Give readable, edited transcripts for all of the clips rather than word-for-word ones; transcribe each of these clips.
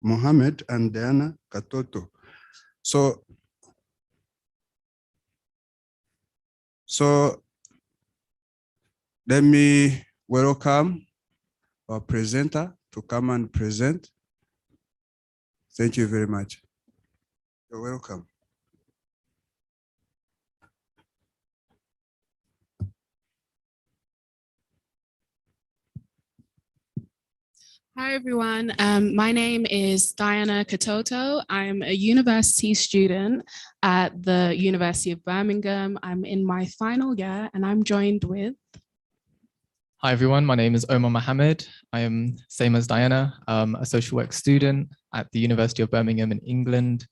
Mohammed, and Diana Katoto. So let me welcome our presenter to come and present. Thank you very much. You're welcome. Hi, everyone. My name is Diana Katoto. I'm a university student at the University of Birmingham. I'm in my final year and I'm joined with... Hi, everyone. My name is Omar Mohammed. I am, same as Diana, a social work student at the University of Birmingham in England.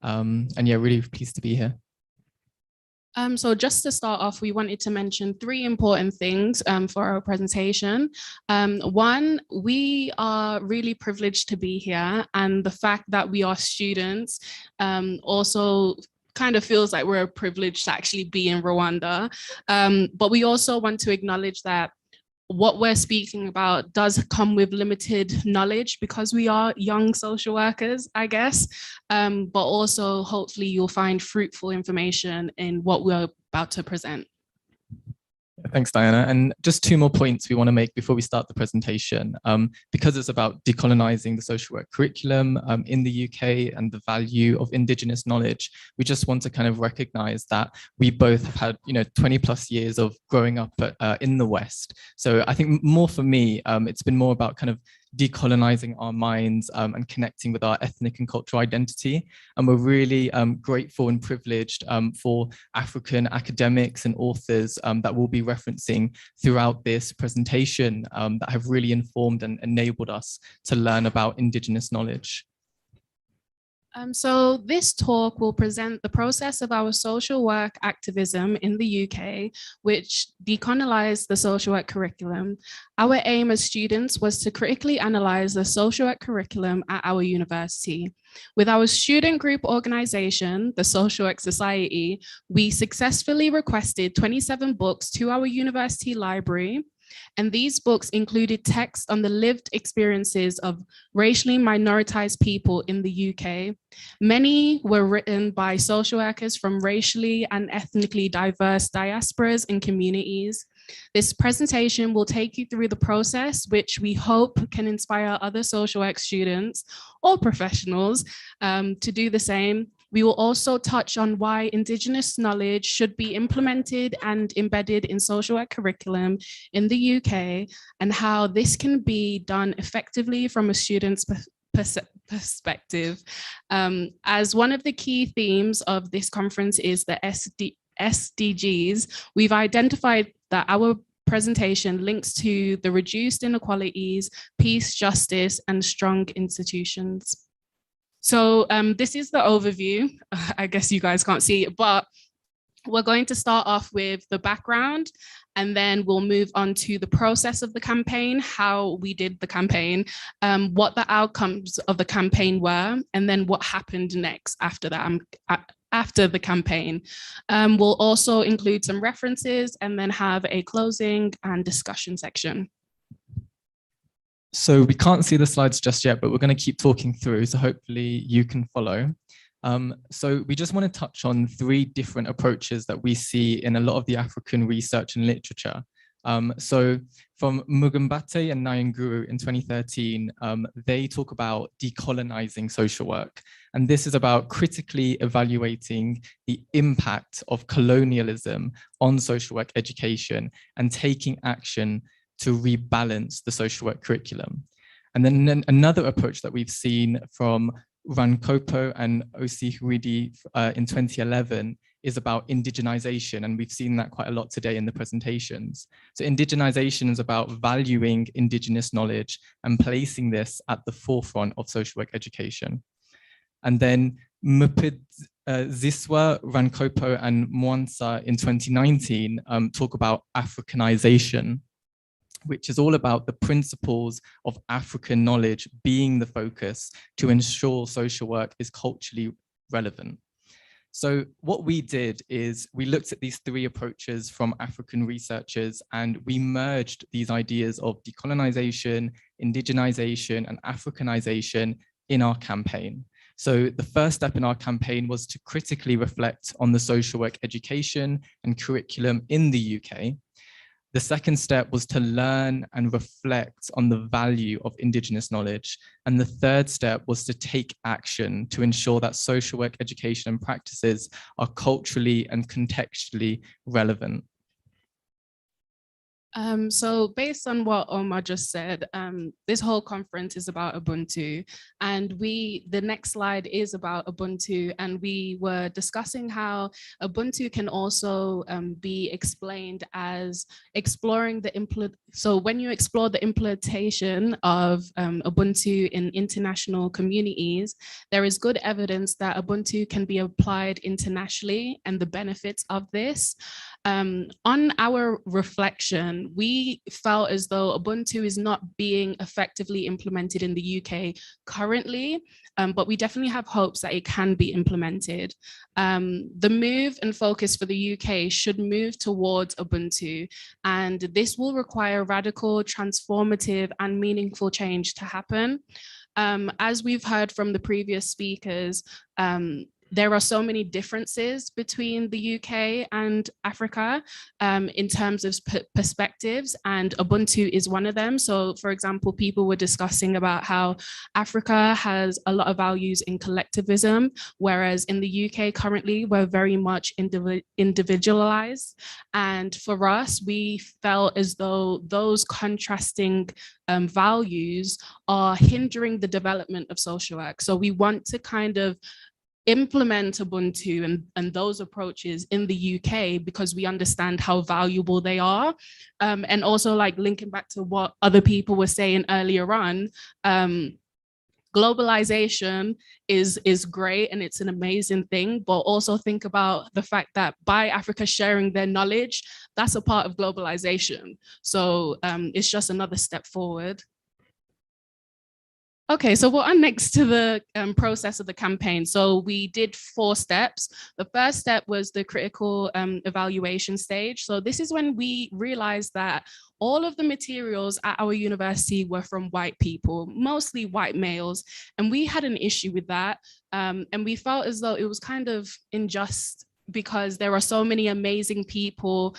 And yeah, really pleased to be here. So just to start off, we wanted to mention three important things for our presentation. One, we are really privileged to be here, and the fact that we are students also kind of feels like we're privileged to actually be in Rwanda. But we also want to acknowledge that what we're speaking about does come with limited knowledge because we are young social workers, I guess, but also hopefully you'll find fruitful information in what we're about to present. Thanks, Diana. And just two more points we want to make before we start the presentation. Because it's about decolonizing the social work curriculum in the UK and the value of Indigenous knowledge, we just want to kind of recognize that we both have had, 20 plus years of growing up in the West. So I think more for me, it's been more about kind of decolonizing our minds and connecting with our ethnic and cultural identity. And we're really grateful and privileged for African academics and authors that we'll be referencing throughout this presentation that have really informed and enabled us to learn about Indigenous knowledge. So this talk will present the process of our social work activism in the UK, which decolonized the social work curriculum. Our aim as students was to critically analyze the social work curriculum at our university. With our student group organization, the Social Work Society, we successfully requested 27 books to our university library. And these books included text on the lived experiences of racially minoritized people in the UK. Many were written by social workers from racially and ethnically diverse diasporas and communities. This presentation will take you through the process, which we hope can inspire other social work students or professionals to do the same. We will also touch on why Indigenous knowledge should be implemented and embedded in social work curriculum in the UK and how this can be done effectively from a student's perspective. As one of the key themes of this conference is the SDGs, we've identified that our presentation links to the reduced inequalities, peace, justice, and strong institutions. So this is the overview. I guess you guys can't see it, but we're going to start off with the background, and then we'll move on to the process of the campaign, how we did the campaign, what the outcomes of the campaign were, and then what happened next after that, after the campaign. We'll also include some references and then have a closing and discussion section. So we can't see the slides just yet, but we're going to keep talking through, so hopefully you can follow. So we just want to touch on three different approaches that we see in a lot of the African research and literature. So from Mugambate and Nyanguru in 2013, they talk about decolonizing social work. And this is about critically evaluating the impact of colonialism on social work education and taking action to rebalance the social work curriculum. And then another approach that we've seen from Rankopo and Osihwidi in 2011 is about indigenization, and we've seen that quite a lot today in the presentations. So indigenization is about valuing Indigenous knowledge and placing this at the forefront of social work education. And then Ziswa, Rankopo, and Mwansa in 2019 talk about Africanization, which is all about the principles of African knowledge being the focus to ensure social work is culturally relevant. So what we did is we looked at these three approaches from African researchers, and we merged these ideas of decolonization, indigenization, and Africanization in our campaign. So the first step in our campaign was to critically reflect on the social work education and curriculum in the UK. The second step was to learn and reflect on the value of Indigenous knowledge. And the third step was to take action to ensure that social work education and practices are culturally and contextually relevant. So based on what Omar just said, this whole conference is about Ubuntu, and the next slide is about Ubuntu, and we were discussing how Ubuntu can also be explained as exploring so when you explore the implementation of Ubuntu in international communities, there is good evidence that Ubuntu can be applied internationally and the benefits of this. On our reflection, we felt as though Ubuntu is not being effectively implemented in the UK currently, but we definitely have hopes that it can be implemented. The move and focus for the UK should move towards Ubuntu, and this will require radical, transformative, and meaningful change to happen. As we've heard from the previous speakers, there are so many differences between the UK and Africa in terms of perspectives, and Ubuntu is one of them. So for example, people were discussing about how Africa has a lot of values in collectivism, whereas in the UK currently, we're very much individualized. And for us, we felt as though those contrasting values are hindering the development of social work. So we want to kind of implement Ubuntu and those approaches in the UK because we understand how valuable they are. And also, like, linking back to what other people were saying earlier on, globalization is great and it's an amazing thing, but also think about the fact that by Africa sharing their knowledge, that's a part of globalization. So it's just another step forward. Okay, so we're on next to the process of the campaign. So we did 4 steps. The first step was the critical evaluation stage. So this is when we realized that all of the materials at our university were from white people, mostly white males, and we had an issue with that. And we felt as though it was kind of unjust because there are so many amazing people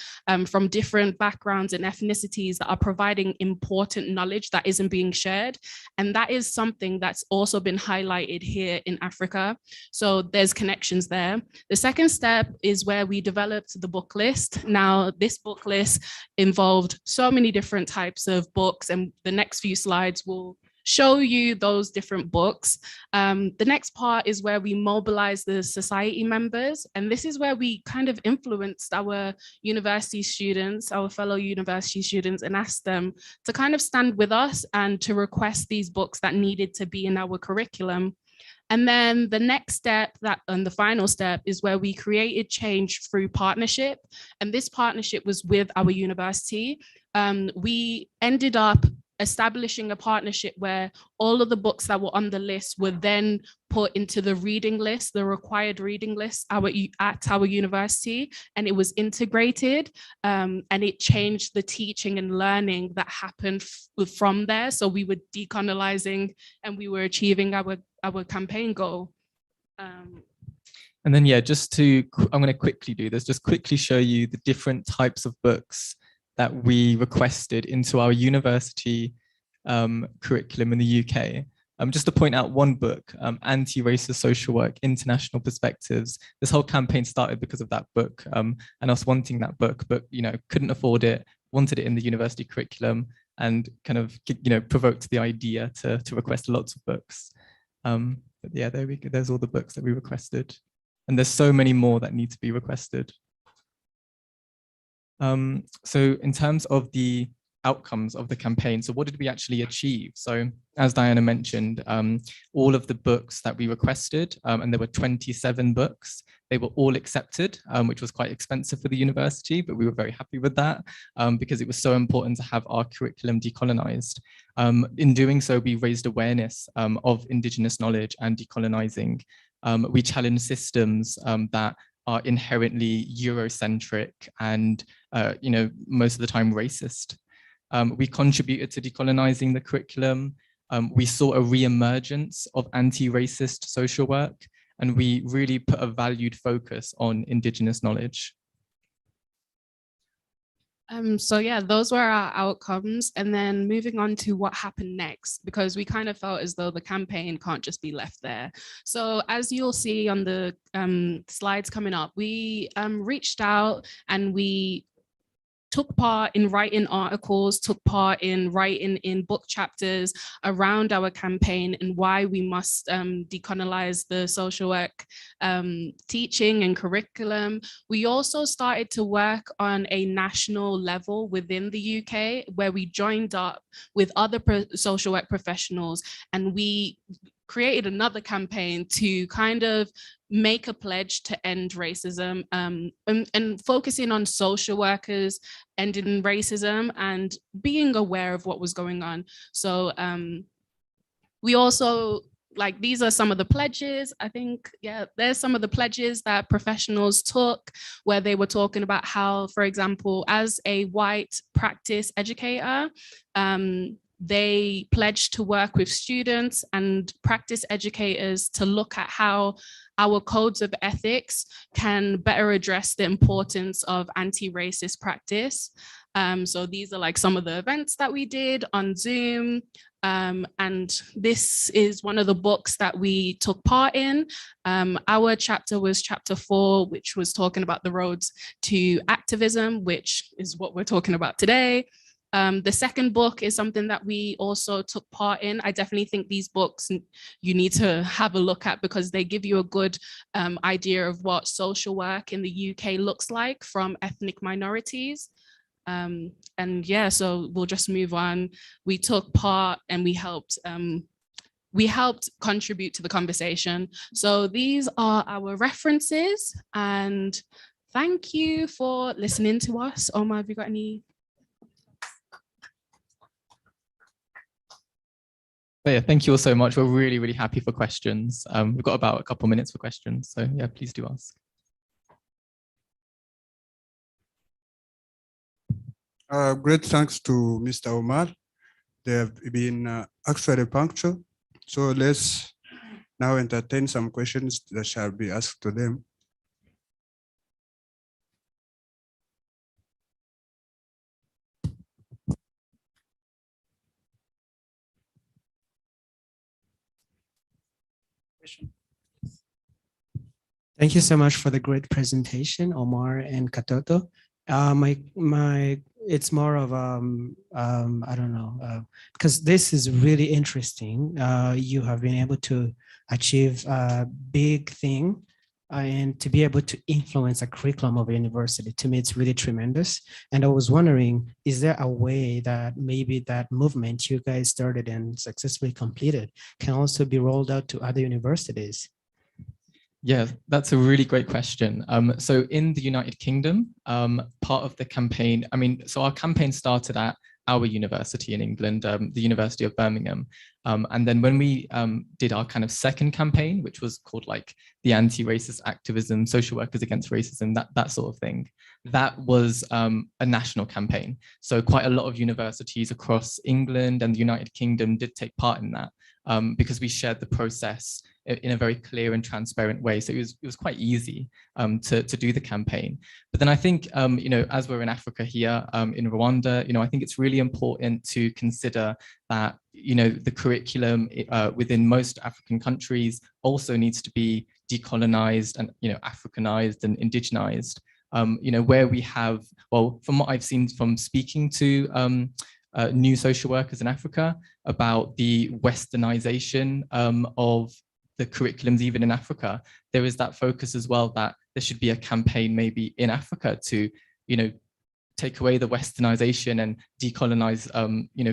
from different backgrounds and ethnicities that are providing important knowledge that isn't being shared. And that is something that's also been highlighted here in Africa. So there's connections there. The second step is where we developed the book list. Now, this book list involved so many different types of books, and the next few slides will show you those different books. The next part is where we mobilize the society members. And this is where we kind of influenced our university students, our fellow university students, and asked them to kind of stand with us and to request these books that needed to be in our curriculum. And then the next step, and the final step, is where we created change through partnership. And this partnership was with our university. We ended up establishing a partnership where all of the books that were on the list were then put into the reading list, the required reading list at our university, and it was integrated, and it changed the teaching and learning that happened from there. So we were decolonizing and we were achieving our campaign goal. And then, yeah, I'm going to quickly do this, just quickly show you the different types of books that we requested into our university curriculum in the UK. Just to point out one book, Anti-Racist Social Work, International Perspectives. This whole campaign started because of that book and us wanting that book, but couldn't afford it, wanted it in the university curriculum, and kind of provoked the idea to request lots of books. But yeah, there we go. There's all the books that we requested. And there's so many more that need to be requested. So in terms of the outcomes of the campaign, so what did we actually achieve? So as Diana mentioned, all of the books that we requested, and there were 27 books, they were all accepted, which was quite expensive for the university, but we were very happy with that because it was so important to have our curriculum decolonized. In doing so, we raised awareness of Indigenous knowledge and decolonizing. We challenged systems that are inherently Eurocentric and, most of the time racist. We contributed to decolonizing the curriculum. we saw a re-emergence of anti-racist social work, and we really put a valued focus on Indigenous knowledge. So yeah, those were our outcomes. And then moving on to what happened next, because we kind of felt as though the campaign can't just be left there. So as you'll see on the slides coming up, we reached out and we took part in writing articles, took part in writing in book chapters around our campaign and why we must decolonize the social work teaching and curriculum. We also started to work on a national level within the UK, where we joined up with other social work professionals, and we created another campaign to kind of make a pledge to end racism and focusing on social workers ending racism and being aware of what was going on. So we also, like, these are some of the pledges. I think, yeah, there's some of the pledges that professionals took, where they were talking about how, for example, as a white practice educator, they pledged to work with students and practice educators to look at how our codes of ethics can better address the importance of anti-racist practice. So these are like some of the events that we did on Zoom. And this is one of the books that we took part in. Our chapter was chapter 4, which was talking about the roads to activism, which is what we're talking about today. The second book is something that we also took part in. I definitely think these books you need to have a look at, because they give you a good idea of what social work in the UK looks like from ethnic minorities. And yeah, so we'll just move on. We took part and we helped contribute to the conversation. So these are our references, and thank you for listening to us. Omar, have you got any? But yeah, thank you all so much. We're really, really happy for questions. We've got about a couple minutes for questions. So yeah, please do ask. Great thanks to Mr. Omar. They have been actually punctual. So let's now entertain some questions that shall be asked to them. Thank you so much for the great presentation, Omar and Katoto. It's more of I don't know, because this is really interesting. You have been able to achieve a big thing and to be able to influence a curriculum of a university. To me, it's really tremendous. And I was wondering, is there a way that maybe that movement you guys started and successfully completed can also be rolled out to other universities? Yeah, that's a really great question. So in the United Kingdom, part of the campaign, so our campaign started at our university in England, the University of Birmingham. And then when we did our kind of second campaign, which was called like the anti-racist activism, social workers against racism, that sort of thing, that was a national campaign. So quite a lot of universities across England and the United Kingdom did take part in that, because we shared the process in a very clear and transparent way. So it was quite easy to do the campaign. But then I think, as we're in Africa here, in Rwanda, I think it's really important to consider that, the curriculum within most African countries also needs to be decolonized and, Africanized and indigenized. Where we have, well, from what I've seen from speaking to new social workers in Africa about the westernization of the curriculums even in Africa, there is that focus as well that there should be a campaign maybe in Africa to, take away the westernization and decolonize,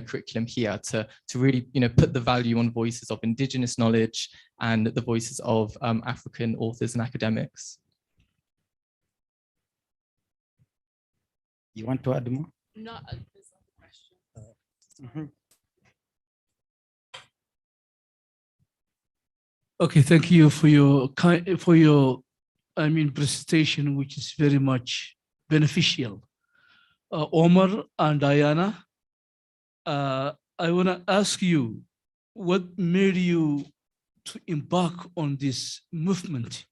curriculum here to really, put the value on voices of indigenous knowledge and the voices of African authors and academics. You want to add more? No, there's a question. Okay, thank you for your presentation, which is very much beneficial. Omar and Diana, I want to ask you, what made you to embark on this movement?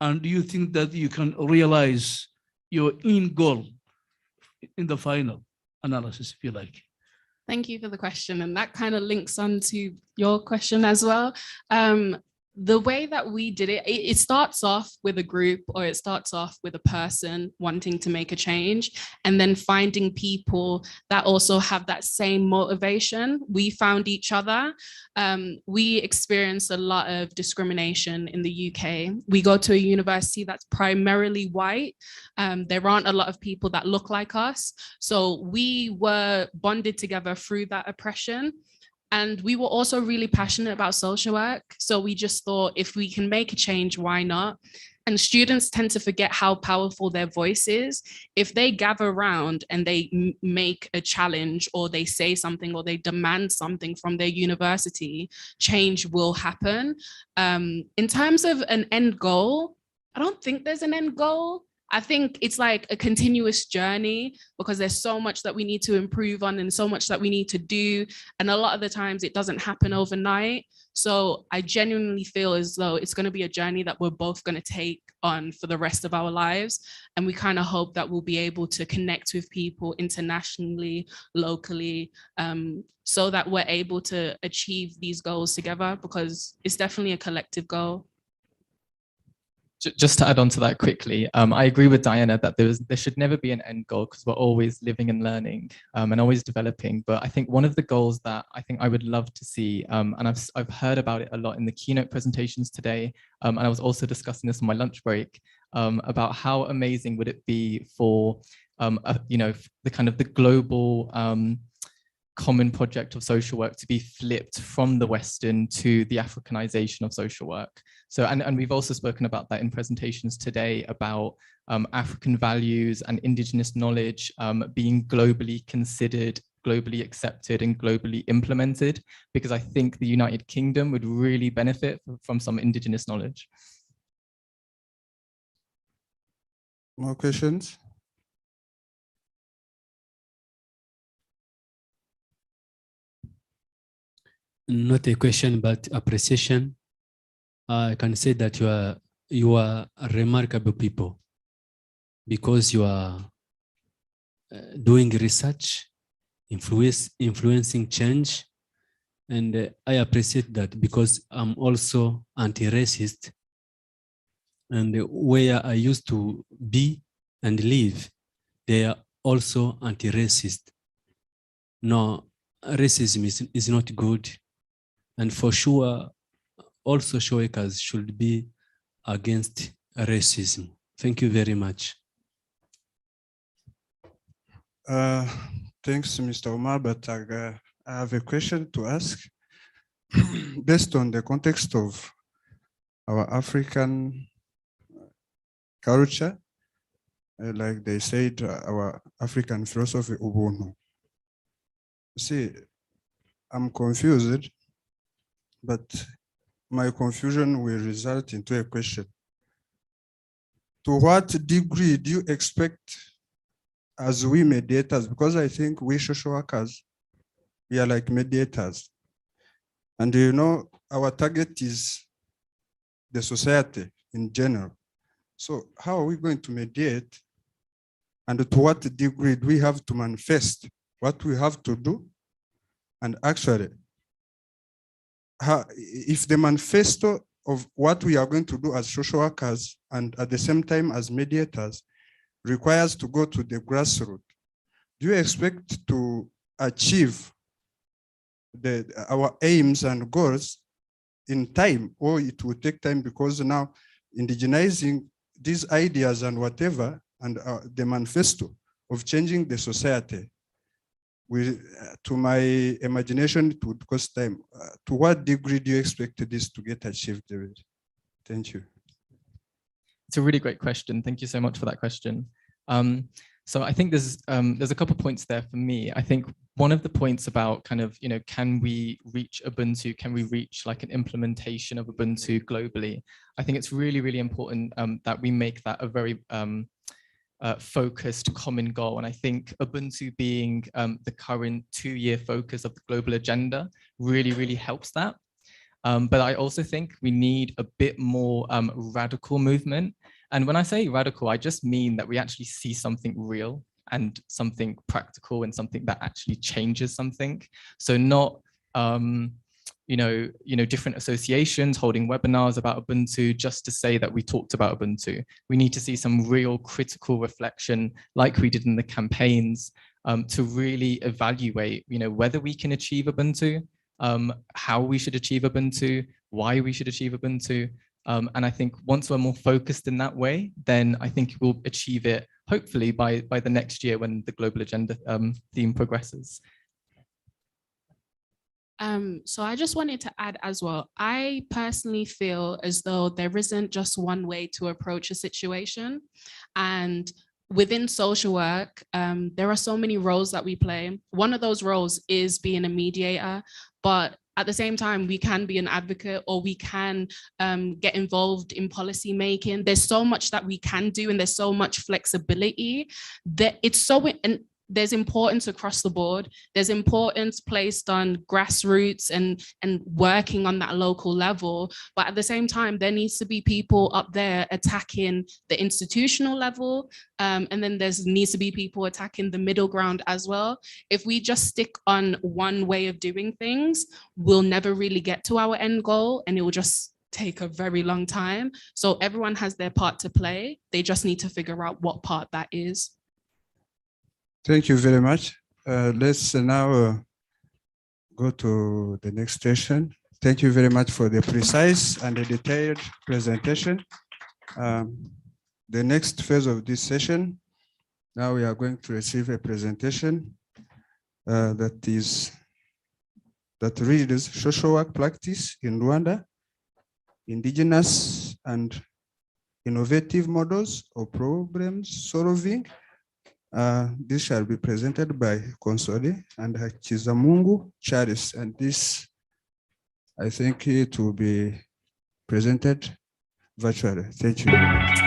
And do you think that you can realize your end goal in the final analysis, if you like? Thank you for the question. And that kind of links on to your question as well. The way that we did it, it starts off with a group, or it starts off with a person wanting to make a change, and then finding people that also have that same motivation. We found each other. We experience a lot of discrimination in the UK. We go to a university that's primarily white. There aren't a lot of people that look like us. So we were bonded together through that oppression. And we were also really passionate about social work. So we just thought, if we can make a change, why not? And students tend to forget how powerful their voice is. If they gather around and they make a challenge, or they say something, or they demand something from their university, change will happen. In terms of an end goal, I don't think there's an end goal. I think it's like a continuous journey, because there's so much that we need to improve on and so much that we need to do. And a lot of the times it doesn't happen overnight. So I genuinely feel as though it's going to be a journey that we're both going to take on for the rest of our lives. And we kind of hope that we'll be able to connect with people internationally, locally, so that we're able to achieve these goals together, because it's definitely a collective goal. Just to add on to that quickly, I agree with Diana that there should never be an end goal, because we're always living and learning and always developing. But I think one of the goals that I think I would love to see, and I've heard about it a lot in the keynote presentations today, and I was also discussing this on my lunch break, about how amazing would it be for the kind of the global common project of social work to be flipped from the Western to the Africanization of social work. So, and we've also spoken about that in presentations today, about African values and indigenous knowledge being globally considered, globally accepted, and globally implemented, because I think the United Kingdom would really benefit from some indigenous knowledge. More questions? Not a question, but appreciation. I can say that you are a remarkable people, because you are doing research, influencing change. And I appreciate that, because I'm also anti-racist. And where I used to be and live, they are also anti-racist. No, racism is not good. And for sure, all social workers should be against racism. Thank you very much. Thanks, Mr. Omar, but I have a question to ask. Based on the context of our African culture, like they said, our African philosophy, Ubuntu. See, I'm confused, but my confusion will result into a question. To what degree do you expect, as we mediators, because I think we social workers, we are like mediators. And you know, our target is the society in general. So how are we going to mediate? And to what degree do we have to manifest what we have to do? And actually, if the manifesto of what we are going to do as social workers and at the same time as mediators requires to go to the grassroots, do you expect to achieve our aims and goals in time, or it will take time, because now indigenizing these ideas and whatever, and the manifesto of changing the society, to my imagination, it would cost time. To what degree do you expect this to get achieved, David? Thank you. It's a really great question. Thank you so much for that question. So I think there's a couple of points there for me. I think one of the points about kind of, can we reach Ubuntu? Can we reach like an implementation of Ubuntu globally? I think it's really, really important that we make that a very focused common goal. And I think Ubuntu being the current 2-year focus of the global agenda really helps that. But I also think we need a bit more radical movement. And when I say radical, I just mean that we actually see something real and something practical and something that actually changes something. So not, different associations holding webinars about Ubuntu just to say that we talked about Ubuntu. We need to see some real critical reflection like we did in the campaigns to really evaluate, whether we can achieve Ubuntu, how we should achieve Ubuntu, why we should achieve Ubuntu. And I think once we're more focused in that way, then I think we'll achieve it, hopefully by the next year when the global agenda theme progresses. So I just wanted to add as well, I personally feel as though there isn't just one way to approach a situation. And within social work, there are so many roles that we play. One of those roles is being a mediator, but at the same time, we can be an advocate, or we can get involved in policy making. There's so much that we can do, and there's so much flexibility that it's so, and there's importance across the board. There's importance placed on grassroots and working on that local level. But at the same time, there needs to be people up there attacking the institutional level. And then needs to be people attacking the middle ground as well. If we just stick on one way of doing things, we'll never really get to our end goal, and it will just take a very long time. So everyone has their part to play. They just need to figure out what part that is. Thank you very much. Let's now go to the next session. Thank you very much for the precise and the detailed presentation. The next phase of this session, now we are going to receive a presentation that reads social work practice in Rwanda, indigenous and innovative models of problem solving. This shall be presented by Konsole and Hakizamungu Charles, and this, I think, it will be presented virtually. Thank you very much.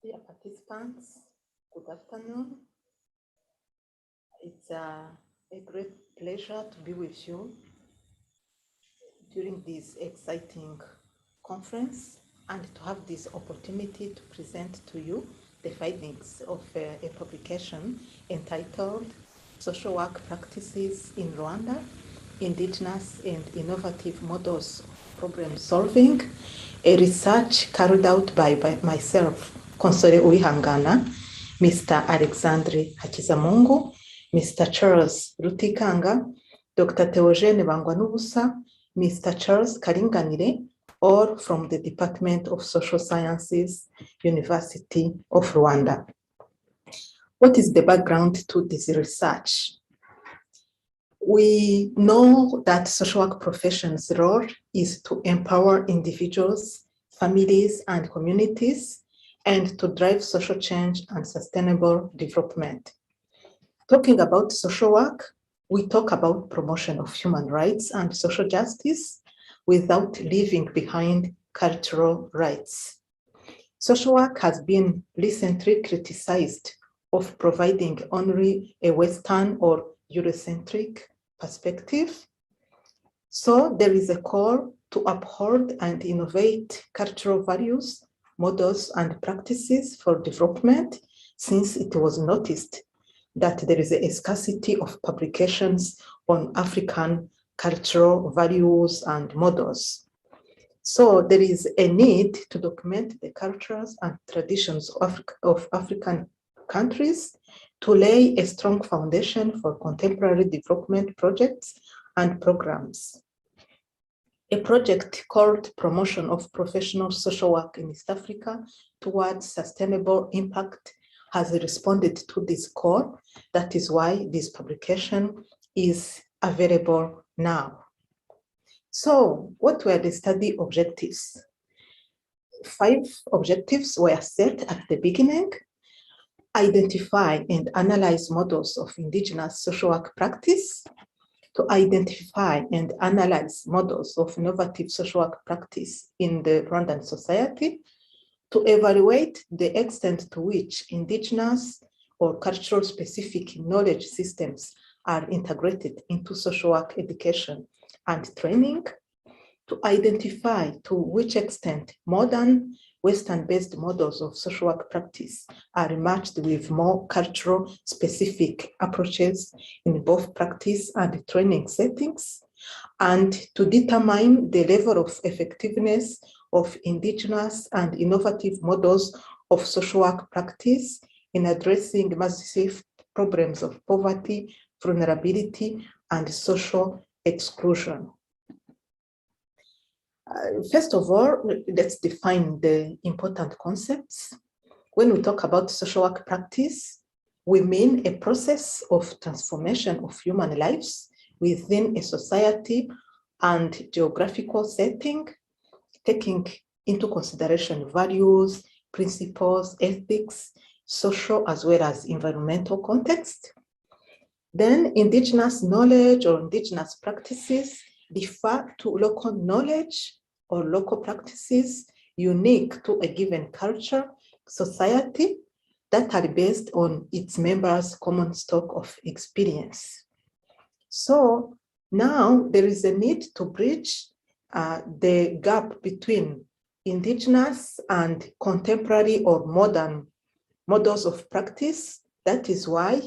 Dear participants, good afternoon. It's a great pleasure to be with you during this exciting conference and to have this opportunity to present to you the findings of a publication entitled Social Work Practices in Rwanda, Indigenous and Innovative Models of Problem Solving, a research carried out by myself, Konsole Uwihangana, Mr. Alexandre Hakizamungu, Mr. Charles Rutikanga, Dr. Theogene Bangwanubusa, Mr. Charles Karinganire, all from the Department of Social Sciences, University of Rwanda. What is the background to this research? We know that social work profession's role is to empower individuals, families, and communities, and to drive social change and sustainable development. Talking about social work, we talk about promotion of human rights and social justice without leaving behind cultural rights. Social work has been recently criticized of providing only a Western or Eurocentric perspective. So there is a call to uphold and innovate cultural values, models, and practices for development, since it was noticed that there is a scarcity of publications on African cultural values and models. So there is a need to document the cultures and traditions of African countries to lay a strong foundation for contemporary development projects and programs. A project called Promotion of Professional Social Work in East Africa towards Sustainable Impact has responded to this call. That is why this publication is available now. So what were the study objectives? 5 objectives were set at the beginning. Identify and analyze models of indigenous social work practice, to identify and analyze models of innovative social work practice in the Rwandan society, to evaluate the extent to which indigenous or cultural specific knowledge systems are integrated into social work education and training, to identify to which extent modern Western-based models of social work practice are matched with more cultural specific approaches in both practice and training settings, and to determine the level of effectiveness of indigenous and innovative models of social work practice in addressing massive problems of poverty, vulnerability, and social exclusion. First of all, let's define the important concepts. When we talk about social work practice, we mean a process of transformation of human lives within a society and geographical setting, taking into consideration values, principles, ethics, social as well as environmental context. Then indigenous knowledge or indigenous practices refer to local knowledge or local practices unique to a given culture, society, that are based on its members' common stock of experience. So now there is a need to bridge the gap between indigenous and contemporary or modern models of practice. That is why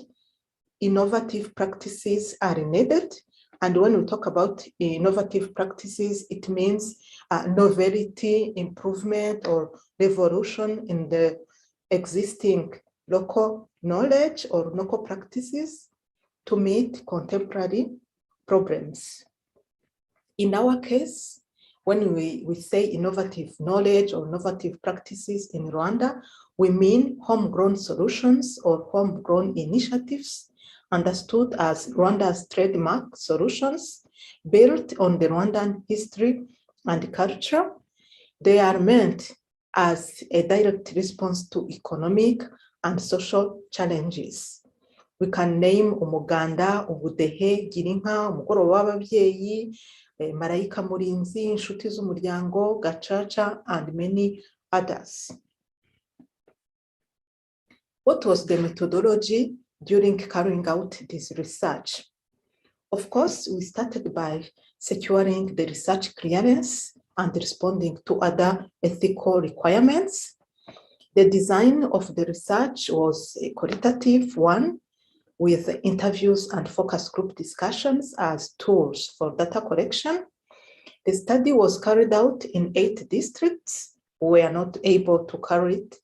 innovative practices are needed. And when we talk about innovative practices, it means novelty, improvement, or revolution in the existing local knowledge or local practices to meet contemporary problems. In our case, when we say innovative knowledge or innovative practices in Rwanda, we mean homegrown solutions or homegrown initiatives understood as Rwanda's trademark solutions built on the Rwandan history and culture. They are meant as a direct response to economic and social challenges. We can name umuganda, ubudehe, girinka, umugoroba w'ababyeyi, marayika murinzi, inshuti z'umuryango, gacaca, and many others. What was the methodology during carrying out this research? Of course, we started by securing the research clearance and responding to other ethical requirements. The design of the research was a qualitative one, with interviews and focus group discussions as tools for data collection. The study was carried out in 8 districts. We were not able to carry it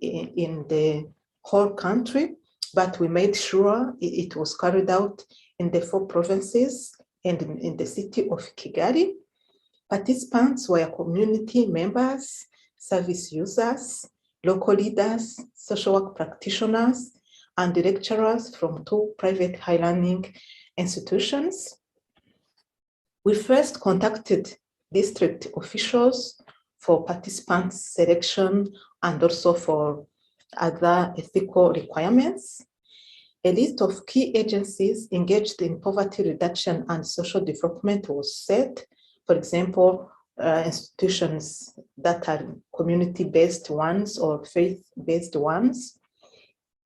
in the whole country, but we made sure it was carried out in the 4 provinces and in the city of Kigali. Participants were community members, service users, local leaders, social work practitioners, and lecturers from 2 private high learning institutions. We first contacted district officials for participants selection and also for other ethical requirements. A list of key agencies engaged in poverty reduction and social development was set. For example, institutions that are community-based ones or faith-based ones.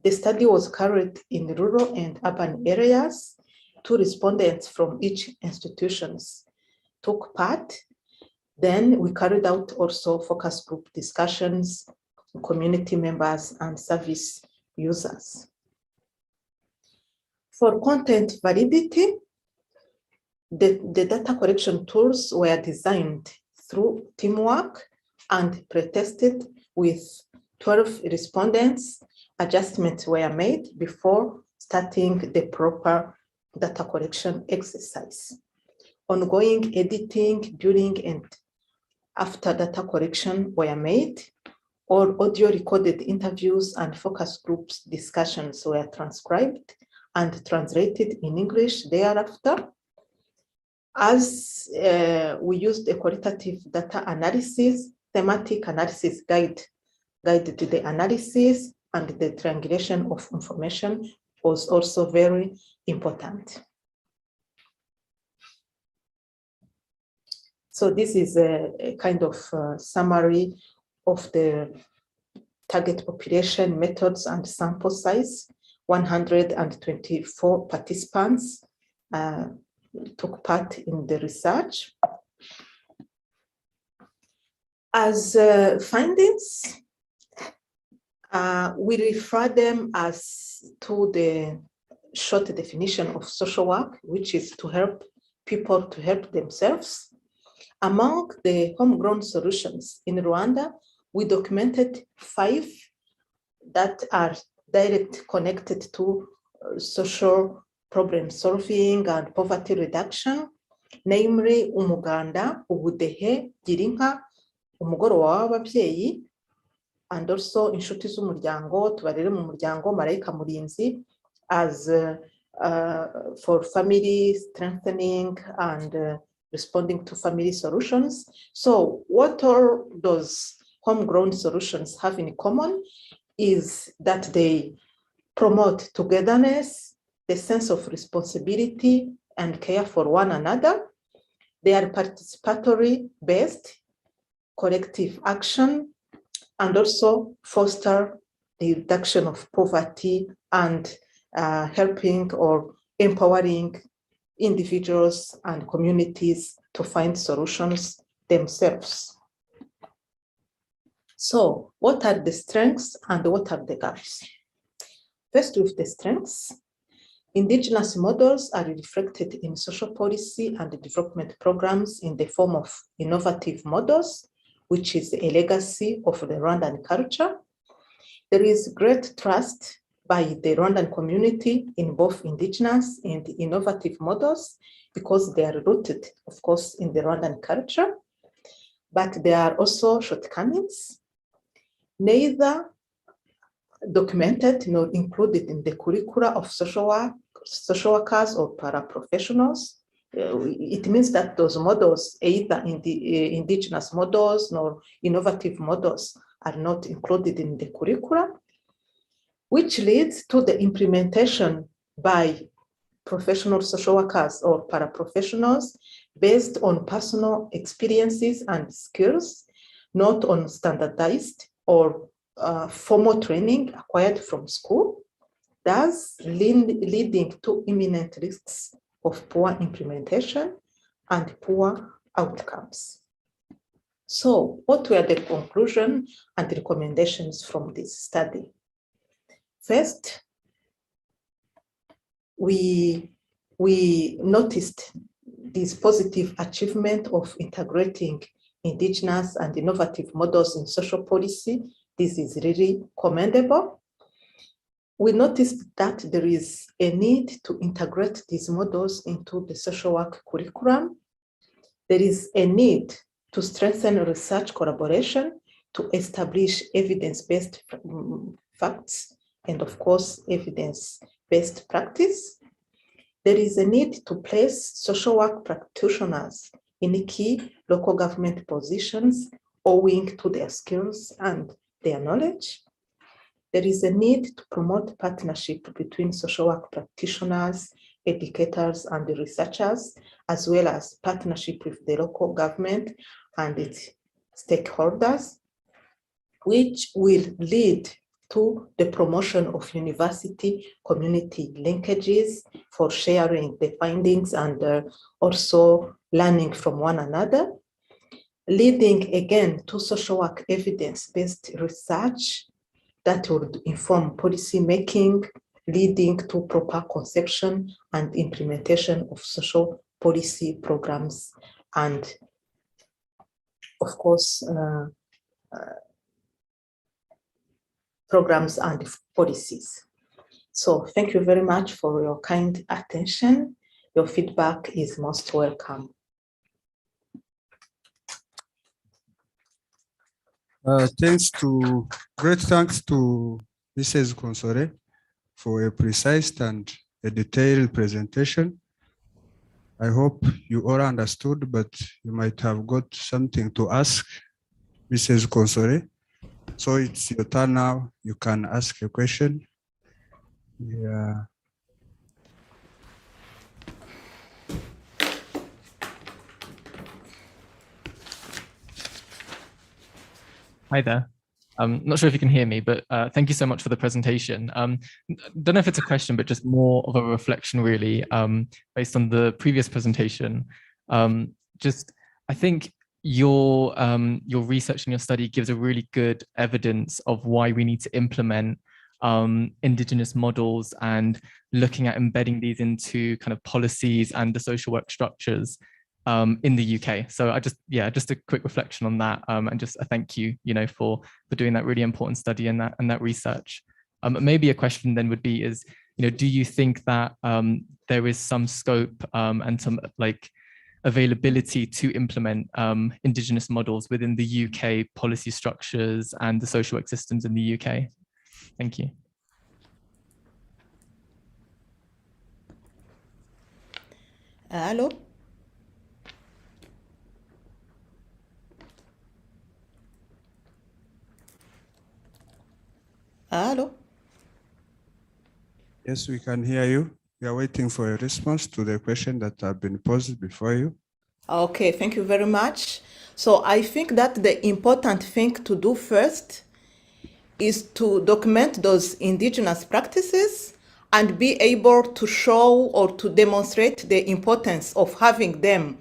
The study was carried in rural and urban areas. 2 respondents from each institutions took part. Then we carried out also focus group discussions, community members and service users. For content validity, the data collection tools were designed through teamwork and pre-tested with 12 respondents. Adjustments were made before starting the proper data collection exercise. Ongoing editing during and after data collection were made. All audio recorded interviews and focus groups discussions were transcribed and translated in English thereafter. As we used a qualitative data analysis, thematic analysis guide to the analysis, and the triangulation of information was also very important. So this is a kind of summary of the target population, methods, and sample size. 124 participants took part in the research. As findings, we refer them as to the short definition of social work, which is to help people to help themselves. Among the homegrown solutions in Rwanda, we documented 5 that are direct connected to social problem solving and poverty reduction, namely umuganda, ubudehe, girinka, umugoroba w'ababyeyi, and also inshuti z'umuryango, tubarere mu muryango, marayika murinzi, as for family strengthening and responding to family solutions. So what all those homegrown solutions have in common is that they promote togetherness, the sense of responsibility and care for one another. They are participatory based, collective action, and also foster the reduction of poverty and helping or empowering individuals and communities to find solutions themselves. So what are the strengths and what are the gaps? First, with the strengths, indigenous models are reflected in social policy and development programs in the form of innovative models, which is a legacy of the Rwandan culture. There is great trust by the Rwandan community in both indigenous and innovative models because they are rooted, of course, in the Rwandan culture, but there are also shortcomings, neither documented nor included in the curricula of social workers or paraprofessionals. It means that those models, either in the indigenous models nor innovative models, are not included in the curricula, which leads to the implementation by professional social workers or paraprofessionals based on personal experiences and skills, not on standardized or formal training acquired from school, thus leading to imminent risks of poor implementation and poor outcomes. So what were the conclusions and recommendations from this study? First, we noticed this positive achievement of integrating indigenous and innovative models in social policy. This is really commendable. we noticed that there is a need to integrate these models into the social work curriculum. There is a need to strengthen research collaboration to establish evidence-based facts and, of course, evidence-based practice. There is a need to place social work practitioners in key local government positions owing to their skills and their knowledge. There is a need to promote partnership between social work practitioners, educators, and the researchers, as well as partnership with the local government and its stakeholders, which will lead to the promotion of university community linkages for sharing the findings and also learning from one another, leading again to social work evidence-based research that would inform policy making, leading to proper conception and implementation of social policy programs and, of course, programs and policies. So thank you very much for your kind attention. Your feedback is most welcome. Great thanks to Mrs. Consore for a precise and a detailed presentation. I hope you all understood, but you might have got something to ask Mrs. Consore. So it's your turn now. You can ask a question. Yeah. Hi there. I'm not sure if you can hear me, but thank you so much for the presentation. Don't know if it's a question, but just more of a reflection really, based on the previous presentation. I think your research and your study gives a really good evidence of why we need to implement indigenous models and looking at embedding these into kind of policies and the social work structures in the UK. So just a quick reflection on that, and just a thank you, for doing that really important study and that research. Maybe a question then would be is, do you think that there is some scope and some availability to implement indigenous models within the UK policy structures and the social work systems in the UK? Thank you. Hello. Hello. Yes, we can hear you. We are waiting for a response to the question that have been posed before you. Okay, thank you very much. So I think that the important thing to do first is to document those indigenous practices and be able to show or to demonstrate the importance of having them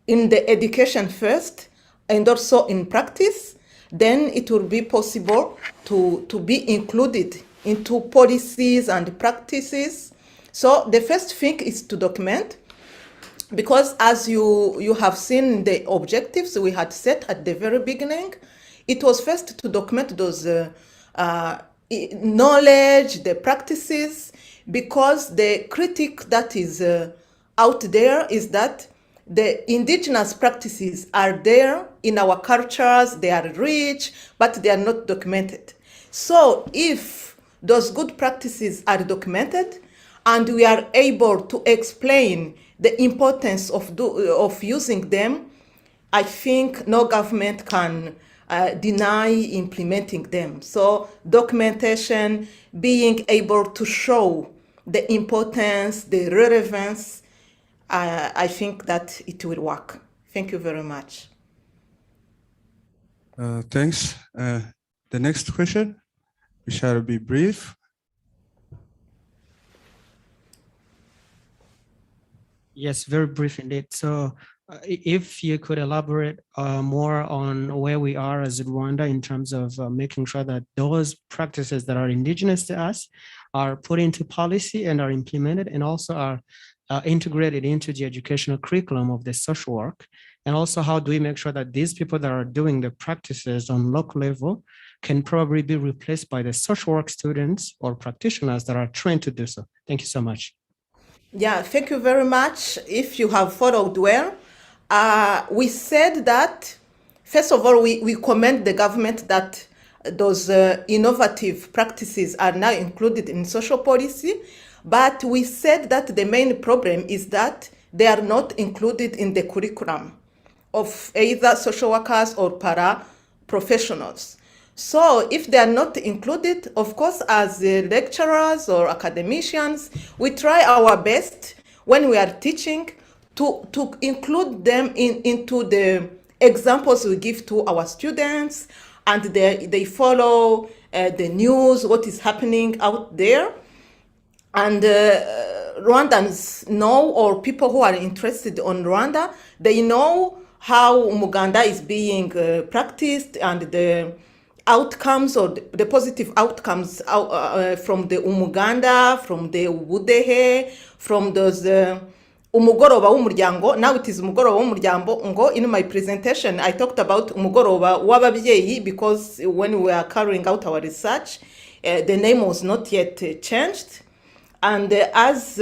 in the education first and also in practice. Then it will be possible to be included into policies and practices. So the first thing is to document, because as you have seen the objectives we had set at the very beginning, it was first to document those knowledge, the practices, because the critique that is out there is that the indigenous practices are there in our cultures, they are rich, but they are not documented. So if those good practices are documented and we are able to explain the importance of using them, I think no government can deny implementing them. So documentation, being able to show the importance, the relevance, I think that it will work. Thank you very much. Thanks. The next question, we shall be brief. Yes, very brief indeed. So if you could elaborate more on where we are as Rwanda in terms of making sure that those practices that are indigenous to us are put into policy and are implemented, and also are integrated into the educational curriculum of the social work. And also, how do we make sure that these people that are doing the practices on local level can probably be replaced by the social work students or practitioners that are trained to do so? Thank you so much. Yeah, thank you very much. If you have followed well, we said that, first of all, we commend the government that those innovative practices are now included in social policy, but we said that the main problem is that they are not included in the curriculum of either social workers or para-professionals. So if they are not included, of course, as lecturers or academicians, we try our best when we are teaching to include them into the examples we give to our students, and they follow the news, what is happening out there. And Rwandans know, or people who are interested in Rwanda, they know how Umuganda is being practiced and the outcomes or the positive outcomes from the Umuganda, from the Ubudehe, from those umugoroba w'umuryango. Now it is umugoroba w'umuryango. In my presentation, I talked about umugoroba w'ababyeyi because when we are carrying out our research, the name was not yet changed. And as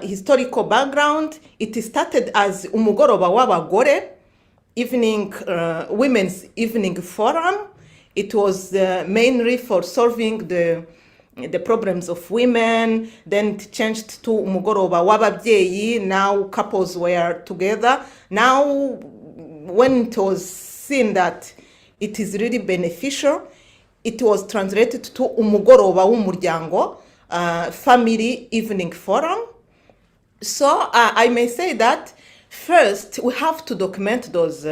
historical background, it started as umugoroba w'abagore, evening, women's evening forum. It was mainly for solving the problems of women. Then it changed to umugoroba w'ababyeyi. Now couples were together. Now, when it was seen that it is really beneficial, it was translated to umugoroba w'umuryango, family evening forum. So I may say that first we have to document those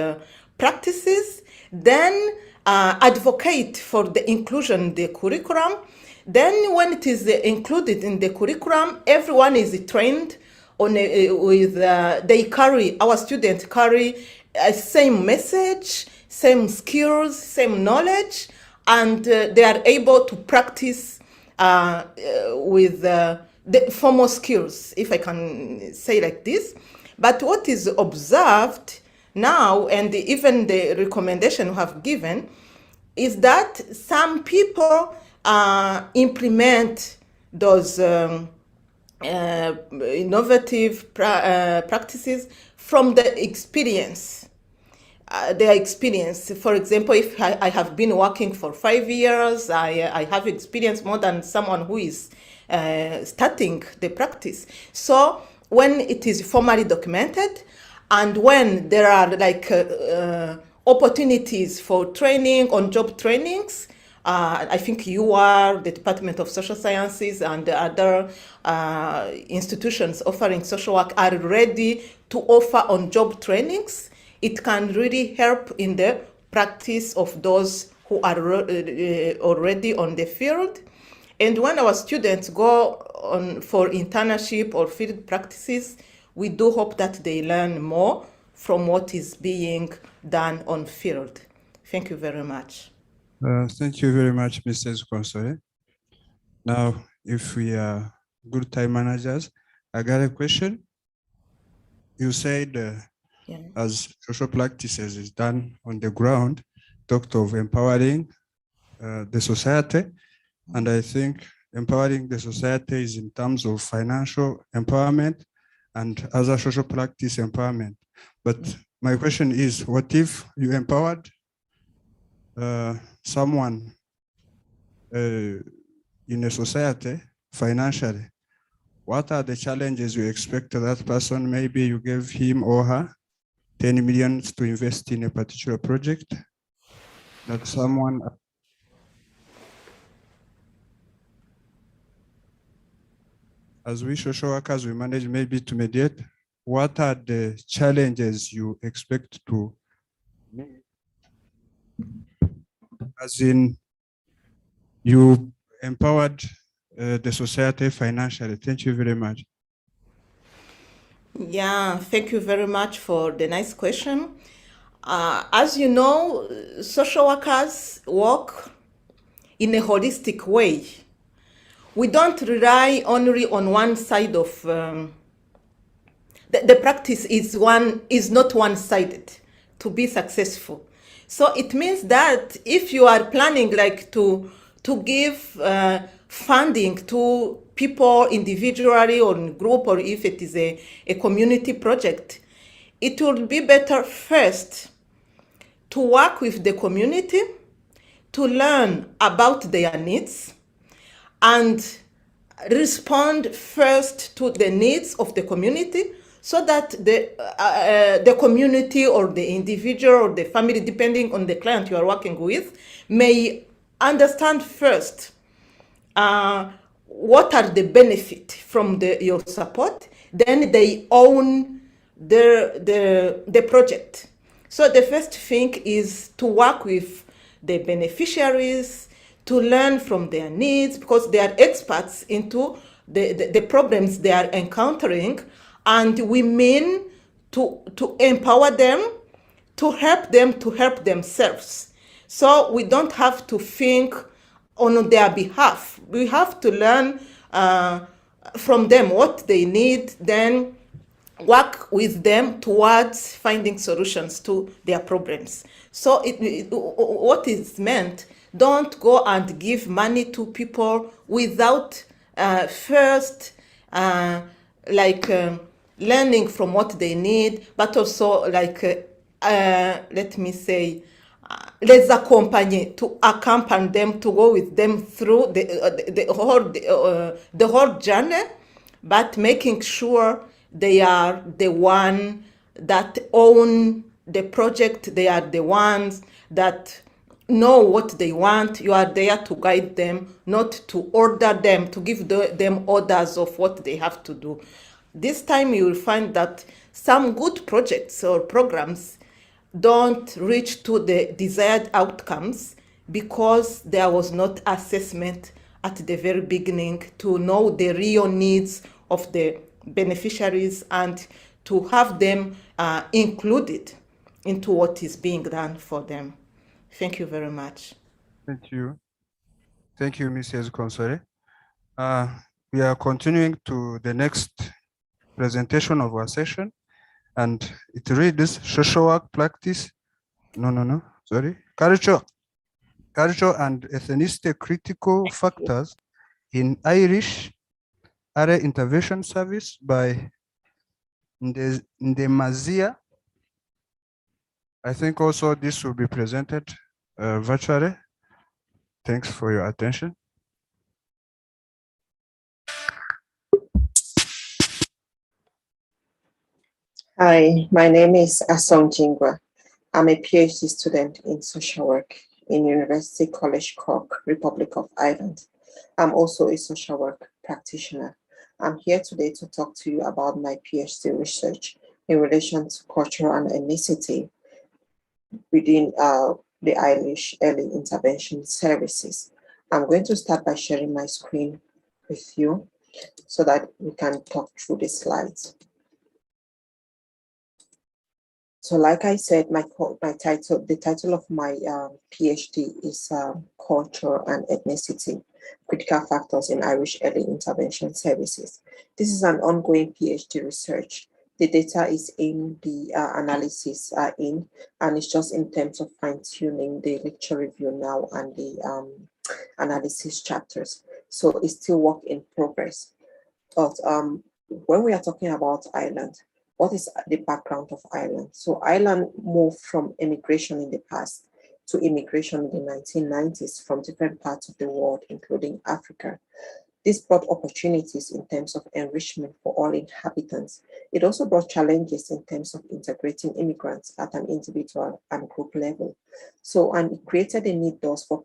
practices, then advocate for the inclusion in the curriculum. Then when it is included in the curriculum, everyone is trained on our students carry a same message, same skills, same knowledge, and they are able to practice with the formal skills, if I can say like this. But what is observed now, and even the recommendation we have given, is that some people implement those innovative practices from the experience. Their experience. For example, if I have been working for 5 years, I have experience more than someone who is starting the practice. So when it is formally documented, and when there are like opportunities for training, on-job trainings, I think you are, the Department of Social Sciences and other institutions offering social work are ready to offer on-job trainings. It can really help in the practice of those who are already on the field. And when our students go on for internship or field practices, we do hope that they learn more from what is being done on field. Thank you very much. Thank you very much, Mrs. Konsole. Now, if we are good time managers, I got a question. You said as social practices is done on the ground, talked of empowering the society. And I think empowering the society is in terms of financial empowerment and other social practice empowerment. But my question is, what if you empowered someone in a society financially? What are the challenges you expect that person? Maybe you gave him or her 10 million to invest in a particular project that someone. As we social workers, we manage maybe to mediate. What are the challenges you expect to meet? As in, you empowered the society financially. Thank you very much. Yeah, thank you very much for the nice question. As you know, social workers work in a holistic way. We don't rely only on one side of the practice is not one-sided to be successful. So it means that if you are planning like to give funding to people individually or in group, or if it is a community project, it would be better first to work with the community, to learn about their needs, and respond first to the needs of the community, so that the community or the individual or the family, depending on the client you are working with, may understand first what are the benefits from your support. Then they own the project. So the first thing is to work with the beneficiaries, to learn from their needs, because they are experts into the problems they are encountering, and we mean to empower them, to help themselves. So we don't have to think on their behalf. We have to learn from them what they need, then work with them towards finding solutions to their problems. So what is meant, don't go and give money to people without first learning from what they need, but also let me say, les accompagner, to accompany them, to go with them through the whole journey, but making sure they are the one that own the project. They are the ones that know what they want. You are there to guide them, not to order them, to give them orders of what they have to do. This time you will find that some good projects or programs don't reach to the desired outcomes because there was not assessment at the very beginning to know the real needs of the beneficiaries and to have them included into what is being done for them. Thank you very much. Thank you. Thank you, Mrs. Consore. We are continuing to the next presentation of our session, and it reads social work practice. Culture and ethnicity critical factors in Irish Area Intervention Service by Ndemazia. I think also this will be presented virtually. Thanks for your attention. Hi, my name is Asong Jingwa. I'm a PhD student in social work in University College Cork, Republic of Ireland. I'm also a social work practitioner. I'm here today to talk to you about my PhD research in relation to culture and ethnicity within the Irish Early Intervention Services. I'm going to start by sharing my screen with you so that we can talk through the slides. So like I said, the title of my PhD is Culture and Ethnicity, Critical Factors in Irish Early Intervention Services. This is an ongoing PhD research. The data is in, the analysis are in, and it's just in terms of fine-tuning the lecture review now and the analysis chapters. So it's still work in progress. But when we are talking about Ireland, what is the background of Ireland? So Ireland moved from immigration in the past to immigration in the 1990s from different parts of the world, including Africa. This brought opportunities in terms of enrichment for all inhabitants. It also brought challenges in terms of integrating immigrants at an individual and group level. So, and it created a need thus for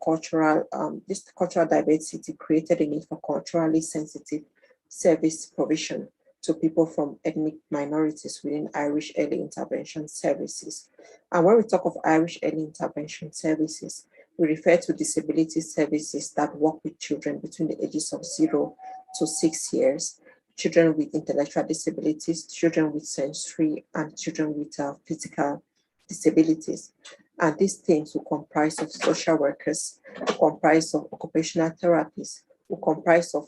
this cultural diversity created a need for culturally sensitive service provision to people from ethnic minorities within Irish Early Intervention Services. And when we talk of Irish Early Intervention Services, we refer to disability services that work with children between the ages of 0 to 6 years, children with intellectual disabilities, children with sensory, and children with physical disabilities. And these teams will comprise of social workers, will comprise of occupational therapists, will comprise of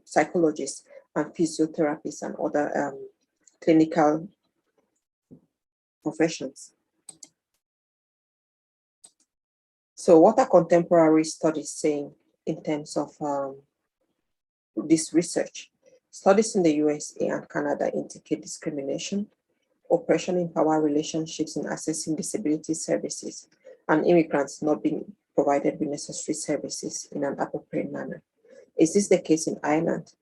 psychologists, and physiotherapists and other clinical professions. So what are contemporary studies saying in terms of this research? Studies in the USA and Canada indicate discrimination, oppression in power relationships in accessing disability services, and immigrants not being provided with necessary services in an appropriate manner. Is this the case in Ireland?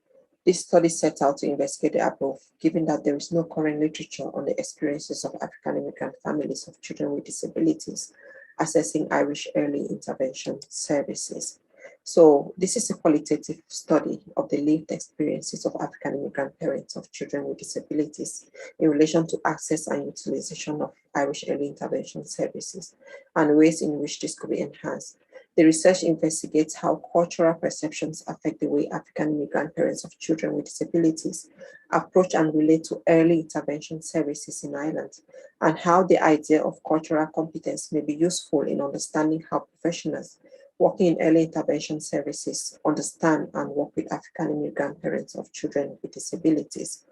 This study set out to investigate the above, given that there is no current literature on the experiences of African immigrant families of children with disabilities accessing Irish early intervention services. So this is a qualitative study of the lived experiences of African immigrant parents of children with disabilities in relation to access and utilization of Irish early intervention services and ways in which this could be enhanced. The research investigates how cultural perceptions affect the way African immigrant parents of children with disabilities approach and relate to early intervention services in Ireland, and how the idea of cultural competence may be useful in understanding how professionals working in early intervention services understand and work with African immigrant parents of children with disabilities.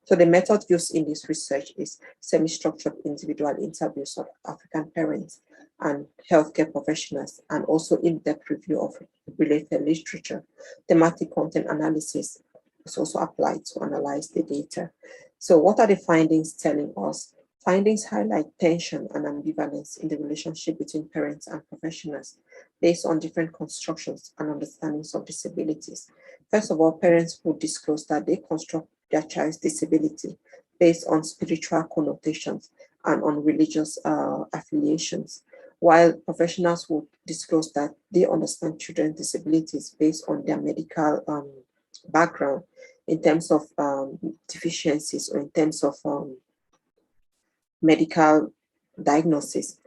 So the method used in this research is semi-structured individual interviews of African parents and healthcare professionals, and also in-depth review of related literature. Thematic content analysis is also applied to analyze the data. So what are the findings telling us? Findings highlight tension and ambivalence in the relationship between parents and professionals based on different constructions and understandings of disabilities. First of all, parents would disclose that they construct their child's disability based on spiritual connotations and on religious affiliations, while professionals would disclose that they understand children's disabilities based on their medical background in terms of deficiencies or in terms of medical diagnosis.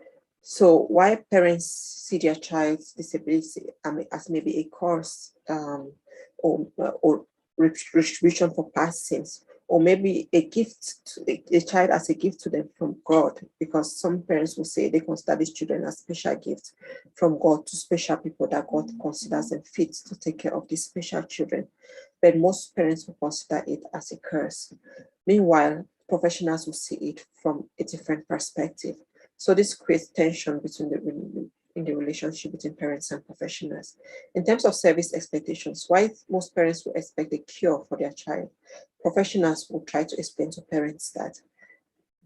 So while parents see their child's disability as maybe a cause or retribution for past sins, or maybe a gift to a child as a gift to them from God, because some parents will say they consider these children as special gifts from God to special people that God considers them fit to take care of these special children. But most parents will consider it as a curse. Meanwhile, professionals will see it from a different perspective. So this creates tension in the relationship between parents and professionals. In terms of service expectations, why most parents will expect a cure for their child, professionals will try to explain to parents that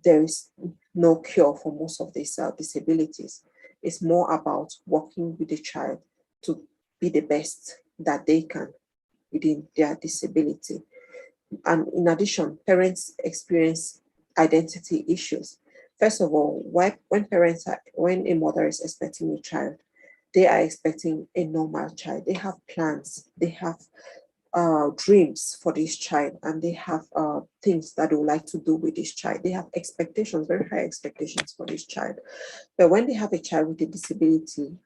there is no cure for most of these disabilities. It's more about working with the child to be the best that they can within their disability. And in addition, parents experience identity issues. First of all, when a mother is expecting a child, they are expecting a normal child. They have plans, they have dreams for this child, and they have things that they would like to do with this child. They have expectations, very high expectations for this child. But when they have a child with a disability,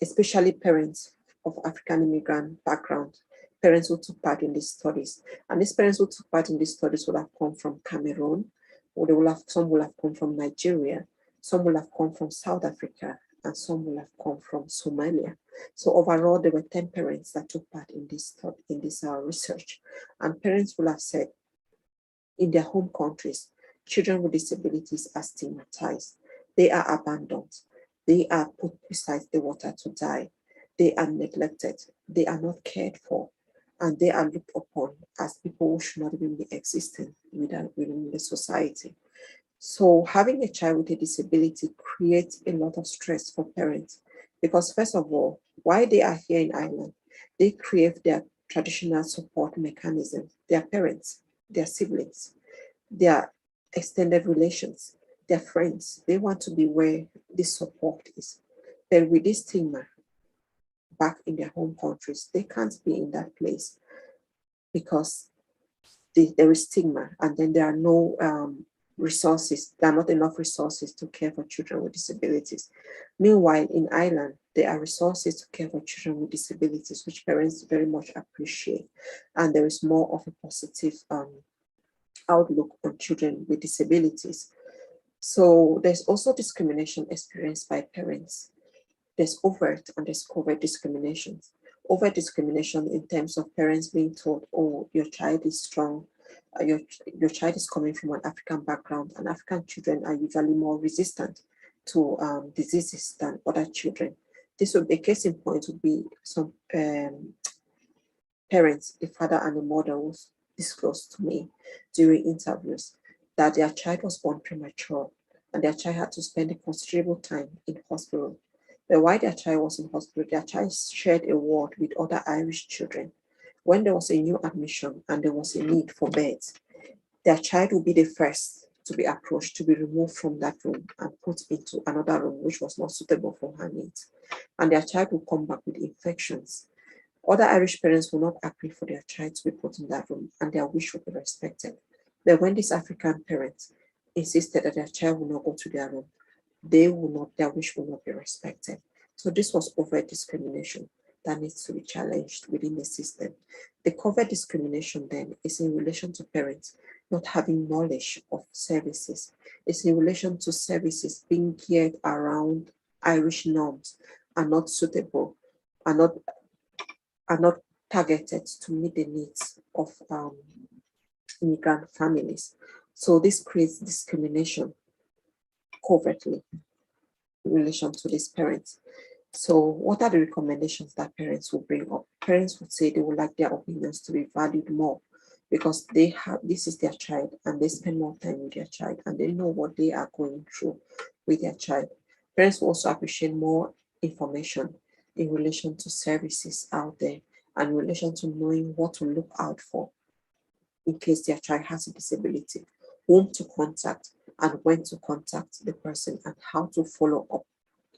especially parents of African immigrant background, parents who took part in these studies, and these parents who took part in these studies will have come from Cameroon, or some will have come from Nigeria, some will have come from South Africa, and some will have come from Somalia. So overall, there were 10 parents that took part in this research, and parents will have said, in their home countries, children with disabilities are stigmatized, they are abandoned, they are put beside the water to die, they are neglected, they are not cared for, and they are looked upon as people who should not even be existing within the society. So having a child with a disability creates a lot of stress for parents, because first of all, while they are here in Ireland, they crave their traditional support mechanisms, their parents, their siblings, their extended relations, their friends. They want to be where this support is. But with this stigma back in their home countries, they can't be in that place because there is stigma, and then there are no resources. There are not enough resources to care for children with disabilities. Meanwhile, in Ireland, there are resources to care for children with disabilities, which parents very much appreciate. And there is more of a positive outlook on children with disabilities. So there's also discrimination experienced by parents. There's overt and there's covert discriminations. over discrimination in terms of parents being told, oh, your child is strong, your child is coming from an African background, and African children are usually more resistant to diseases than other children. This would be a case in point would be some parents, a father and a mother, was disclosed to me during interviews that their child was born premature and their child had to spend a considerable time in hospital. But while their child was in hospital, their child shared a ward with other Irish children. When there was a new admission and there was a need for beds, their child would be the first to be approached to be removed from that room and put into another room which was not suitable for her needs. And their child will come back with infections. Other Irish parents will not agree for their child to be put in that room and their wish will be respected. But when these African parents insisted that their child will not go to their room, their wish will not be respected. So this was overt discrimination that needs to be challenged within the system. The covert discrimination then is in relation to parents not having knowledge of services. It's in relation to services being geared around Irish norms and not suitable, are not targeted to meet the needs of immigrant families. So this creates discrimination covertly in relation to these parents. So what are the recommendations that parents will bring up? Parents would say they would like their opinions to be valued more because this is their child and they spend more time with their child and they know what they are going through with their child. Parents will also appreciate more information in relation to services out there and in relation to knowing what to look out for in case their child has a disability, whom to contact and when to contact the person and how to follow up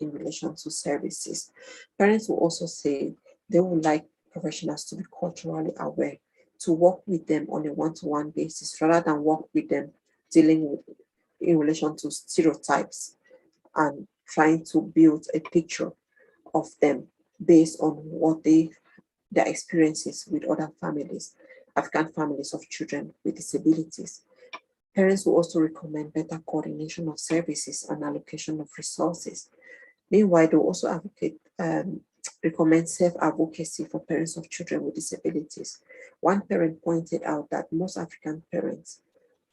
in relation to services. Parents will also say they would like professionals to be culturally aware, to work with them on a one-to-one basis rather than work with them dealing with in relation to stereotypes and trying to build a picture of them based on what their experiences with other families, African families of children with disabilities. Parents will also recommend better coordination of services and allocation of resources. Meanwhile, they will also recommend self-advocacy for parents of children with disabilities. One parent pointed out that most African parents,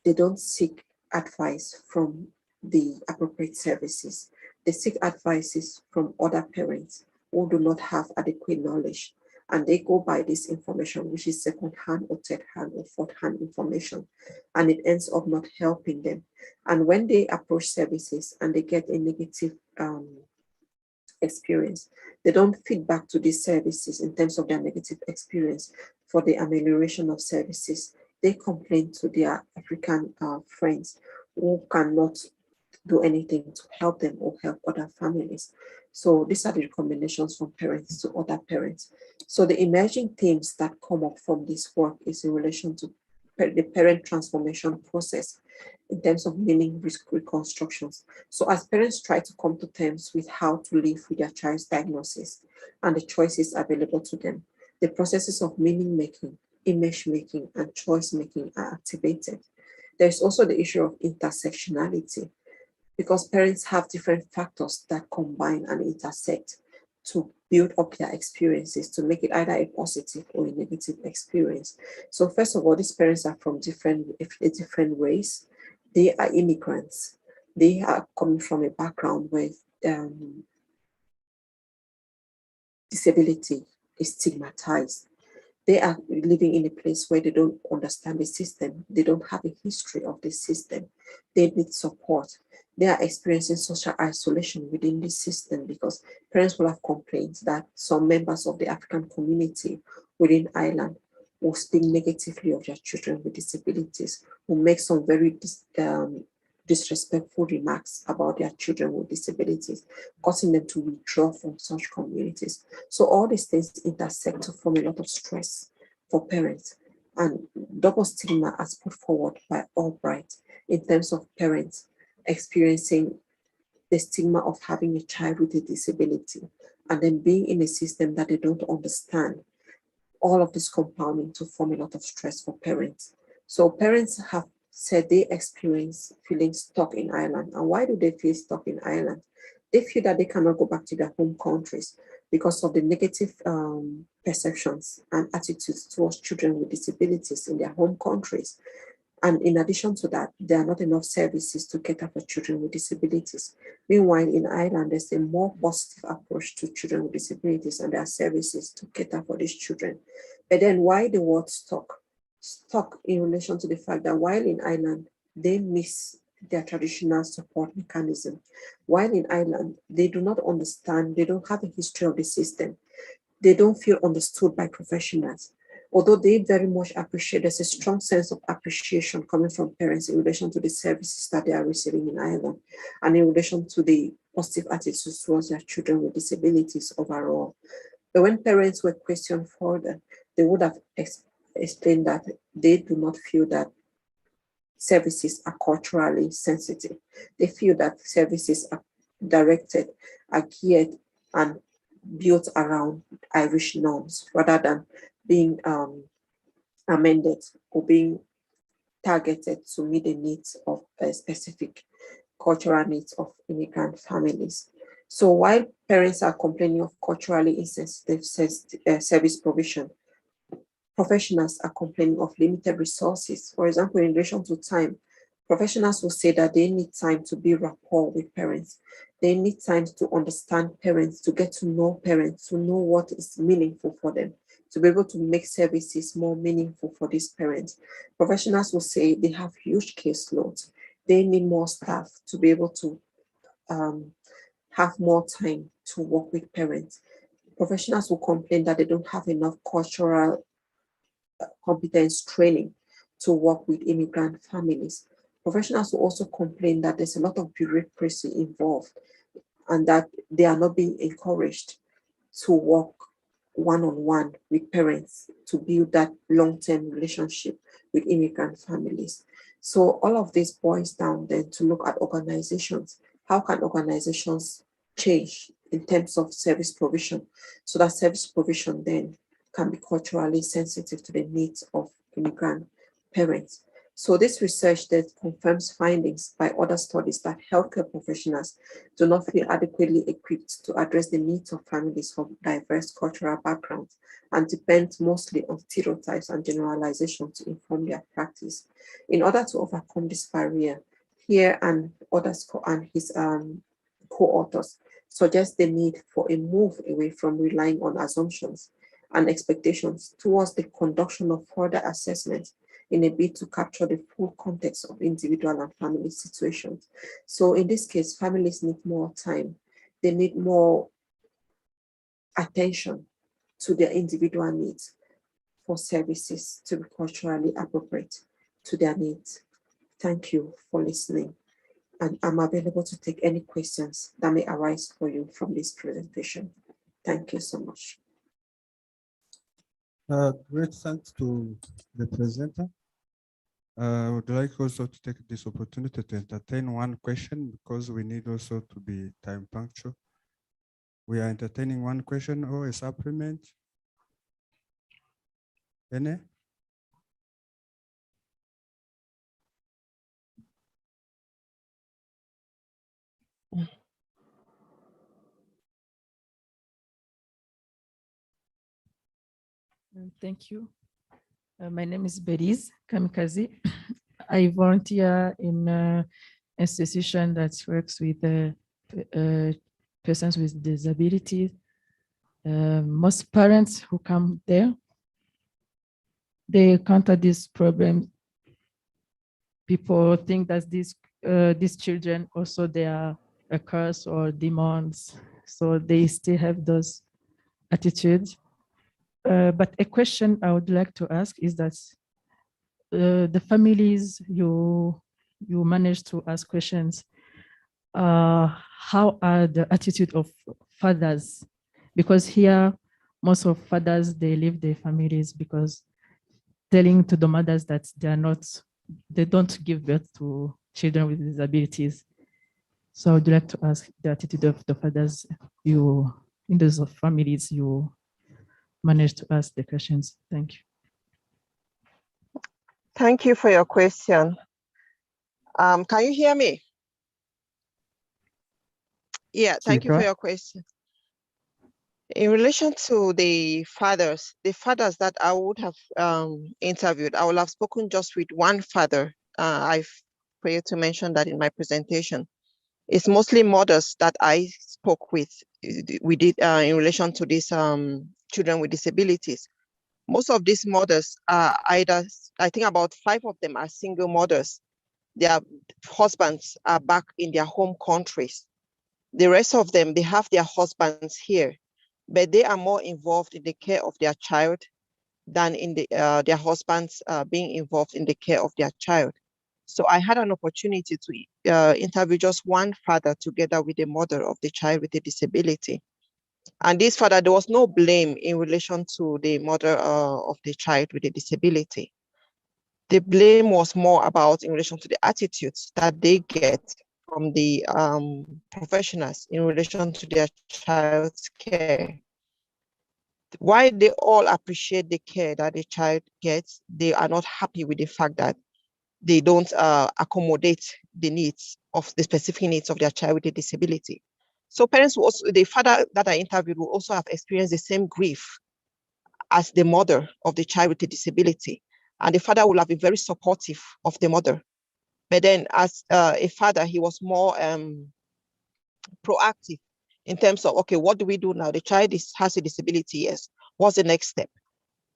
they don't seek advice from the appropriate services. They seek advices from other parents who do not have adequate knowledge. And they go by this information, which is second-hand or third-hand or fourth-hand information, and it ends up not helping them. And when they approach services and they get a negative experience, they don't feed back to these services in terms of their negative experience for the amelioration of services. They complain to their African friends who cannot do anything to help them or help other families. So these are the recommendations from parents to other parents. So the emerging themes that come up from this work is in relation to the parent transformation process in terms of meaning reconstructions. So as parents try to come to terms with how to live with their child's diagnosis and the choices available to them, the processes of meaning making, image making, and choice making are activated. There's also the issue of intersectionality, because parents have different factors that combine and intersect to build up their experiences, to make it either a positive or a negative experience. So first of all, these parents are from a different race. They are immigrants. They are coming from a background where disability is stigmatized. They are living in a place where they don't understand the system. They don't have a history of the system. They need support. They are experiencing social isolation within the system because parents will have complaints that some members of the African community within Ireland will speak negatively of their children with disabilities, will make some very disrespectful remarks about their children with disabilities, causing them to withdraw from such communities. So all these things intersect to form a lot of stress for parents, and double stigma as put forward by Albright in terms of parents experiencing the stigma of having a child with a disability and then being in a system that they don't understand. All of this compounding to form a lot of stress for parents. So parents have said they experience feeling stuck in Ireland. And why do they feel stuck in Ireland? They feel that they cannot go back to their home countries because of the negative perceptions and attitudes towards children with disabilities in their home countries. And in addition to that, there are not enough services to cater for children with disabilities. Meanwhile, in Ireland, there's a more positive approach to children with disabilities, and there are services to cater for these children. But then why the word stuck? Stuck in relation to the fact that while in Ireland, they miss their traditional support mechanism. While in Ireland, they do not understand, they don't have a history of the system. They don't feel understood by professionals. Although they very much appreciate, there's a strong sense of appreciation coming from parents in relation to the services that they are receiving in Ireland and in relation to the positive attitudes towards their children with disabilities overall. But when parents were questioned further, they would have explained that they do not feel that services are culturally sensitive. They feel that services are directed, are geared and built around Irish norms rather than being amended or being targeted to meet the needs of specific cultural needs of immigrant families. So while parents are complaining of culturally insensitive service provision, professionals are complaining of limited resources. For example, in relation to time, professionals will say that they need time to build rapport with parents. They need time to understand parents, to get to know parents, to know what is meaningful for them, to be able to make services more meaningful for these parents. Professionals will say they have huge caseloads. They need more staff to be able to have more time to work with parents. Professionals will complain that they don't have enough cultural competence training to work with immigrant families. Professionals will also complain that there's a lot of bureaucracy involved and that they are not being encouraged to work one-on-one with parents to build that long-term relationship with immigrant families. So all of this boils down then to look at organizations. How can organizations change in terms of service provision so that service provision then can be culturally sensitive to the needs of immigrant parents? So this research that confirms findings by other studies that healthcare professionals do not feel adequately equipped to address the needs of families from diverse cultural backgrounds and depend mostly on stereotypes and generalizations to inform their practice. In order to overcome this barrier, here and others and his co-authors suggest the need for a move away from relying on assumptions and expectations towards the conduction of further assessments in a bid to capture the full context of individual and family situations. So in this case, families need more time. They need more attention to their individual needs for services to be culturally appropriate to their needs. Thank you for listening. And I'm available to take any questions that may arise for you from this presentation. Thank you so much. Great thanks to the presenter. I would like also to take this opportunity to entertain one question because we need also to be time punctual. We are entertaining one question or a supplement. Any? Thank you. My name is Beriz Kamikazi. I volunteer in an institution that works with persons with disabilities. Most parents who come there, they encounter this problem. People think that these children also they are a curse or demons, so they still have those attitudes. But a question I would like to ask is that the families you manage to ask questions, how are the attitude of fathers? Because here, most of fathers, they leave their families because telling to the mothers that they don't give birth to children with disabilities. So I would like to ask the attitude of the fathers in those families you managed to ask the questions. Thank you. Thank you for your question. Can you hear me? Yeah, thank you for your question. In relation to the fathers that I would have interviewed, I would have spoken just with one father. I've failed to mention that in my presentation. It's mostly mothers that I spoke with. We did in relation to these children with disabilities. Most of these mothers are either, I think about 5 of them are single mothers. Their husbands are back in their home countries. The rest of them, they have their husbands here, but they are more involved in the care of their child than in their husbands being involved in the care of their child. So I had an opportunity to interview just one father together with the mother of the child with a disability. And this father, there was no blame in relation to the mother of the child with a disability. The blame was more about in relation to the attitudes that they get from the professionals in relation to their child's care. While they all appreciate the care that the child gets, they are not happy with the fact that they don't accommodate the needs of the specific needs of their child with a disability. So parents will also, the father that I interviewed will also have experienced the same grief as the mother of the child with a disability. And the father will have been very supportive of the mother. But then as a father, he was more proactive in terms of, okay, what do we do now? The child has a disability, yes. What's the next step?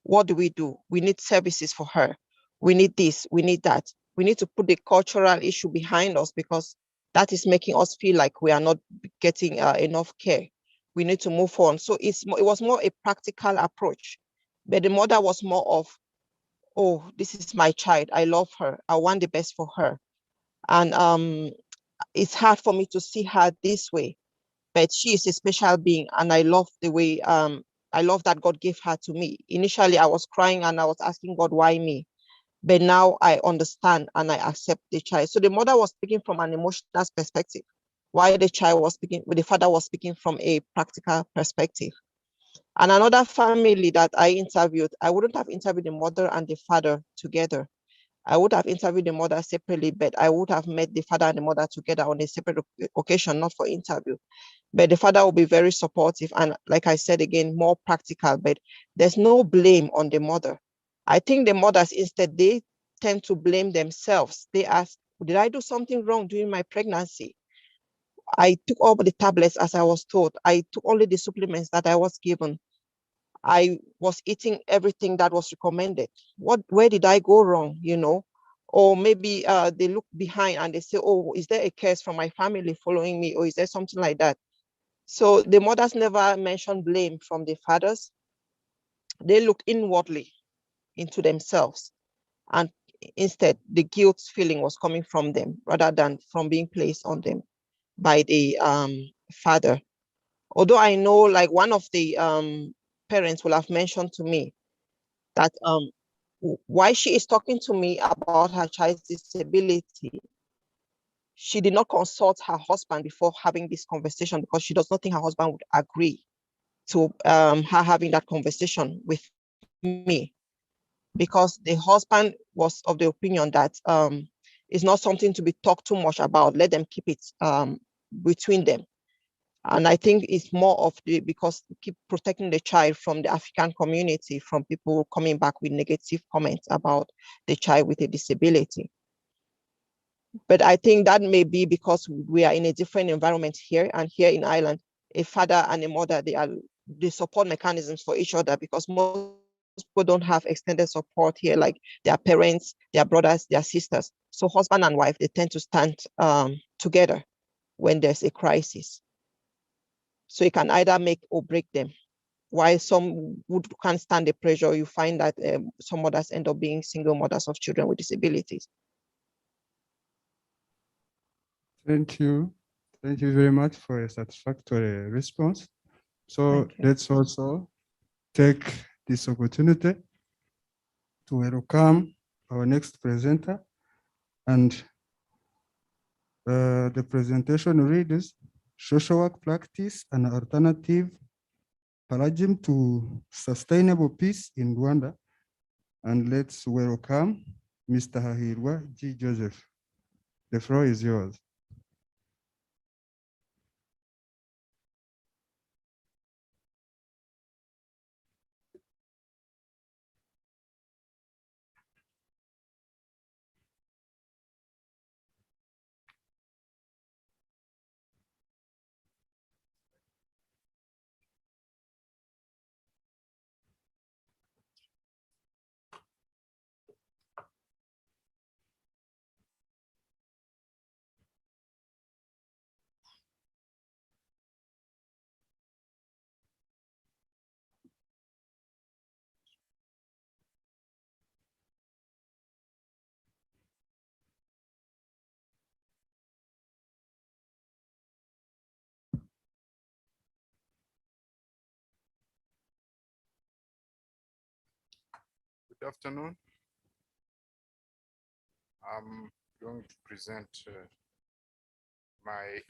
What do? We need services for her. We need this, we need that. We need to put the cultural issue behind us because that is making us feel like we are not getting enough care. We need to move on. So it was more a practical approach. But the mother was more of, oh, this is my child. I love her. I want the best for her. And it's hard for me to see her this way, but she is a special being. And I love the way, I love that God gave her to me. Initially, I was crying and I was asking God, why me? But now I understand and I accept the child. So the mother was speaking from an emotional perspective, while the father was speaking from a practical perspective. And another family that I interviewed, I wouldn't have interviewed the mother and the father together. I would have interviewed the mother separately, but I would have met the father and the mother together on a separate occasion, not for interview. But the father will be very supportive and, like I said again, more practical, but there's no blame on the mother. I think the mothers, instead, they tend to blame themselves. They ask, did I do something wrong during my pregnancy? I took all the tablets as I was told. I took only the supplements that I was given. I was eating everything that was recommended. Where did I go wrong, you know? Or maybe they look behind and they say, oh, is there a curse from my family following me? Or is there something like that? So the mothers never mentioned blame from the fathers. They looked inwardly into themselves. And instead, the guilt feeling was coming from them rather than from being placed on them by the father. Although I know, like, one of the parents will have mentioned to me that why she is talking to me about her child's disability, she did not consult her husband before having this conversation because she does not think her husband would agree to her having that conversation with me, because the husband was of the opinion that it's not something to be talked too much about. Let them keep it between them. And I think it's more of because keep protecting the child from the African community, from people coming back with negative comments about the child with a disability. But I think that may be because we are in a different environment here, and here in Ireland, a father and a mother, they support mechanisms for each other, because most people don't have extended support here, like their parents, their brothers, their sisters. So husband and wife, they tend to stand together when there's a crisis. So it can either make or break them. While some can't stand the pressure, you find that some mothers end up being single mothers of children with disabilities. Thank you. Thank you very much for a satisfactory response. So let's also take this opportunity to welcome our next presenter. And the presentation reads, social work practice, an alternative paradigm to sustainable peace in Rwanda. And let's welcome Mr. Hahirwa G. Joseph. The floor is yours. Good afternoon. I'm going to present my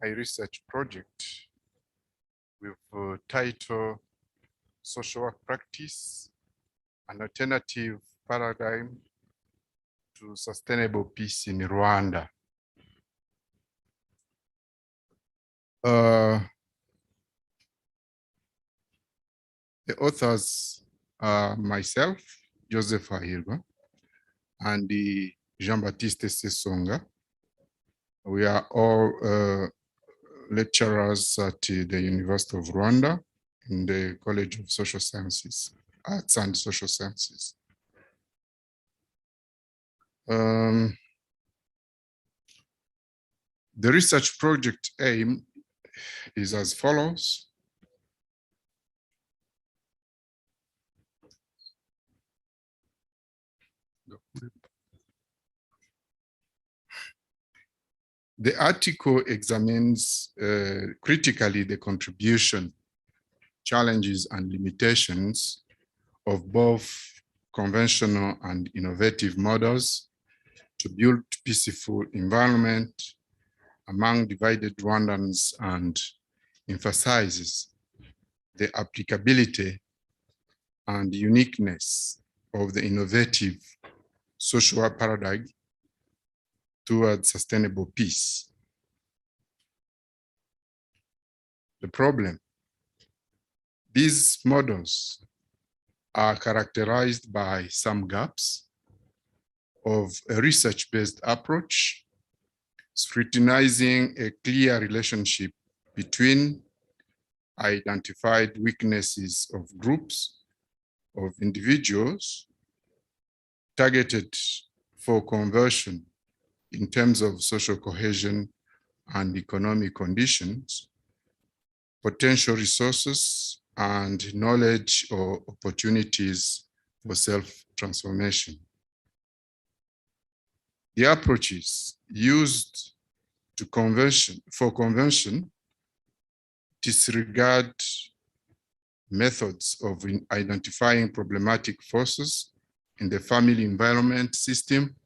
my research project with title Social Work Practice, an Alternative Paradigm to Sustainable Peace in Rwanda. The authors are myself, Joseph Hahirwa, and Jean-Baptiste Sesonga. We are all lecturers at the University of Rwanda in the College of Social Sciences, Arts and Social Sciences. The research project aim is as follows. The article examines critically the contribution, challenges, and limitations of both conventional and innovative models to build peaceful environment among divided Rwandans and emphasizes the applicability and uniqueness of the innovative social paradigm towards sustainable peace. The problem, these models are characterized by some gaps of a research-based approach, scrutinizing a clear relationship between identified weaknesses of groups of individuals targeted for conversion in terms of social cohesion and economic conditions, potential resources, and knowledge or opportunities for self-transformation. The approaches used for conversion disregard methods of identifying problematic forces in the family environment system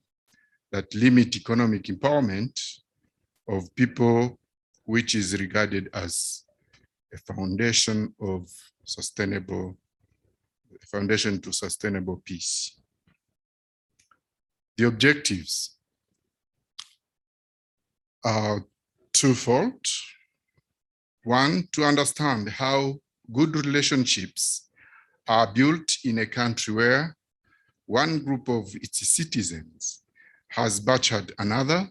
that limit economic empowerment of people, which is regarded as a foundation to sustainable peace. The objectives are twofold. One, to understand how good relationships are built in a country where one group of its citizens has butchered another,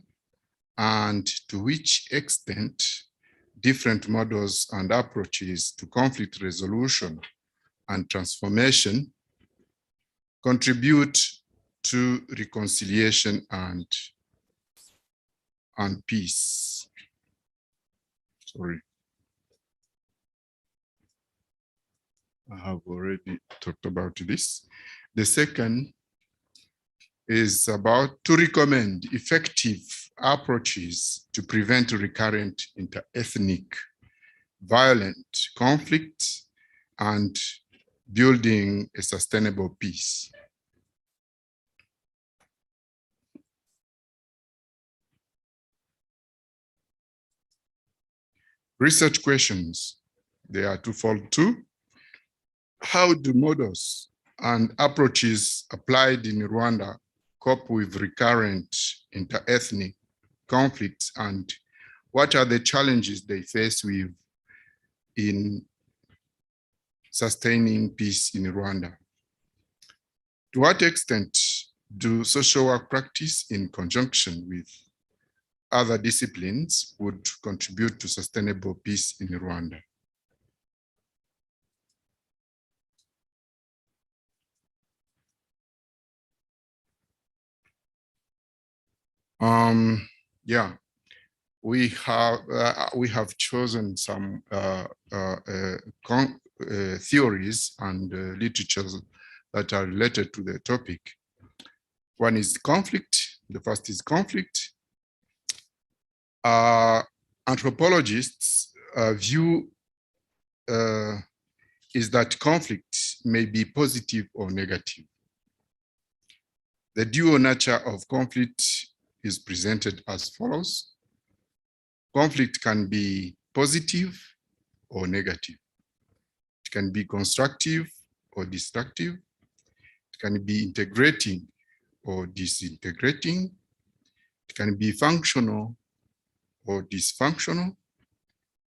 and to which extent different models and approaches to conflict resolution and transformation contribute to reconciliation and peace. Sorry. I have already talked about this. The second is about to recommend effective approaches to prevent recurrent inter-ethnic violent conflict and building a sustainable peace. Research questions, they are twofold too. How do models and approaches applied in Rwanda cope with recurrent inter-ethnic conflicts, and what are the challenges they face with in sustaining peace in Rwanda? To what extent do social work practice in conjunction with other disciplines would contribute to sustainable peace in Rwanda? Yeah, we have chosen some theories and literatures that are related to the topic. One is conflict. The first is conflict. Anthropologists' view is that conflict may be positive or negative. The dual nature of conflict is presented as follows. Conflict can be positive or negative. It can be constructive or destructive. It can be integrating or disintegrating. It can be functional or dysfunctional.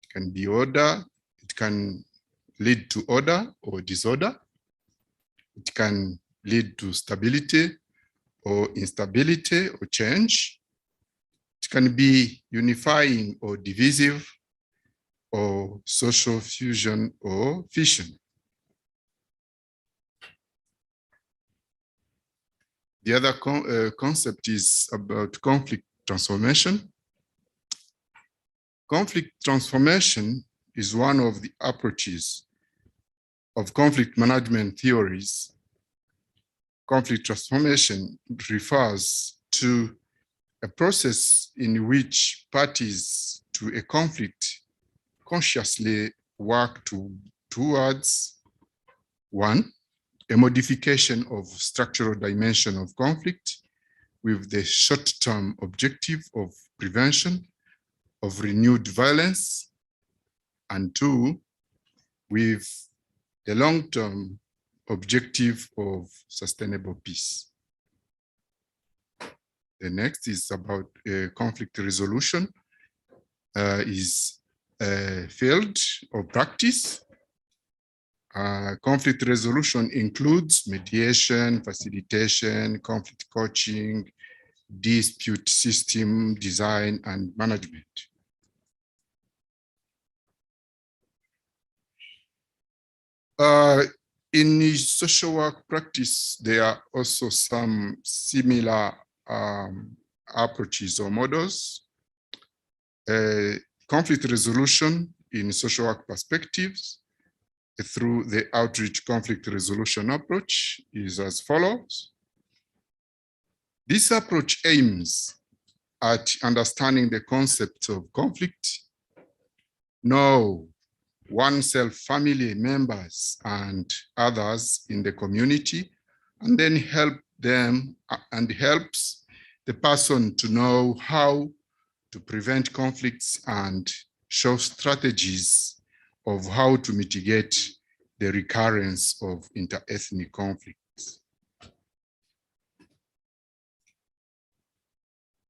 It can be order. It can lead to order or disorder. It can lead to stability or instability or change. It can be unifying or divisive, or social fusion or fission. The other concept is about conflict transformation. Conflict transformation is one of the approaches of conflict management theories. Conflict transformation refers to a process in which parties to a conflict consciously work towards, one, a modification of structural dimension of conflict with the short-term objective of prevention of renewed violence, and two, with the long-term objective of sustainable peace. The next is about conflict resolution, is a field or practice. Conflict resolution includes mediation, facilitation, conflict coaching, dispute system design, and management. In social work practice, there are also some similar approaches or models. Conflict resolution in social work perspectives through the outreach conflict resolution approach is as follows. This approach aims at understanding the concept of conflict, know oneself, family members, and others in the community, and then help them and helps the person to know how to prevent conflicts and show strategies of how to mitigate the recurrence of inter-ethnic conflicts.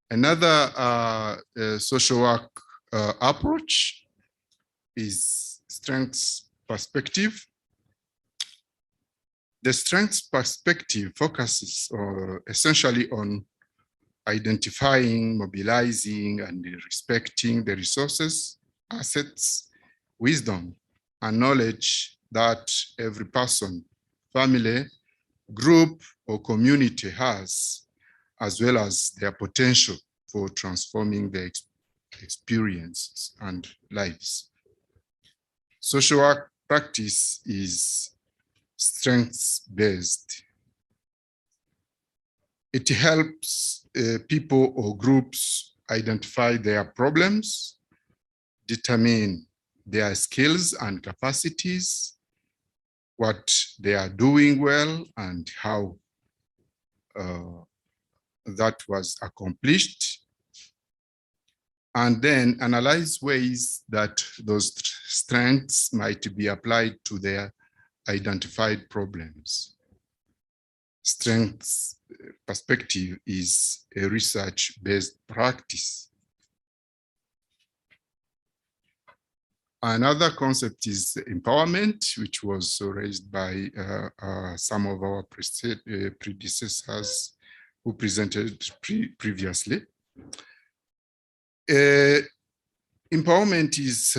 Another social work approach is strengths perspective. The strengths perspective focuses essentially on identifying, mobilizing, and respecting the resources, assets, wisdom, and knowledge that every person, family, group, or community has, as well as their potential for transforming their experiences and lives. Social work practice is strengths-based. It helps people or groups identify their problems, determine their skills and capacities, what they are doing well, and how that was accomplished, and then analyze ways that those strengths might be applied to their identified problems. Strengths perspective is a research-based practice. Another concept is empowerment, which was raised by some of our predecessors who presented previously. Empowerment is,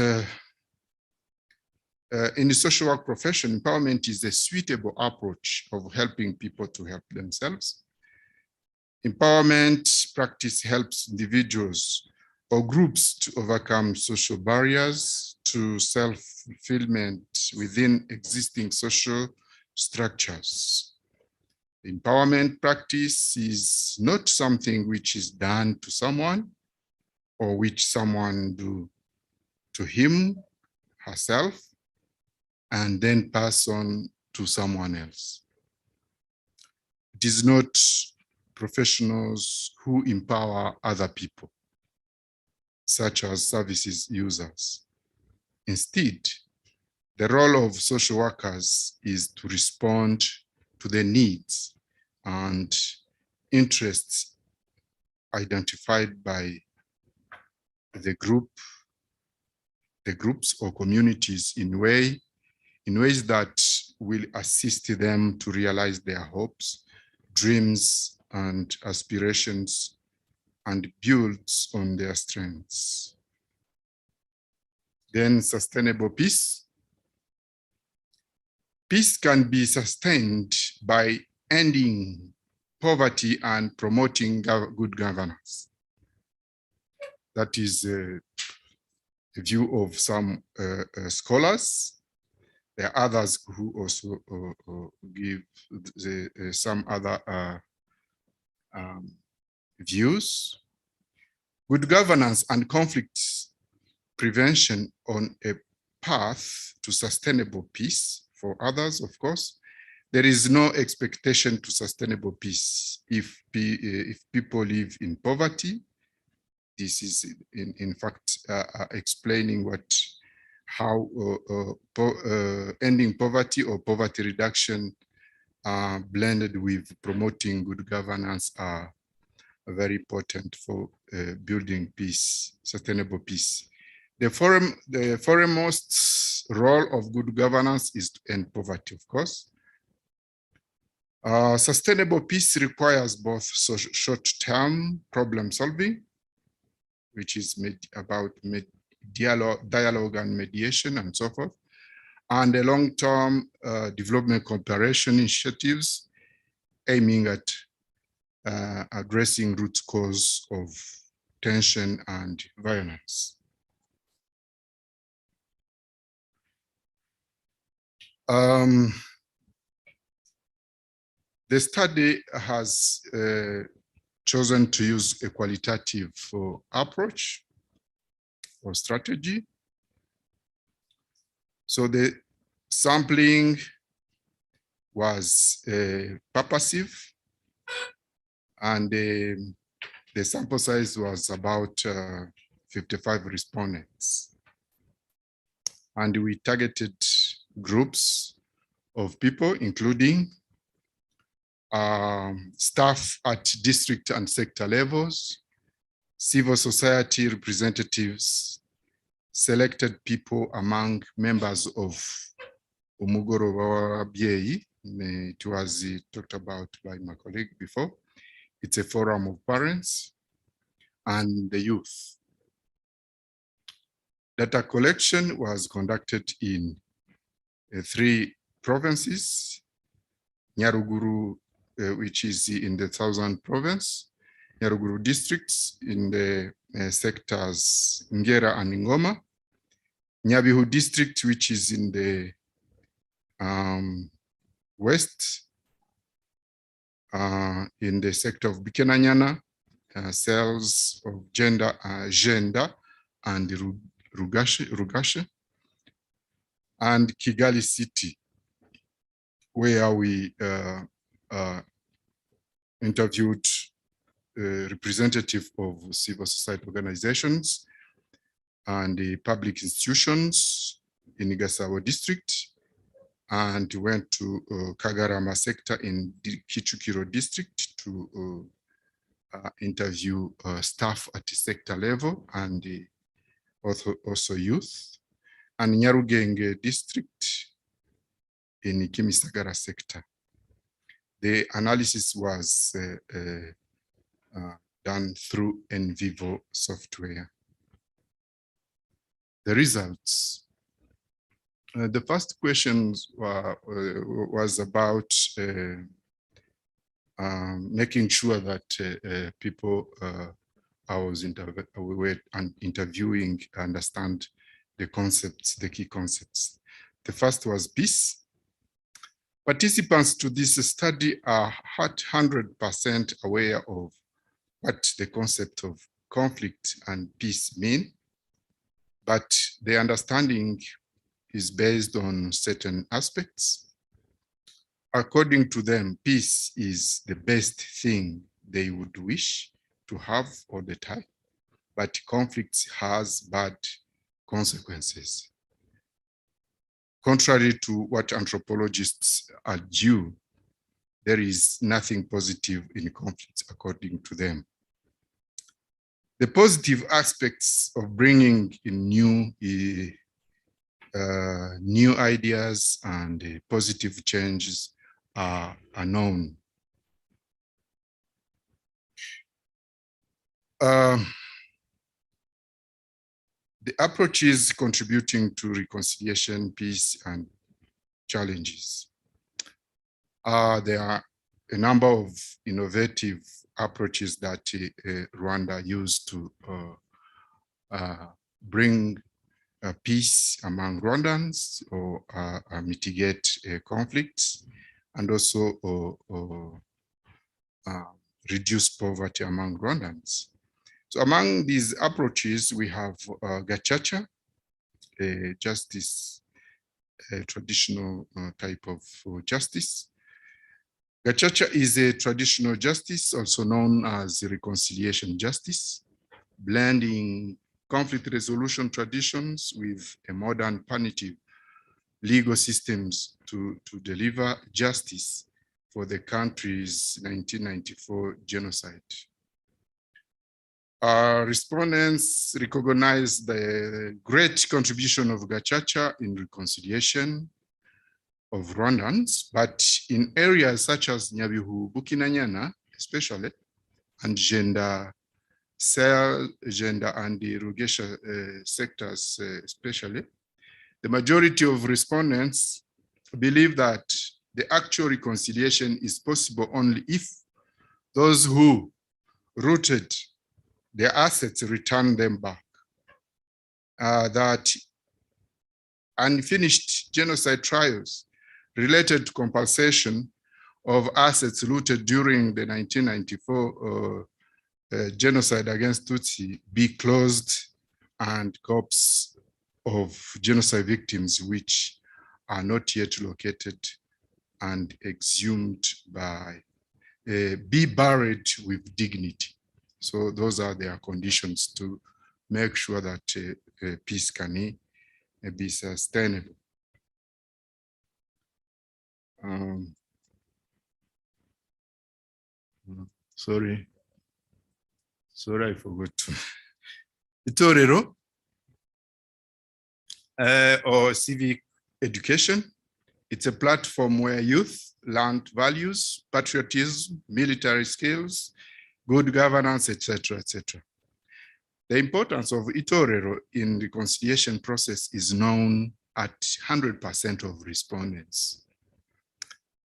in the social work profession, empowerment is a suitable approach of helping people to help themselves. Empowerment practice helps individuals or groups to overcome social barriers to self-fulfillment within existing social structures. Empowerment practice is not something which is done to someone or which someone do to him, herself, and then pass on to someone else. It is not professionals who empower other people, such as services users. Instead, the role of social workers is to respond to the needs and interests identified by the groups or communities in ways that will assist them to realize their hopes, dreams, and aspirations, and builds on their strengths. Then sustainable peace. Peace can be sustained by ending poverty and promoting good governance. That is a view of some scholars. There are others who also give some other views. Good governance and conflict prevention on a path to sustainable peace for others, of course. There is no expectation to sustainable peace if people live in poverty. This is in fact explaining how ending poverty or poverty reduction blended with promoting good governance are very important for building peace, sustainable peace. The foremost role of good governance is to end poverty, of course. Sustainable peace requires both short-term problem solving, which is about dialogue and mediation and so forth, and the long-term development cooperation initiatives aiming at addressing root cause of tension and violence. The study has chosen to use a qualitative approach or strategy. So the sampling was purposive, and the sample size was about 55 respondents. And we targeted groups of people, including staff at district and sector levels, civil society representatives, selected people among members of Umugoro w'Ababyeyi. It was talked about by my colleague before. It's a forum of parents and the youth. Data collection was conducted in 3 provinces: Nyaruguru, which is in the Southern Province, Nyaruguru districts in the sectors Ngera and Ngoma, Nyabihu district, which is in the west, in the sector of Bikenanyana, cells of gender and Rugashe, and Kigali city, where we interviewed representative of civil society organizations and the public institutions in Igasawa district, and went to Kagarama sector in Kichukiro district to interview staff at the sector level and also youth, and Nyarugenge district in Kimisagara sector. The analysis was done through in vivo software. The results. The first question was about making sure that people we were interviewing understand the concepts, the key concepts. The first was peace. Participants to this study are 100% aware of what the concept of conflict and peace mean, but the understanding is based on certain aspects. According to them, peace is the best thing they would wish to have all the time, but conflict has bad consequences. Contrary to what anthropologists argue, there is nothing positive in conflict, according to them. The positive aspects of bringing in new ideas and positive changes are known. The approaches contributing to reconciliation, peace, and challenges. There are a number of innovative approaches that Rwanda used to bring peace among Rwandans or mitigate conflicts, and also reduce poverty among Rwandans. So among these approaches, we have Gacaca, a justice, a traditional type of justice. Gacaca is a traditional justice, also known as reconciliation justice, blending conflict resolution traditions with a modern punitive legal systems to deliver justice for the country's 1994 genocide. Our respondents recognize the great contribution of Gacaca in reconciliation of Rwandans, but in areas such as Nyabihu, Bukinanyana, especially, and gender and the irrigation sectors, especially, the majority of respondents believe that the actual reconciliation is possible only if those who rooted their assets return them back. That unfinished genocide trials related to compensation of assets looted during the 1994 genocide against Tutsi be closed, and corpses of genocide victims which are not yet located and exhumed by be buried with dignity. So those are their conditions to make sure that peace can be sustainable. Sorry, I forgot to. Itorero, or civic education. It's a platform where youth learn values, patriotism, military skills, good governance, etc., etc. The importance of Itorero in the reconciliation process is known at 100% of respondents.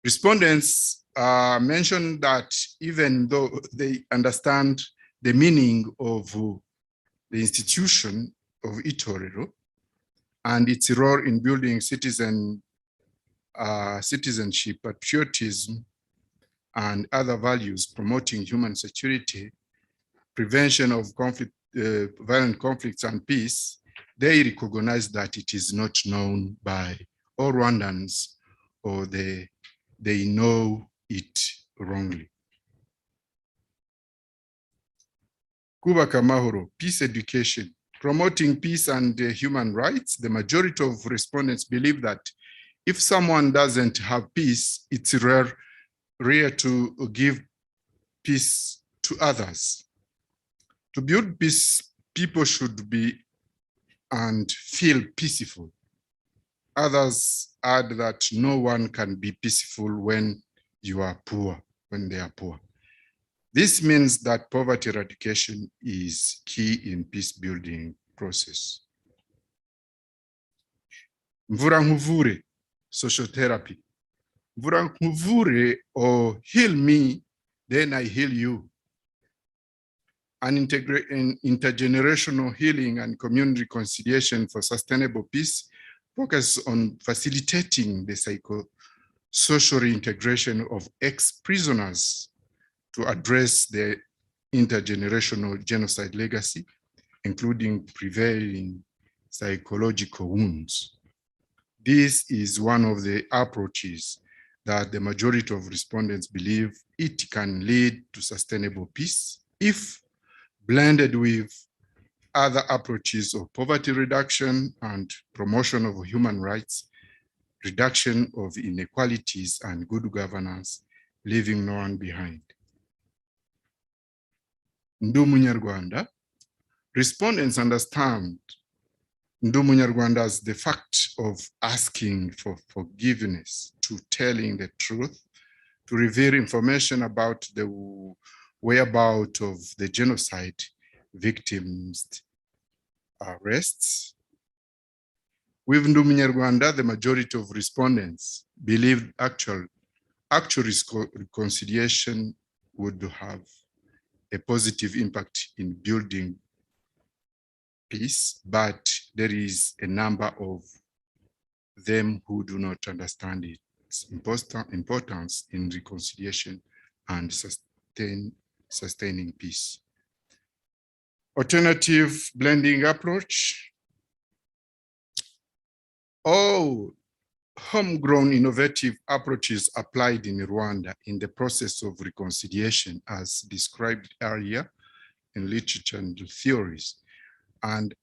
Respondents mentioned that even though they understand the meaning of the institution of Itorero and its role in building citizenship, patriotism, and other values, promoting human security, prevention of conflict, violent conflicts and peace, they recognize that it is not known by all Rwandans, or they know it wrongly. Kubaka Mahoro, peace education, promoting peace and human rights. The majority of respondents believe that if someone doesn't have peace, it's rare to give peace to others. To build peace, people should be and feel peaceful. Others add that no one can be peaceful when you are poor, when they are poor. This means that poverty eradication is key in peace building process. Mvura Nkuvure, social therapy. Mvura Nkuvure, or heal me, then I heal you. An intergenerational healing and community reconciliation for sustainable peace focus on facilitating the social reintegration of ex-prisoners to address the intergenerational genocide legacy, including prevailing psychological wounds. This is one of the approaches that the majority of respondents believe it can lead to sustainable peace if blended with other approaches of poverty reduction and promotion of human rights, reduction of inequalities and good governance, leaving no one behind. Ndu Munyarwanda, respondents understand Ndu Munyarwanda as the fact of asking for forgiveness, to telling the truth, to reveal information about the whereabouts of the genocide victims' arrests. With Ndu Munyarwanda, the majority of respondents believe actual reconciliation would have a positive impact in building peace, but there is a number of them who do not understand its importance in reconciliation and sustaining peace. Alternative blending approach. All homegrown innovative approaches applied in Rwanda in the process of reconciliation, as described earlier in literature and theories, and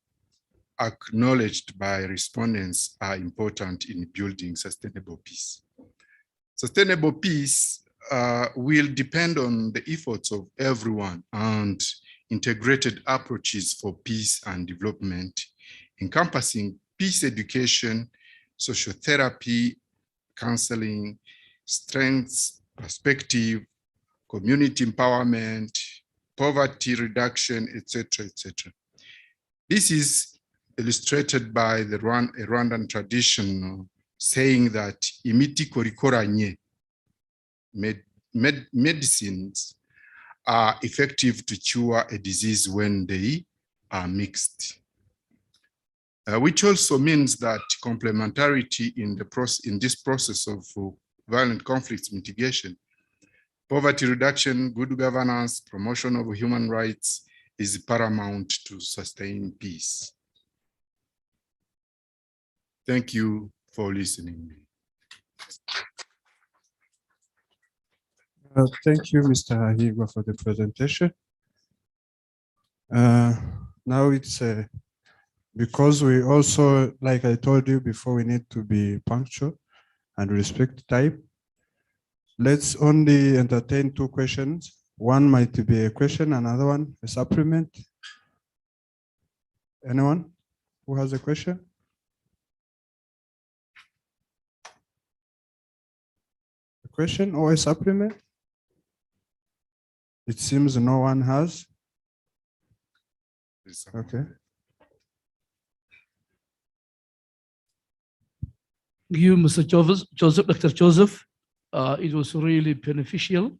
acknowledged by respondents, are important in building sustainable peace. Sustainable peace will depend on the efforts of everyone and integrated approaches for peace and development, encompassing peace education, social therapy, counseling, strengths, perspective, community empowerment, poverty reduction, etc., etc. This is illustrated by the Rwandan tradition saying that imiti korikoranye, medicines are effective to cure a disease when they are mixed. Which also means that complementarity in this process of violent conflicts mitigation, poverty reduction, good governance, promotion of human rights is paramount to sustain peace. Thank you for listening. Thank you, Mr. Hahigwa, for the presentation. Now it's because we also, like I told you before, we need to be punctual and respect time. Let's only entertain 2 questions. One might be a question, another one a supplement. Anyone who has a question? A question or a supplement? It seems no one has. Okay. Thank you, Mr. Joseph, Dr. Joseph. It was really beneficial.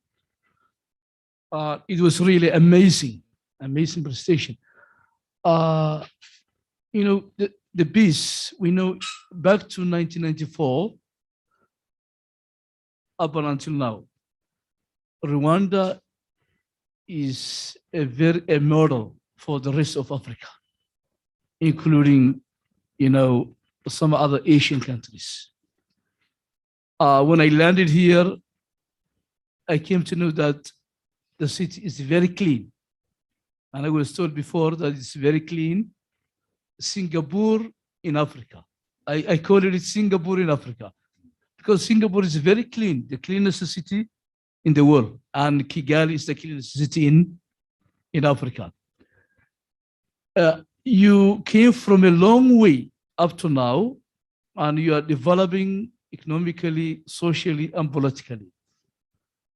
It was really amazing presentation. You know, the peace, we know back to 1994, up until now, Rwanda is a model for the rest of Africa, including, you know, some other Asian countries. When I landed here, I came to know that the city is very clean. And I was told before that it's very clean. Singapore in Africa. I call it Singapore in Africa because Singapore is very clean, the cleanest city in the world. And Kigali is the cleanest city in Africa. You came from a long way up to now, and you are developing economically, socially, and politically.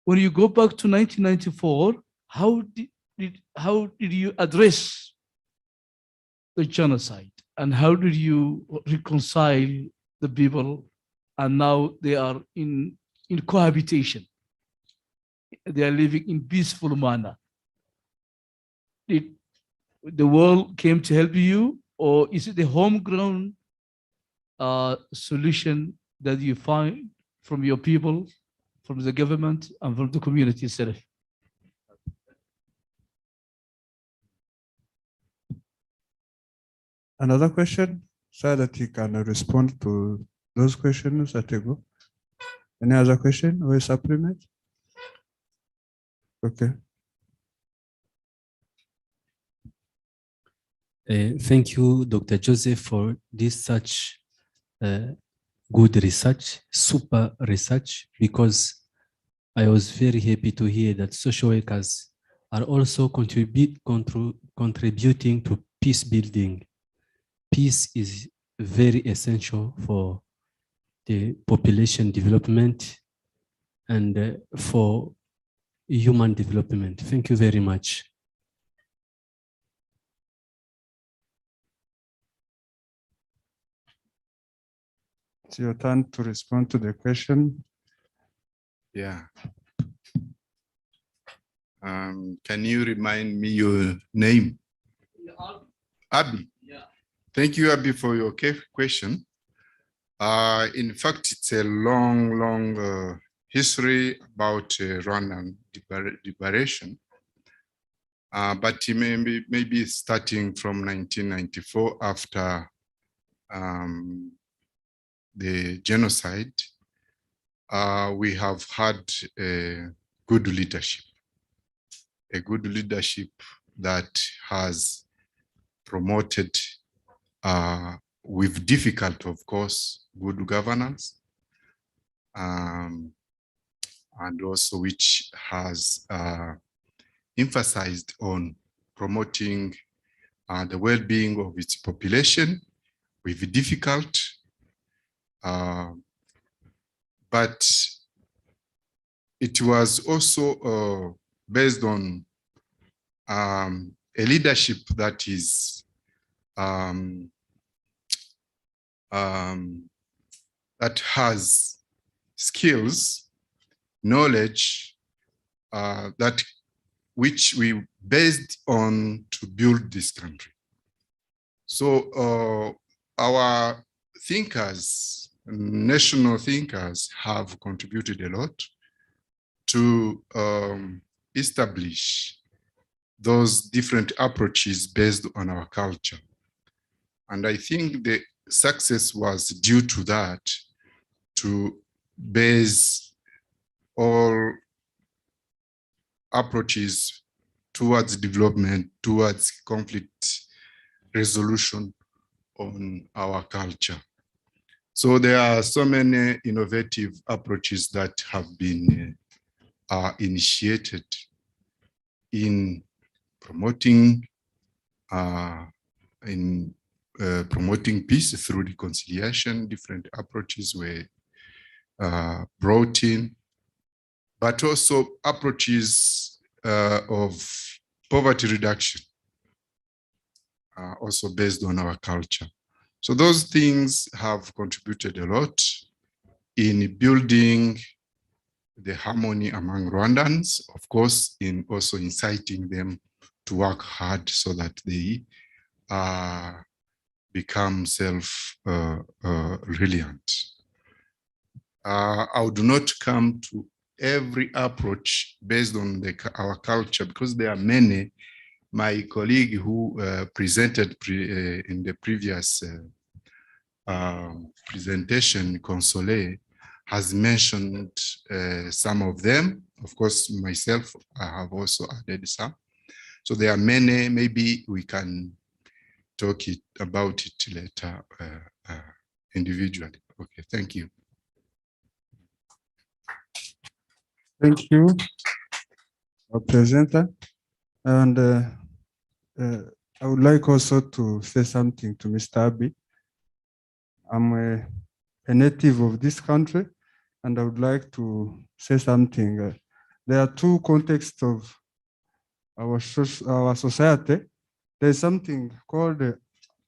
When you go back to 1994, how did you address the genocide, and how did you reconcile the people? And now they are in cohabitation. They are living in peaceful manner. Did the world came to help you, or is it a homegrown solution that you from your people, from the government, and from the community itself. Another question, so that he can respond to those questions that you go. Any other question or supplement? Okay. Thank you, Dr. Joseph, for this such good research, super research, because I was very happy to hear that social workers are also contributing to peace building. Peace is very essential for the population development and for human development. Thank you very much. It's your turn to respond to the question. Yeah. Can you remind me your name? Abby. Yeah. Thank you, Abby, for your question. In fact, it's a long history about Rwandan liberation. But maybe starting from 1994 after the genocide, we have had a good leadership that has promoted, with difficult, of course, good governance, and also which has emphasized on promoting the well-being of its population with difficult, but it was also based on a leadership that is that has skills, knowledge, that which we based on to build this country. So our thinkers, national thinkers, have contributed a lot to establish those different approaches based on our culture. And I think the success was due to that, to base all approaches towards development, towards conflict resolution on our culture. So there are so many innovative approaches that have been initiated in promoting promoting peace through reconciliation. Different approaches were brought in, but also approaches of poverty reduction, also based on our culture. So those things have contributed a lot in building the harmony among Rwandans, of course, in also inciting them to work hard so that they become self-reliant. I would not come to every approach based on our culture, because there are many. My colleague who presented in the previous presentation, Console, has mentioned some of them. Of course, myself, I have also added some. So there are many. Maybe we can talk about it later individually. Okay, thank you. Thank you, our presenter. And I would like also to say something to Mr. Abiy. I'm a native of this country, and I would like to say something. There are two contexts of our society. There's something called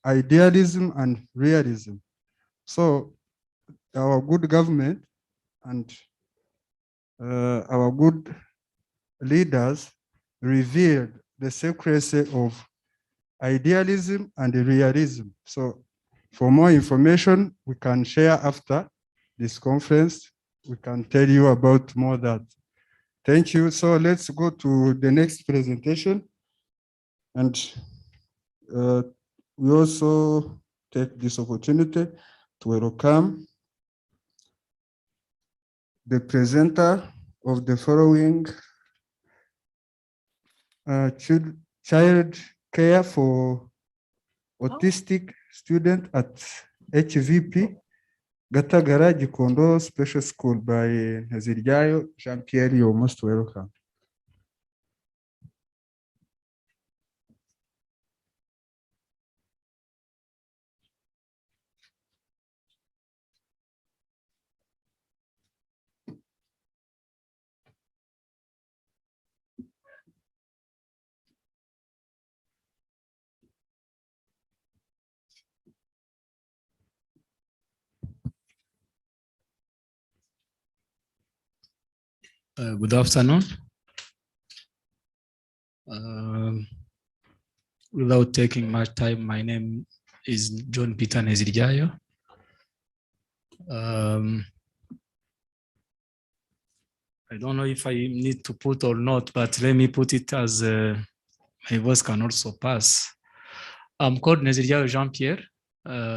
idealism and realism. So our good government and our good leaders revealed the secrecy of idealism and realism. So for more information, we can share after this conference. we can tell you about more that. Thank you. So let's go to the next presentation. And we also take this opportunity to welcome the presenter of the following child care for autistic student at HVP Gatagara Gikondo Special School by Nteziryayo Jean-Pierre. You're most welcome. Good afternoon. Without taking much time, my name is John Peter Nteziryayo. I don't know if I need to put or not, but let me put it as my voice can also pass. I'm called Nteziryayo Jean-Pierre,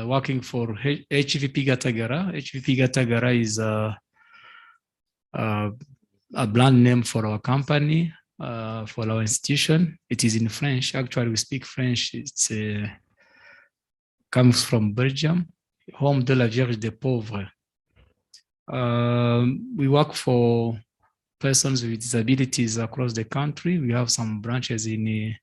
working for HVP Gatagara. HVP Gatagara is a brand name for our company, for our institution. It is in French. Actually, we speak French. It's comes from Belgium, home de la Vierge des Pauvres. We work for persons with disabilities across the country. We have some branches in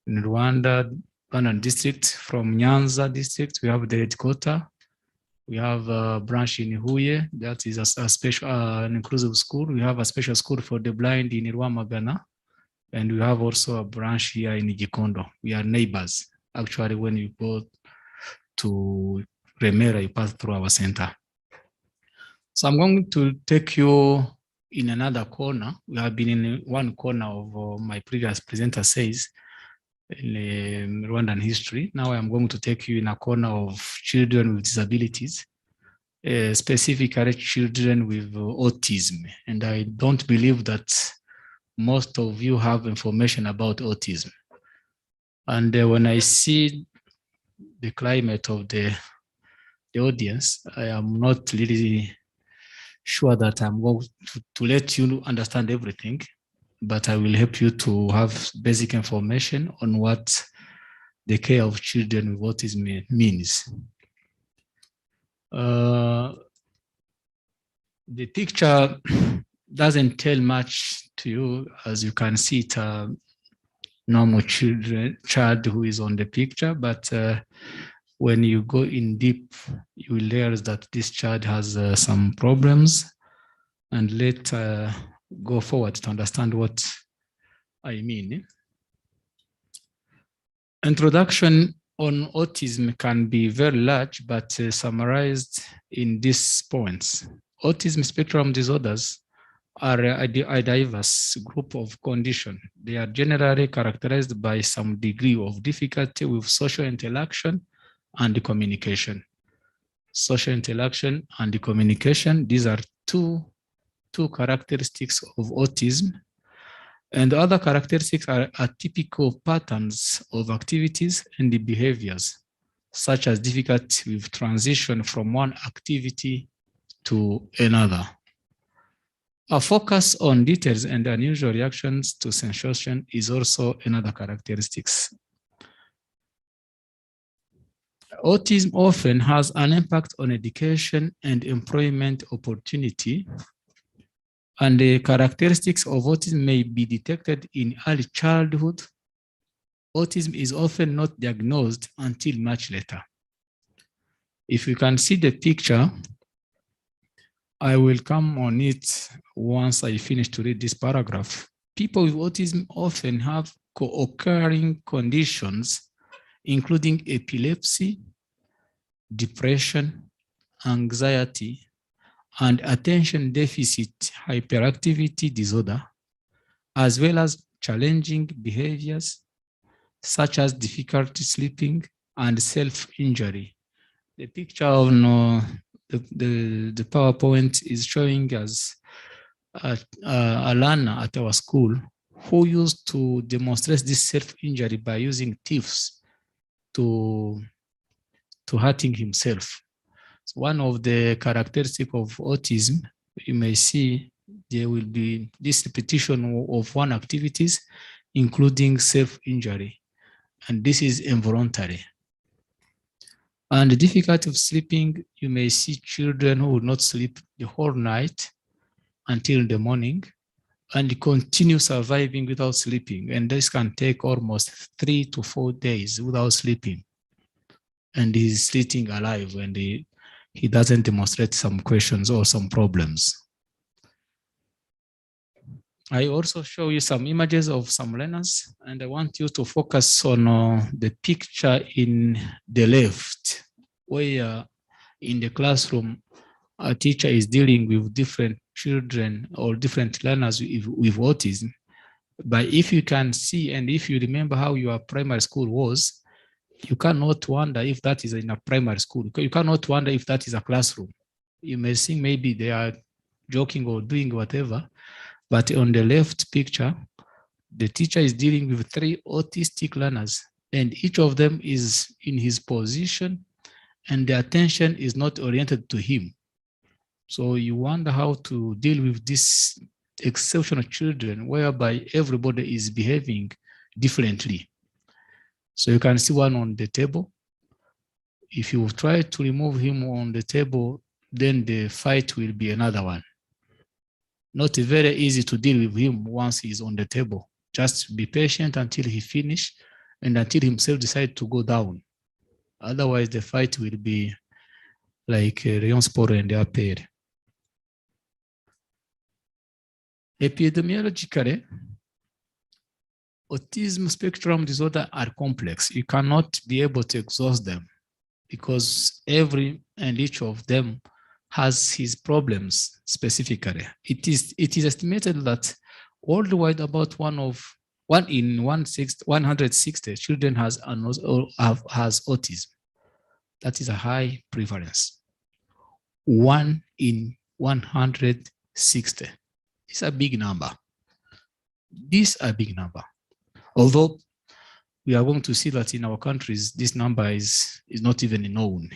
Rwanda, Rwandan district. From Nyanza district, we have the headquarters. We have a branch in Huye, that is a special, an inclusive school. We have a special school for the blind in Rwamagana. And we have also a branch here in Gikondo. We are neighbors. Actually, when you go to Remera, you pass through our center. So I'm going to take you in another corner. We have been in one corner of my previous presenter says, in Rwandan history. Now I'm going to take you in a corner of children with disabilities, specifically children with autism. And I don't believe that most of you have information about autism. And when I see the climate of the audience, I am not really sure that I'm going to let you understand everything, but I will help you to have basic information on what the care of children with autism means. The picture doesn't tell much to you. As you can see, it's a normal child who is on the picture, but when you go in deep, you will realize that this child has some problems. And let's go forward to understand what I mean. Introduction on autism can be very large, but summarized in these points. Autism spectrum disorders are a diverse group of conditions. They are generally characterized by some degree of difficulty with social interaction and communication. Social interaction and communication, these are two characteristics of autism. And the other characteristics are atypical patterns of activities and the behaviors, such as difficulty with transition from one activity to another. A focus on details and unusual reactions to sensation is also another characteristics. Autism often has an impact on education and employment opportunity, and the characteristics of autism may be detected in early childhood. Autism is often not diagnosed until much later. If you can see the picture, I will come on it once I finish to read this paragraph. People with autism often have co-occurring conditions, including epilepsy, depression, anxiety, and attention deficit hyperactivity disorder, as well as challenging behaviors such as difficulty sleeping and self-injury. The picture on the PowerPoint is showing us a learner at our school who used to demonstrate this self-injury by using thieves to hurting himself. So one of the characteristics of autism, you may see there will be this repetition of one activities, including self-injury, and this is involuntary. And the difficulty of sleeping, you may see children who will not sleep the whole night until the morning and continue surviving without sleeping. And this can take almost 3 to 4 days without sleeping. And he's sitting alive when he doesn't demonstrate some questions or some problems. I also show you some images of some learners, and I want you to focus on the picture in the left, where in the classroom, a teacher is dealing with different children or different learners with autism. But if you can see, and if you remember how your primary school was, you cannot wonder if that is in a primary school. You cannot wonder if that is a classroom. You may think maybe they are joking or doing whatever, but on the left picture, the teacher is dealing with 3 autistic learners, and each of them is in his position, and the attention is not oriented to him. So you wonder how to deal with this exceptional children, whereby everybody is behaving differently. So you can see one on the table. If you try to remove him on the table, then the fight will be another one. Not very easy to deal with him once he's on the table. Just be patient until he finishes and until himself decides to go down. Otherwise, the fight will be like Rayon Sport and their pair. Epidemiologically, autism spectrum disorder are complex. You cannot be able to exhaust them because every and each of them has his problems specifically. It is estimated that worldwide about 1 in 160 children has autism. That is a high prevalence. 1 in 160. It's a big number. This is a big number. Although we are going to see that in our countries, this number is not even known.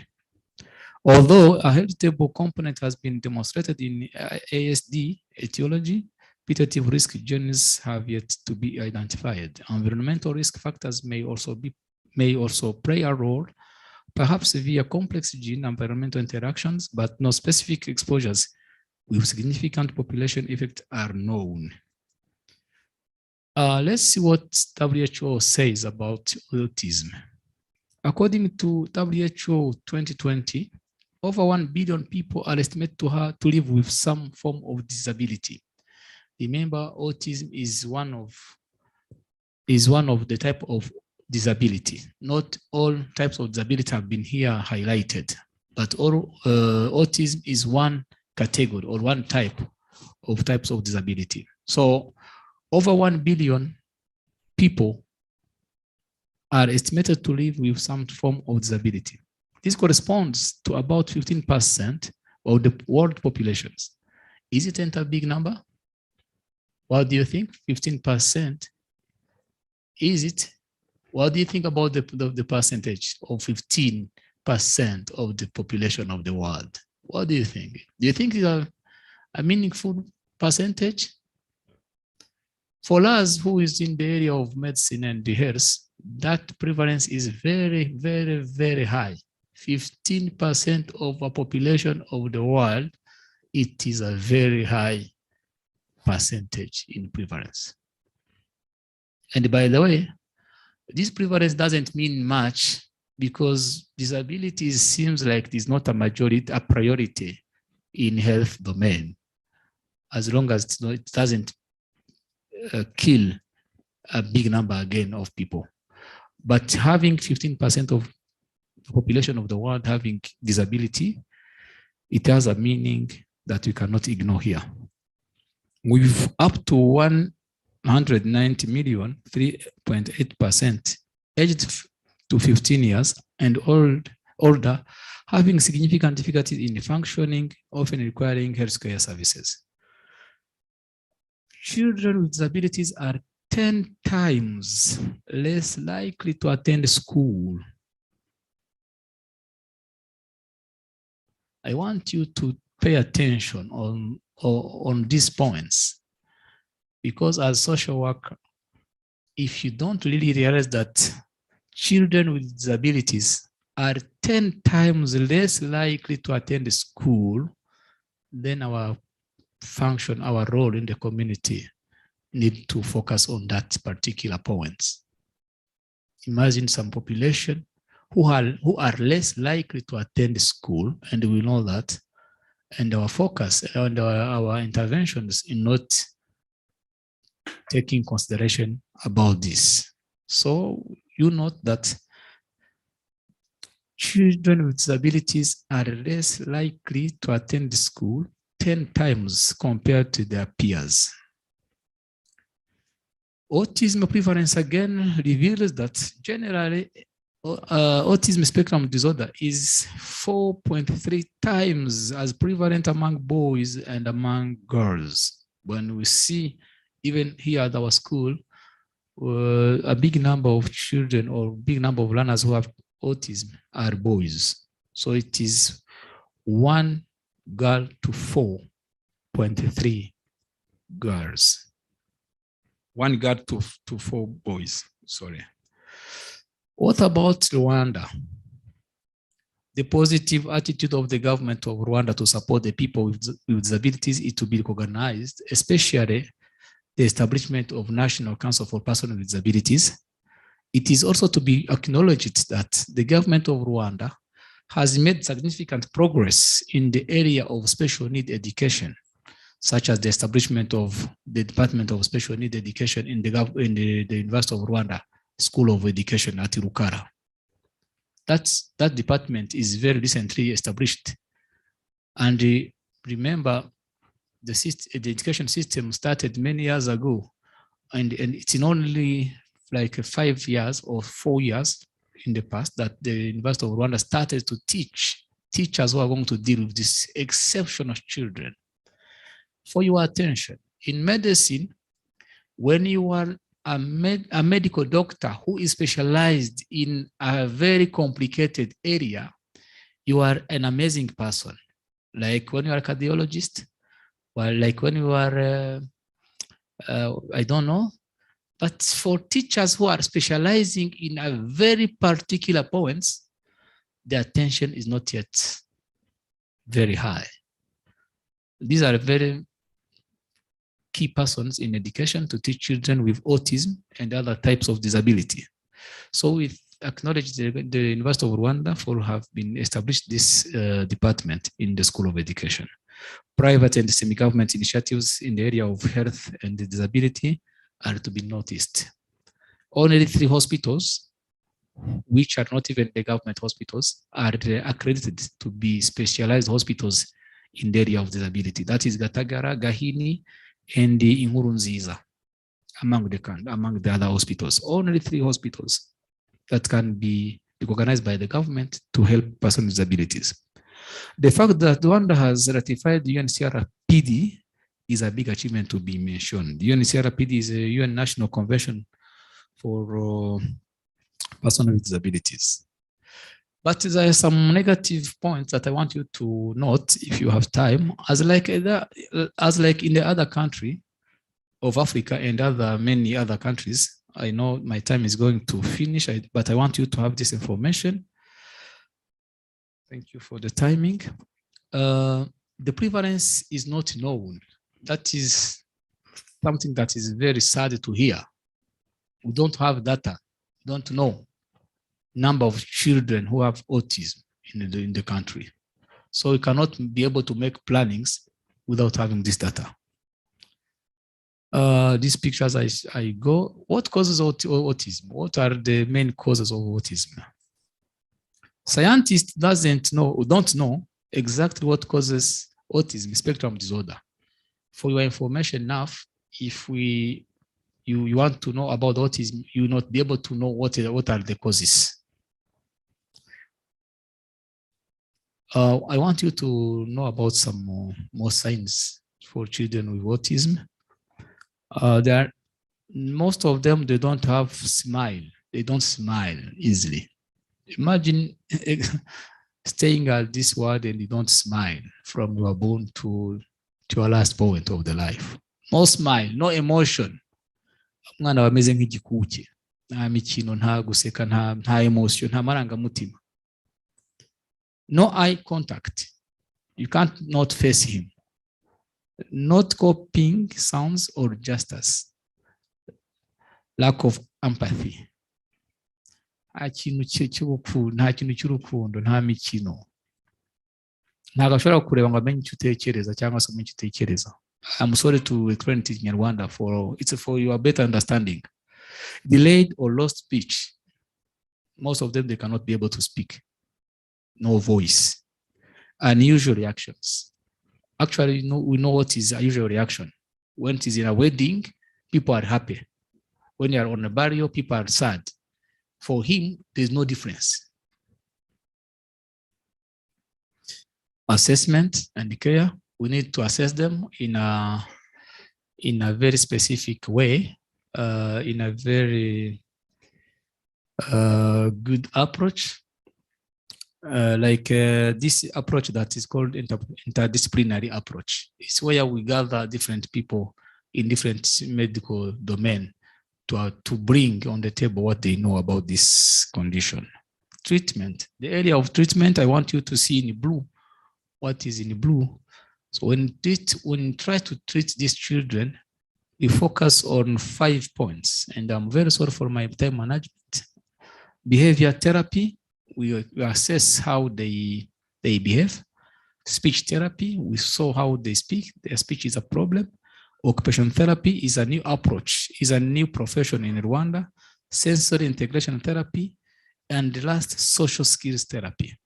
Although a heritable component has been demonstrated in ASD etiology, putative risk genes have yet to be identified. Environmental risk factors may also play a role, perhaps via complex gene environmental interactions, but no specific exposures with significant population effect are known. Let's see what WHO says about autism. According to WHO 2020, over 1 billion people are estimated to live with some form of disability. Remember, autism is one of the type of disability. Not all types of disability have been here highlighted, but autism is one category or one types of disability. So over 1 billion people are estimated to live with some form of disability. This corresponds to about 15% of the world populations. Is it a big number? What do you think? 15%? Is it? What do you think about the percentage of 15% of the population of the world? What do you think? Do you think it's a meaningful percentage? For us who is in the area of medicine and the health, that prevalence is very, very, very high. 15% of the population of the world, it is a very high percentage in prevalence. And by the way, this prevalence doesn't mean much because disability seems like it is not a priority in health domain, as long as it doesn't kill a big number again of people. But having 15% of the population of the world having disability, it has a meaning that we cannot ignore here. With up to 190 million, 3.8%, aged to 15 years and older, having significant difficulties in functioning, often requiring healthcare services. Children with disabilities are 10 times less likely to attend school. I want you to pay attention on these points, because as social worker, if you don't really realize that children with disabilities are 10 times less likely to attend school, then our function, our role in the community need to focus on that particular points. Imagine some population who are less likely to attend school, and we know that, and our focus and our interventions in not taking consideration about this. So you note that children with disabilities are less likely to attend school 10 times compared to their peers. Autism prevalence again reveals that generally autism spectrum disorder is 4.3 times as prevalent among boys and among girls. When we see even here at our school, a big number of children or big number of learners who have autism are boys. So it is 1 girl to 4.3 girls. 1 girl to 4 boys, sorry. What about Rwanda? The positive attitude of the government of Rwanda to support the people with disabilities is to be recognized, especially the establishment of National Council for Persons with Disabilities. It is also to be acknowledged that the government of Rwanda has made significant progress in the area of special need education, such as the establishment of the Department of Special Need Education in the University of Rwanda School of Education at Rukara. That department is very recently established. And remember, the education system started many years ago, and it's in only like 5 years or 4 years in the past that the University of Rwanda started to teach teachers who are going to deal with these exceptional children. For your attention, in medicine, when you are a medical doctor who is specialized in a very complicated area, you are an amazing person. Like when you are a cardiologist, or like when you are, I don't know, but for teachers who are specializing in a very particular points, the attention is not yet very high. These are very key persons in education to teach children with autism and other types of disability. So we acknowledge the University of Rwanda for have been established this department in the School of Education. Private and semi-government initiatives in the area of health and disability are to be noticed. Only 3 hospitals, which are not even the government hospitals, are accredited to be specialized hospitals in the area of disability. That is Gatagara, Gahini, and the Ingurunziza, among the other hospitals. Only 3 hospitals that can be recognized by the government to help persons with disabilities. The fact that Rwanda has ratified the UNCRPD is a big achievement to be mentioned. The UNCRPD is a UN National Convention for persons with disabilities. But there are some negative points that I want you to note if you have time, as like in the other country of Africa and many other countries. I know my time is going to finish, but I want you to have this information. Thank you for the timing. The prevalence is not known. That is something that is very sad to hear. We don't have data, don't know number of children who have autism in the country. So we cannot be able to make plannings without having this data. These pictures I go, what causes autism? What are the main causes of autism? Scientists don't know exactly what causes autism spectrum disorder. For your information enough, if you want to know about autism, you will not be able to know what are the causes. I want you to know about some more signs for children with autism. Most of them, they don't have smile. They don't smile easily. Imagine staying at this world and you don't smile from your born to your last point of the life. No smile, no emotion. Umwana wameze nk'igikuke, nta mikino, nta guseka, nta emotion, nta marangamutima. No eye contact. You can't not face him. Not copying sounds or gestures. Lack of empathy. Nta kintu cy'urukundo, nta mikino. Ntabwo ashobora kureba ngo amenye icyo utekereza cyangwa se amenye icyo utekereza. I'm sorry to explain it in Rwanda it's for your better understanding. Delayed or lost speech. Most of them, they cannot be able to speak. No voice. Unusual reactions. Actually, we know what is a usual reaction. When it is in a wedding, people are happy. When you are on a burial, people are sad. For him, there's no difference. Assessment and care. We need to assess them in a very specific way, in a very good approach. This approach that is called interdisciplinary approach. It's where we gather different people in different medical domain to bring on the table what they know about this condition. Treatment. The area of treatment, I want you to see in blue. What is in blue? So when you try to treat these children, we focus on 5 points. And I'm very sorry for my time management. Behavior therapy, we assess how they behave. Speech therapy, we saw how they speak. Their speech is a problem. Occupational therapy is a new approach, is a new profession in Rwanda. Sensory integration therapy, and the last, social skills therapy.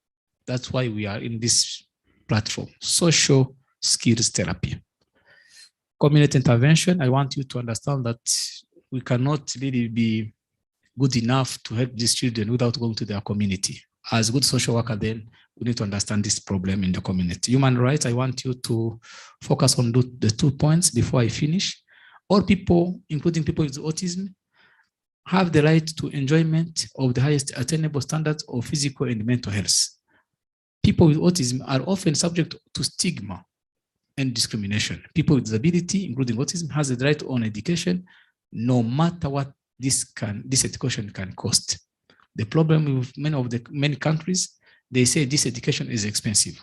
That's why we are in this platform, social skills therapy. Community intervention, I want you to understand that we cannot really be good enough to help these children without going to their community. As a good social worker, then we need to understand this problem in the community. Human rights, I want you to focus on the 2 points before I finish. All people, including people with autism, have the right to enjoyment of the highest attainable standards of physical and mental health. People with autism are often subject to stigma and discrimination. People with disability, including autism, has the right on education, no matter what this education can cost. The problem with many countries, they say this education is expensive,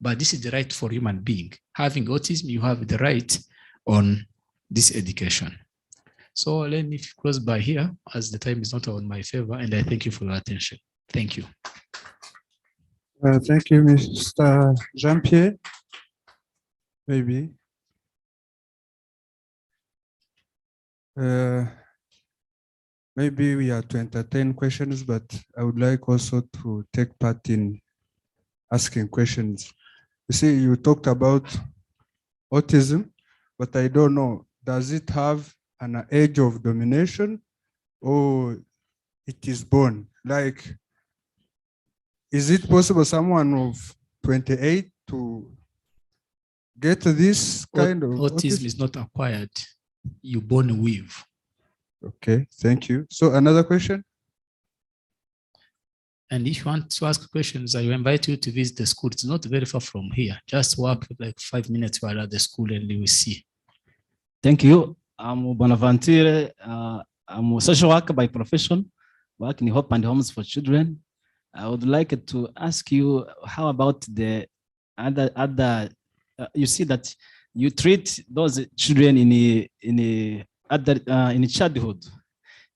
but this is the right for human being. Having autism, you have the right on this education. So let me close by here, as the time is not on my favor, and I thank you for your attention. Thank you. Thank you, Mr. Jean-Pierre. Maybe. Maybe we are to entertain questions, but I would like also to take part in asking questions. You see, you talked about autism, but I don't know, does it have an age of domination or it is born? Like, is it possible someone of 28 to get this kind of autism is not acquired, you're born with. Okay, thank you. So another question? And if you want to ask questions, I invite you to visit the school. It's not very far from here. Just walk like 5 minutes while at the school and you will see. Thank you. I'm Bonaventure. I'm a social worker by profession, working in Hope and Homes for Children. I would like to ask you, how about the other you see that you treat those children in childhood.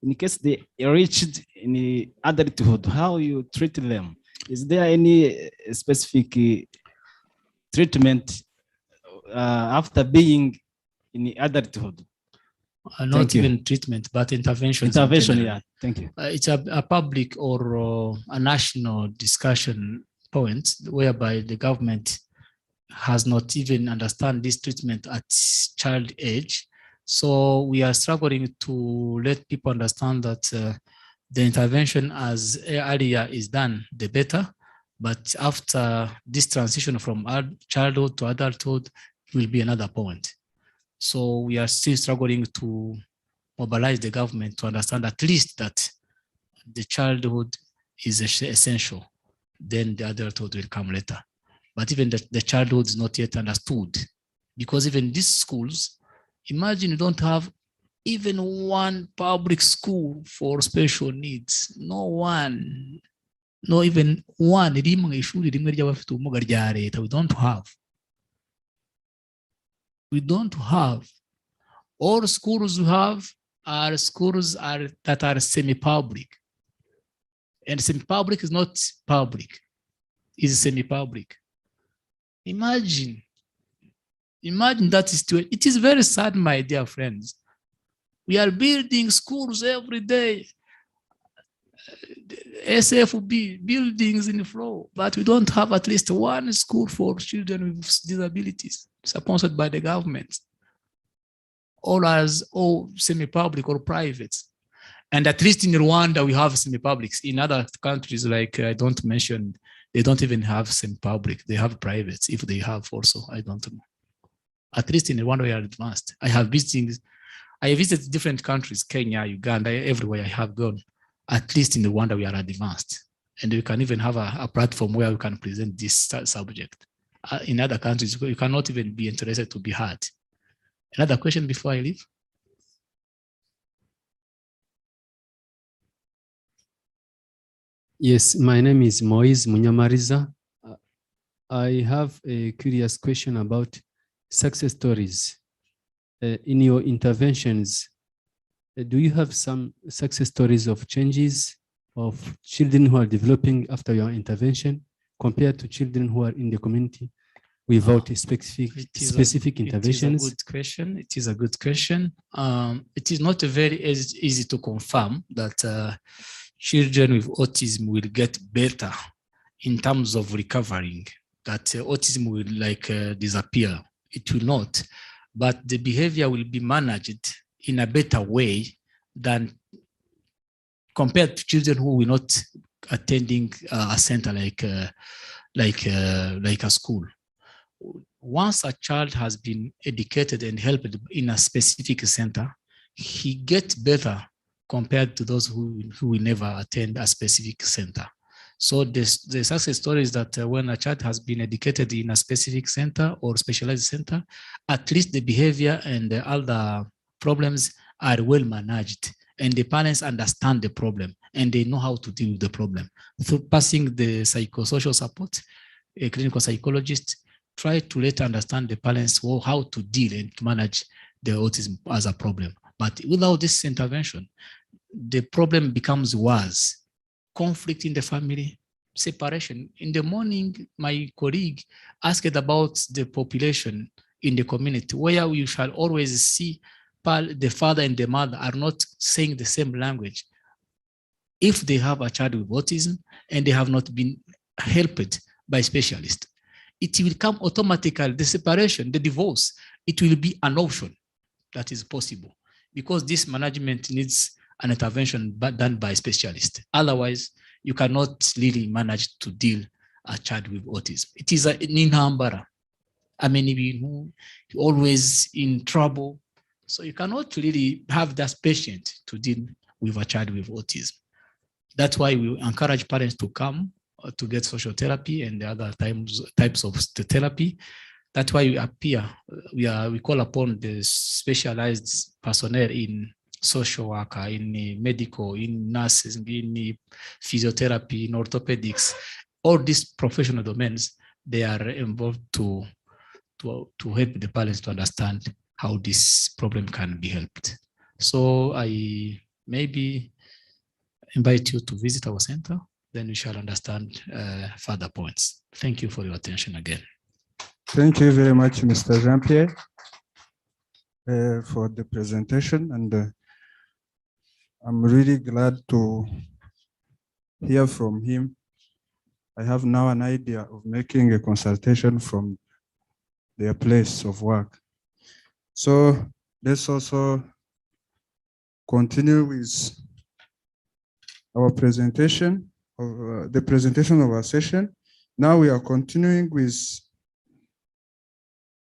In case they reached in adulthood, how you treat them? Is there any specific treatment after being in adulthood? Not even treatment, but intervention. Intervention, yeah. Thank you. It's a public or a national discussion point whereby the government has not even understand this treatment at child age. So we are struggling to let people understand that the intervention as earlier is done, the better. But after this transition from childhood to adulthood will be another point. So we are still struggling to mobilize the government to understand at least that the childhood is essential. Then the adulthood will come later. But even the childhood is not yet understood, because even these schools, imagine you don't have even one public school for special needs. No one, not even one. We don't have. We don't have. All schools we have are schools that are semi-public. And semi-public is not public, it's semi-public. Imagine that situation. It is very sad, my dear friends. We are building schools every day, SFB buildings in the floor, but we don't have at least one school for children with disabilities sponsored by the government, all semi-public or private. And at least in Rwanda, we have semi-publics. In other countries, like I don't mention, they don't even have semi-public. They have privates, if they have also, I don't know. At least in Rwanda, we are advanced. I visited different countries, Kenya, Uganda, everywhere I have gone. At least in Rwanda, we are advanced. And we can even have a platform where we can present this subject. In other countries, you cannot even be interested to be heard. Another question before I leave? Yes, my name is Moise Munyamariza. I have a curious question about success stories. In your interventions, do you have some success stories of changes of children who are developing after your intervention compared to children who are in the community without specific interventions? It is a good question. It is a good question. It is not very easy to confirm that children with autism will get better in terms of recovering, that autism will disappear. It will not, but the behavior will be managed in a better way than compared to children who will not attending a center like a school. Once a child has been educated and helped in a specific center, he gets better compared to those who will never attend a specific center. So the success story is that when a child has been educated in a specific center or specialized center, at least the behavior and the other problems are well managed, and the parents understand the problem and they know how to deal with the problem. Through passing the psychosocial support, a clinical psychologist try to let understand the parents how to deal and to manage the autism as a problem. But without this intervention, the problem becomes worse. Conflict in the family, separation. In the morning, my colleague asked about the population in the community, where we shall always see the father and the mother are not saying the same language. If they have a child with autism and they have not been helped by specialists, it will come automatically, the separation, the divorce, it will be an option that is possible, because this management needs an intervention done by specialists. Otherwise, you cannot really manage to deal a child with autism. It is an inhambara. I mean, always in trouble. So you cannot really have that patient to deal with a child with autism. That's why we encourage parents to come to get social therapy and the other types of therapy. That's why we call upon the specialized personnel in social worker, in medical, in nurses, in physiotherapy, in orthopedics, all these professional domains, they are involved to help the parents to understand how this problem can be helped. So I maybe invite you to visit our center, then we shall understand further points. Thank you for your attention again. Thank you very much, Mr. Jean-Pierre, for the presentation. And I'm really glad to hear from him. I have now an idea of making a consultation from their place of work. So let's also continue with our presentation of the presentation of our session. Now we are continuing with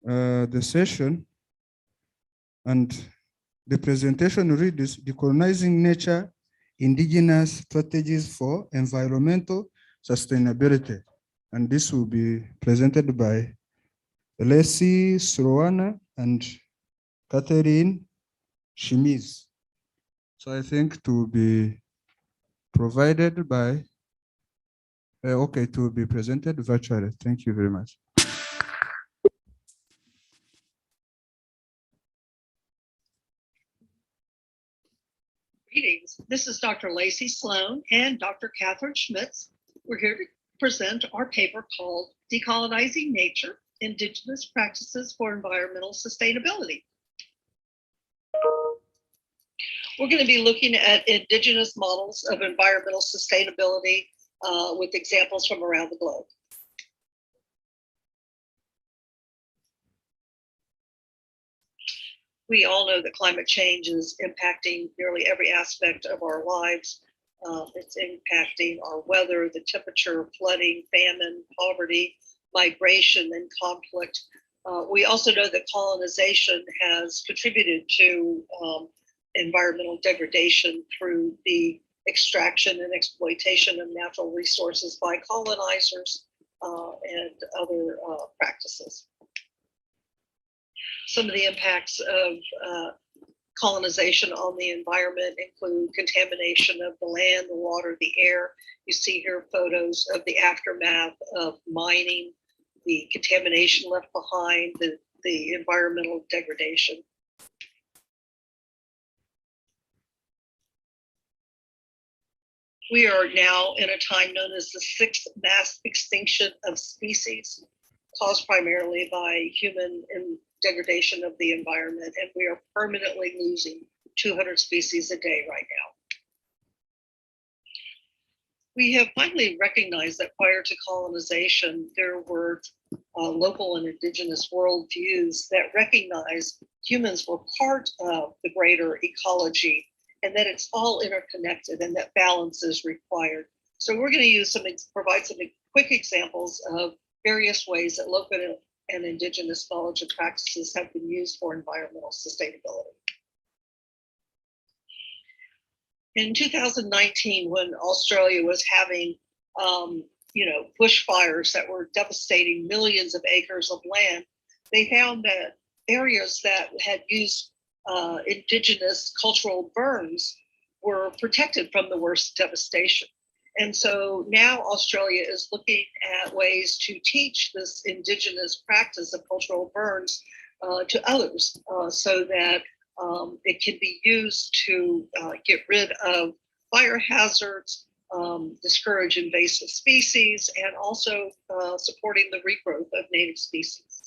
the session, and the presentation reads Decolonizing Nature, Indigenous Strategies for Environmental Sustainability. And this will be presented by Leslie Srowana and Catherine Shimiz. So I think to be provided by, to be presented virtually. Thank you very much. Greetings. This is Dr. Lacey Sloan and Dr. Catherine Schmitz. We're here to present our paper called Decolonizing Nature, Indigenous Practices for Environmental Sustainability. We're going to be looking at indigenous models of environmental sustainability with examples from around the globe. We all know that climate change is impacting nearly every aspect of our lives. It's impacting our weather, the temperature, flooding, famine, poverty, migration, and conflict. We also know that colonization has contributed to environmental degradation through the extraction and exploitation of natural resources by colonizers and other practices. Some of the impacts of colonization on the environment include contamination of the land, the water, the air. You see here photos of the aftermath of mining, the contamination left behind, the environmental degradation. We are now in a time known as the sixth mass extinction of species, caused primarily by human degradation of the environment, and we are permanently losing 200 species a day right now. We have finally recognized that prior to colonization, there were local and indigenous worldviews that recognized humans were part of the greater ecology and that it's all interconnected and that balance is required. So we're going to provide some quick examples of various ways that local and indigenous knowledge and practices have been used for environmental sustainability. In 2019, when Australia was having bushfires that were devastating millions of acres of land, they found that areas that had used indigenous cultural burns were protected from the worst devastation. And so now Australia is looking at ways to teach this indigenous practice of cultural burns to others so that it can be used to get rid of fire hazards, discourage invasive species, and also supporting the regrowth of native species.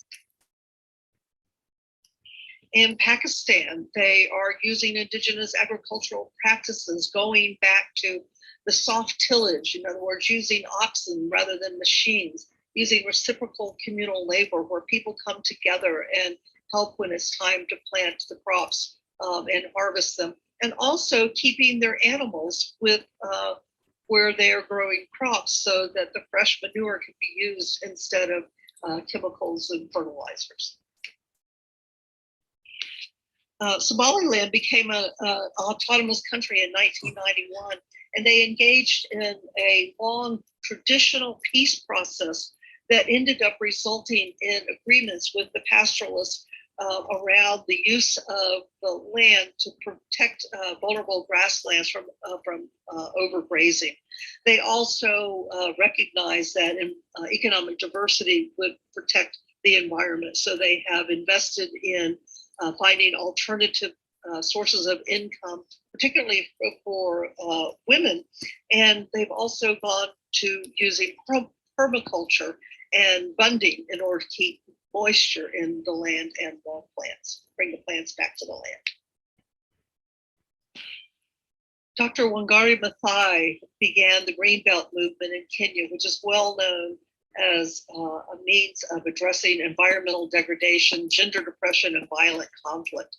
In Pakistan, they are using indigenous agricultural practices going back to the soft tillage, in other words, using oxen rather than machines, using reciprocal communal labor where people come together and help when it's time to plant the crops and harvest them, and also keeping their animals with where they are growing crops so that the fresh manure can be used instead of chemicals and fertilizers. Somaliland became an autonomous country in 1991, and they engaged in a long traditional peace process that ended up resulting in agreements with the pastoralists around the use of the land to protect vulnerable grasslands from overgrazing. They also recognized that economic diversity would protect the environment, so they have invested in finding alternative sources of income, particularly for women. And they've also gone to using permaculture and bunding in order to keep moisture in the land and plants, bring the plants back to the land. Dr. Wangari Maathai began the Greenbelt movement in Kenya, which is well known as a means of addressing environmental degradation, gender depression, and violent conflict.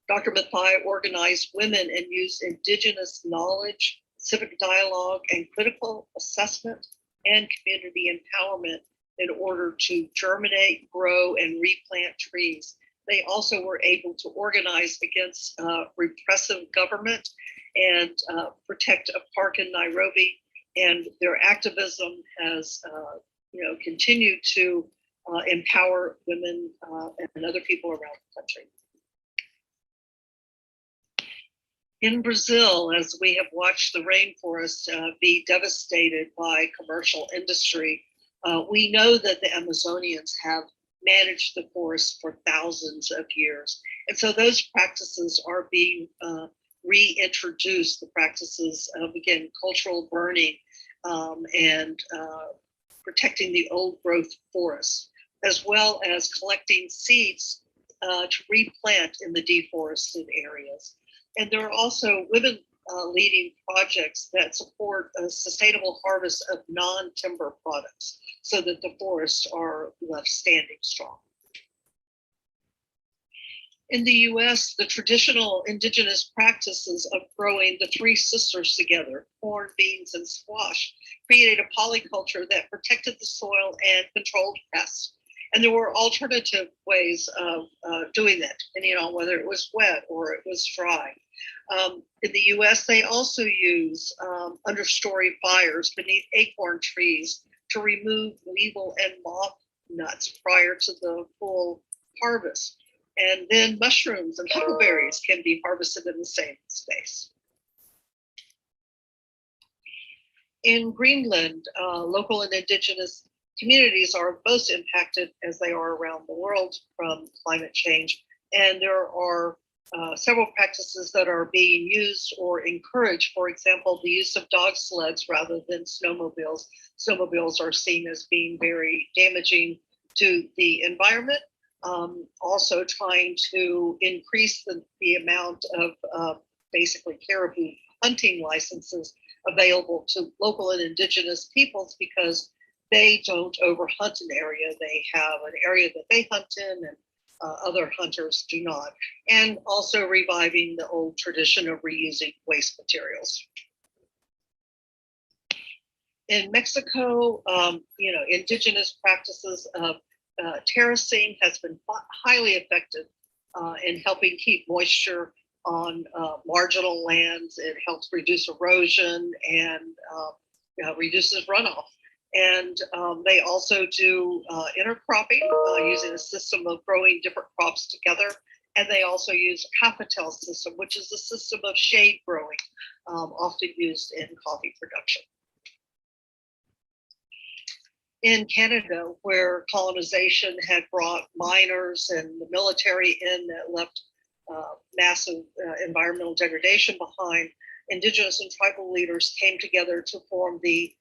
Dr. Maathai organized women and used indigenous knowledge, civic dialogue, and critical assessment and community empowerment in order to germinate, grow, and replant trees. They also were able to organize against repressive government and protect a park in Nairobi. And their activism has continued to empower women and other people around the country. In Brazil, as we have watched the rainforest be devastated by commercial industry, we know that the Amazonians have managed the forest for thousands of years. And so those practices are being reintroduced, the practices of, again, cultural burning and protecting the old growth forests, as well as collecting seeds to replant in the deforested areas. And there are also women leading projects that support a sustainable harvest of non-timber products so that the forests are left standing strong. In the US, the traditional indigenous practices of growing the three sisters together, corn, beans, and squash, created a polyculture that protected the soil and controlled pests. And there were alternative ways of doing that, depending on whether it was wet or it was dry. In the US, they also use understory fires beneath acorn trees to remove weevil and moth nuts prior to the full harvest. And then mushrooms and huckleberries can be harvested in the same space. In Greenland, local and indigenous communities are most impacted, as they are around the world, from climate change. And there are several practices that are being used or encouraged. For example, the use of dog sleds rather than snowmobiles. Snowmobiles are seen as being very damaging to the environment. Also trying to increase the amount of basically caribou hunting licenses available to local and indigenous peoples, because they don't overhunt an area. They have an area that they hunt in, and other hunters do not. And also reviving the old tradition of reusing waste materials. In Mexico, indigenous practices of terracing has been highly effective in helping keep moisture on marginal lands. It helps reduce erosion and reduces runoff. And they also do intercropping using a system of growing different crops together. And they also use a cafetal system, which is a system of shade growing, often used in coffee production. In Canada, where colonization had brought miners and the military in that left massive environmental degradation behind, Indigenous and tribal leaders came together to form the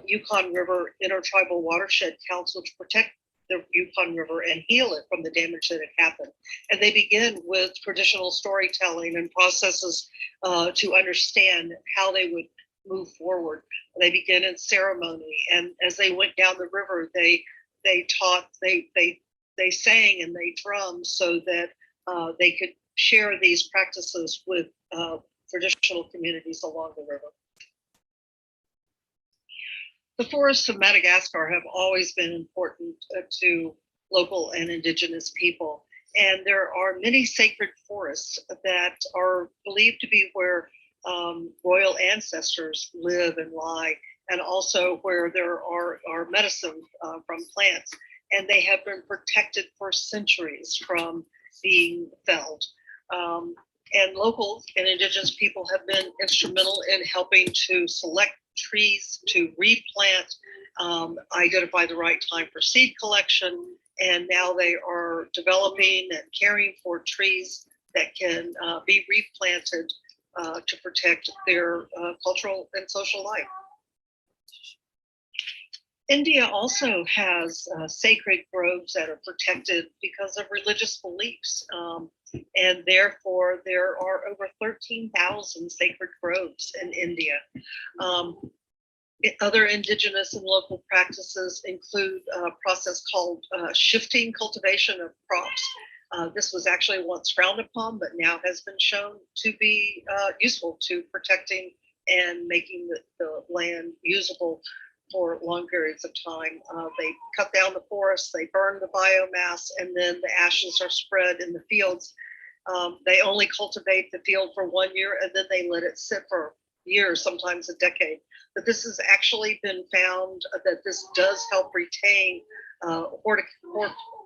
Yukon River Intertribal Watershed Council to protect the Yukon River and heal it from the damage that had happened. And they begin with traditional storytelling and processes to understand how they would move forward. They begin in ceremony, and as they went down the river, they taught, they sang and they drummed so that they could share these practices with traditional communities along the river. The forests of Madagascar have always been important to local and indigenous people, and there are many sacred forests that are believed to be where royal ancestors live and lie, and also where there are medicine from plants, and they have been protected for centuries from being felled. And local and indigenous people have been instrumental in helping to select trees to replant, identify the right time for seed collection, and now they are developing and caring for trees that can be replanted to protect their cultural and social life. India also has sacred groves that are protected because of religious beliefs. And therefore, there are over 13,000 sacred groves in India. Other indigenous and local practices include a process called shifting cultivation of crops. This was actually once frowned upon, but now has been shown to be useful to protecting and making the land usable for long periods of time. They cut down the forests, they burn the biomass, and then the ashes are spread in the fields. They only cultivate the field for 1 year and then they let it sit for years, sometimes a decade. But this has actually been found that this does help retain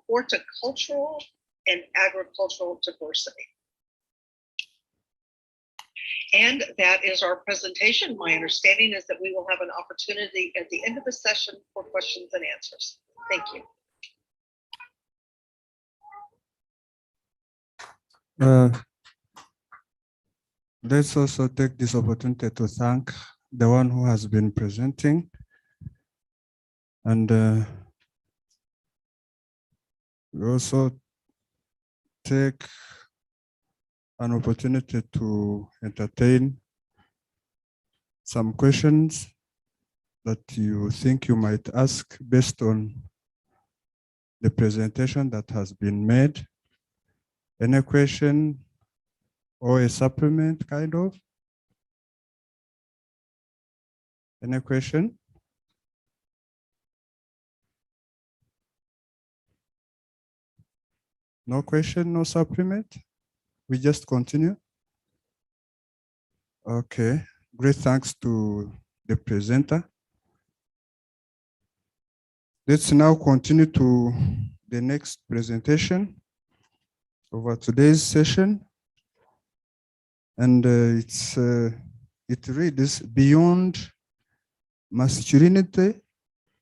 horticultural and agricultural diversity. And that is our presentation. My understanding is that we will have an opportunity at the end of the session for questions and answers. Thank you. Let's also take this opportunity to thank the one who has been presenting, and we also take an opportunity to entertain some questions that you think you might ask based on the presentation that has been made. Any question or a supplement, kind of? Any question? No question, no supplement? We just continue? Okay, great thanks to the presenter. Let's now continue to the next presentation over today's session. And it reads, Beyond Masculinity,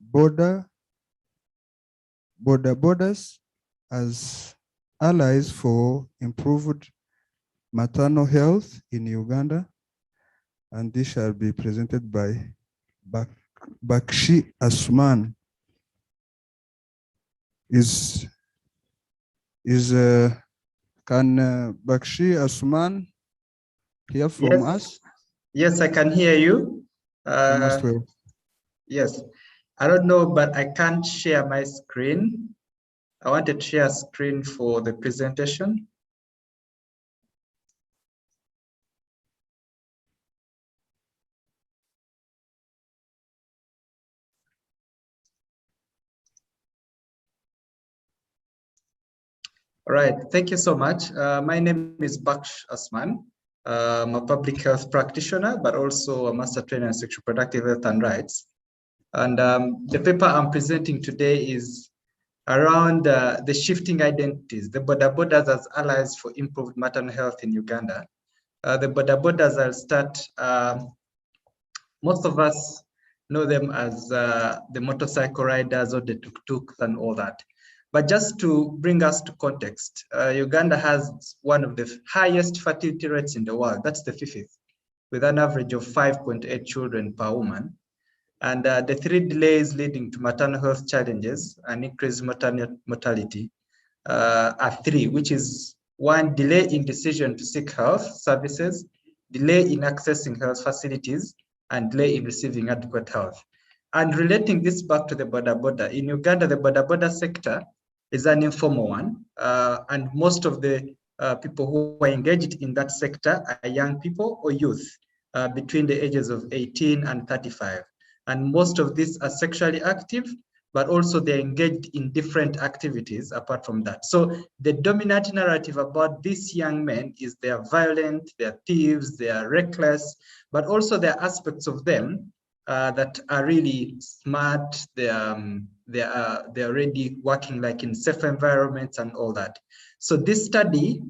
Borders as Allies for Improved Maternal Health in Uganda. And this shall be presented by Bakshi Asuman. Can Bakshi Asuman hear from us? Yes, I can hear you. Most well. Yes, I don't know, but I can't share my screen. I wanted to share screen for the presentation. All right, thank you so much. My name is Baksh Asman. I'm a public health practitioner, but also a master trainer in sexual reproductive health and rights. And the paper I'm presenting today is around the shifting identities, the borders as allies for improved maternal health in Uganda. The borders, I'll start, most of us know them as the motorcycle riders or the tuk-tuks and all that. But just to bring us to context, Uganda has one of the highest fertility rates in the world. That's the 5th, with an average of 5.8 children per woman. And the 3 delays leading to maternal health challenges and increased maternal mortality are 3, which is 1, delay in decision to seek health services, delay in accessing health facilities, and delay in receiving adequate health. And relating this back to the border, in Uganda, the border sector is an informal one, and most of the people who are engaged in that sector are young people or youth between the ages of 18 and 35. And most of these are sexually active, but also they're engaged in different activities apart from that. So the dominant narrative about these young men is they're violent, they're thieves, they are reckless, but also there are aspects of them that are really smart. They're already working like in safe environments and all that. So this study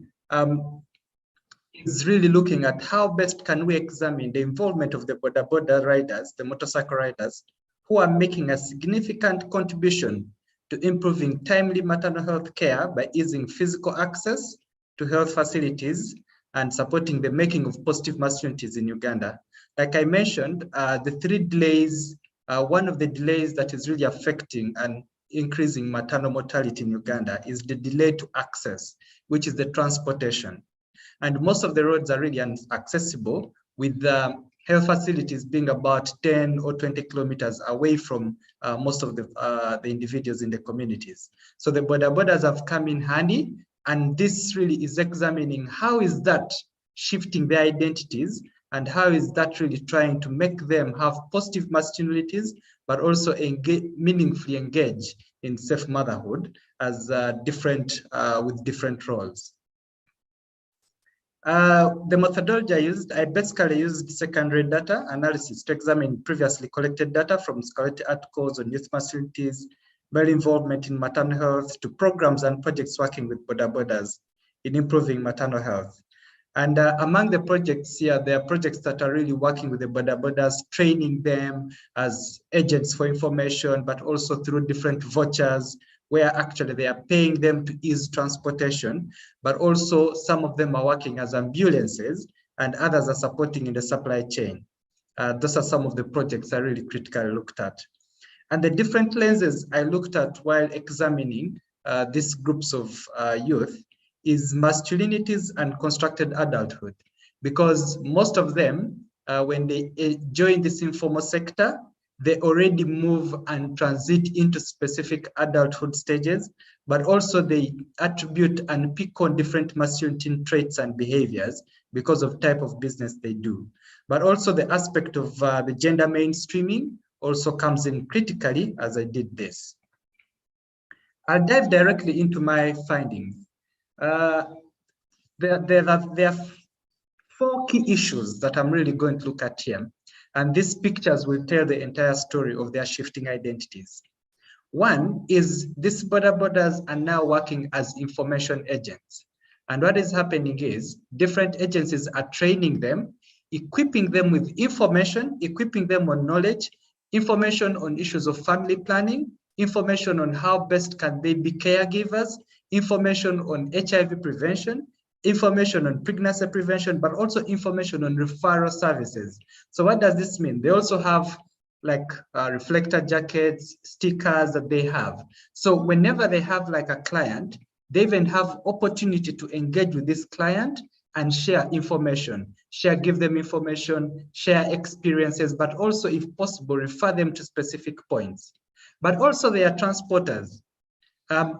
is really looking at how best can we examine the involvement of the border riders, the motorcycle riders, who are making a significant contribution to improving timely maternal health care by easing physical access to health facilities and supporting the making of positive masculinities in Uganda. Like I mentioned, the 3 delays, one of the delays that is really affecting and increasing maternal mortality in Uganda is the delay to access, which is the transportation. And most of the roads are really inaccessible, with health facilities being about 10 or 20 kilometers away from most of the individuals in the communities. So the borders have come in handy, and this really is examining how is that shifting their identities and how is that really trying to make them have positive masculinities, but also meaningfully engage in safe motherhood as with different roles. The methodology I basically used secondary data analysis to examine previously collected data from scholarly articles on youth masculinities, male involvement in maternal health, to programs and projects working with borders in improving maternal health. And among the projects here, there are projects that are really working with the borders, training them as agents for information, but also through different vouchers, where actually they are paying them to ease transportation, but also some of them are working as ambulances and others are supporting in the supply chain. Those are some of the projects I really critically looked at. And the different lenses I looked at while examining these groups of youth is masculinities and constructed adulthood, because most of them, when they join this informal sector, they already move and transit into specific adulthood stages, but also they attribute and pick on different masculine traits and behaviors because of type of business they do. But also the aspect of the gender mainstreaming also comes in critically as I did this. I'll dive directly into my findings. There are 4 key issues that I'm really going to look at here. And these pictures will tell the entire story of their shifting identities. One is these borders are now working as information agents. And what is happening is different agencies are training them, equipping them with information, equipping them on knowledge, information on issues of family planning, information on how best can they be caregivers, information on HIV prevention, information on pregnancy prevention, but also information on referral services. So what does this mean? They also have like reflector jackets, stickers that they have. So whenever they have like a client, they even have opportunity to engage with this client and share information, give them information, share experiences, but also if possible, refer them to specific points. But also they are transporters.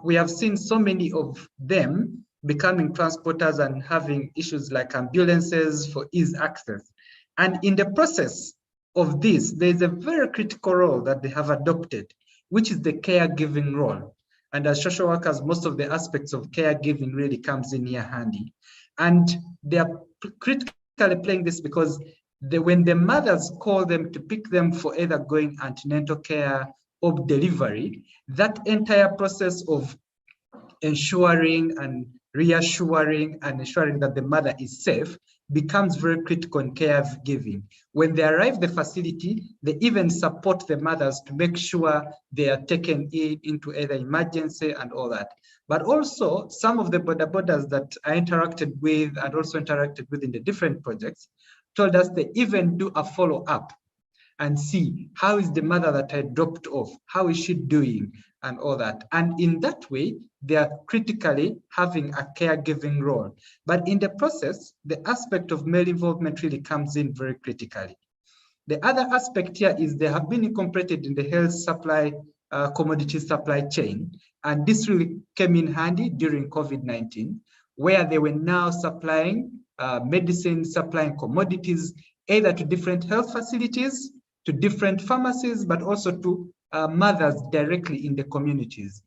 We have seen so many of them becoming transporters and having issues like ambulances for ease access. And in the process of this, there's a very critical role that they have adopted, which is the caregiving role. And as social workers, most of the aspects of caregiving really comes in here handy. And they are critically playing this because when the mothers call them to pick them for either going antenatal care or delivery, that entire process of ensuring and reassuring and ensuring that the mother is safe becomes very critical in caregiving. When they arrive at the facility, they even support the mothers to make sure they are taken into either emergency and all that. But also some of the borders that I interacted with and also interacted with in the different projects told us they even do a follow-up and see how is the mother that I dropped off, how is she doing and all that. And in that way, they are critically having a caregiving role. But in the process, the aspect of male involvement really comes in very critically. The other aspect here is they have been incorporated in the health supply, commodity supply chain. And this really came in handy during COVID-19, where they were now supplying medicine, supplying commodities, either to different health facilities, to different pharmacies, but also to mothers directly in the communities.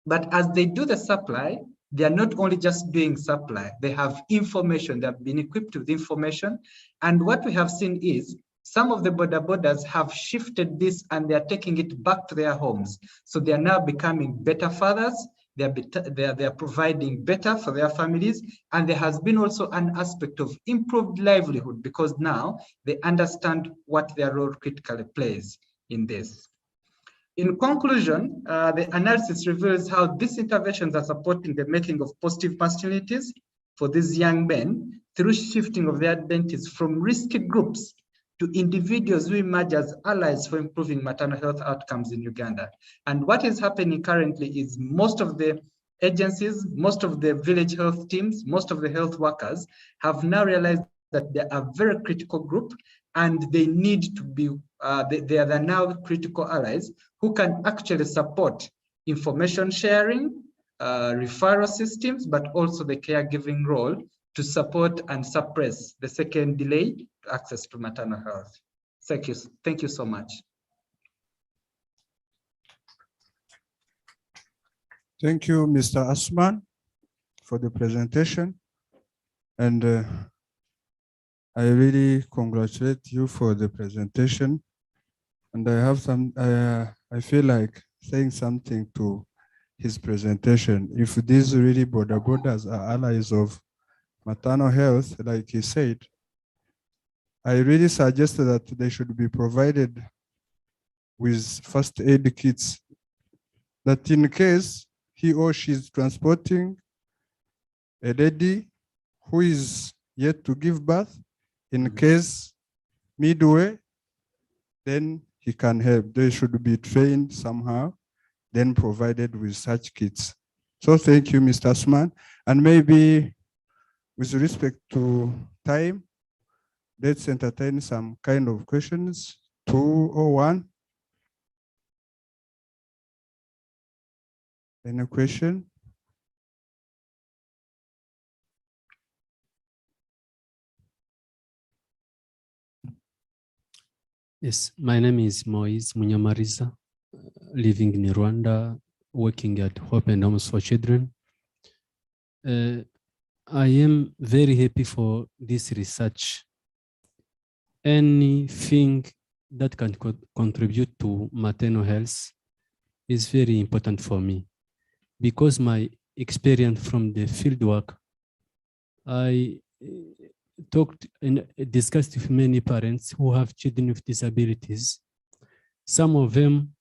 But as they do the supply, they are not only just doing supply, they have information, they have been equipped with information. And what we have seen is some of the borders have shifted this and they are taking it back to their homes. So they are now becoming better fathers, they are providing better for their families. And there has been also an aspect of improved livelihood because now they understand what their role critically plays in this. In conclusion, the analysis reveals how these interventions are supporting the making of positive masculinities for these young men through shifting of their identities from risky groups to individuals who emerge as allies for improving maternal health outcomes in Uganda. And what is happening currently is most of the agencies, most of the village health teams, most of the health workers have now realized that they are a very critical group and they need to be, they are now critical allies who can actually support information sharing, referral systems, but also the caregiving role to support and suppress the second delay access to maternal health. Thank you so much. Thank you, Mr. Asman, for the presentation. And I really congratulate you for the presentation. And I have I feel like saying something to his presentation. If these really border borders are allies of maternal health, like he said, I really suggest that they should be provided with first aid kits, that in case he or she is transporting a lady who is yet to give birth, in case midway, then he can help. They should be trained somehow, then provided with such kits. So thank you, Mr. Asman. And maybe with respect to time, let's entertain some kind of questions, 2 or 1. Any question? Yes, my name is Moise Munyamariza, living in Rwanda, working at Hope and Homes for Children. I am very happy for this research. Anything that can contribute to maternal health is very important for me, because my experience from the fieldwork, I talked and discussed with many parents who have children with disabilities. Some of them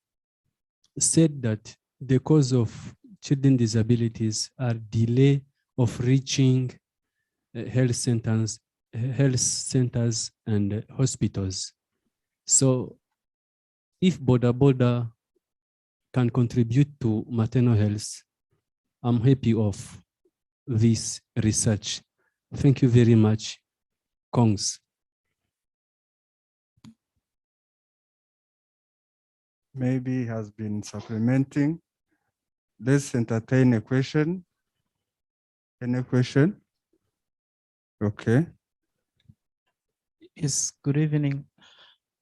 said that the cause of children disabilities are delay of reaching health centers and hospitals. So if Boda can contribute to maternal health, I'm happy of this research. Thank you very much, Kongs. Maybe he has been supplementing. Let's entertain a question. Any question? Okay. Yes, good evening.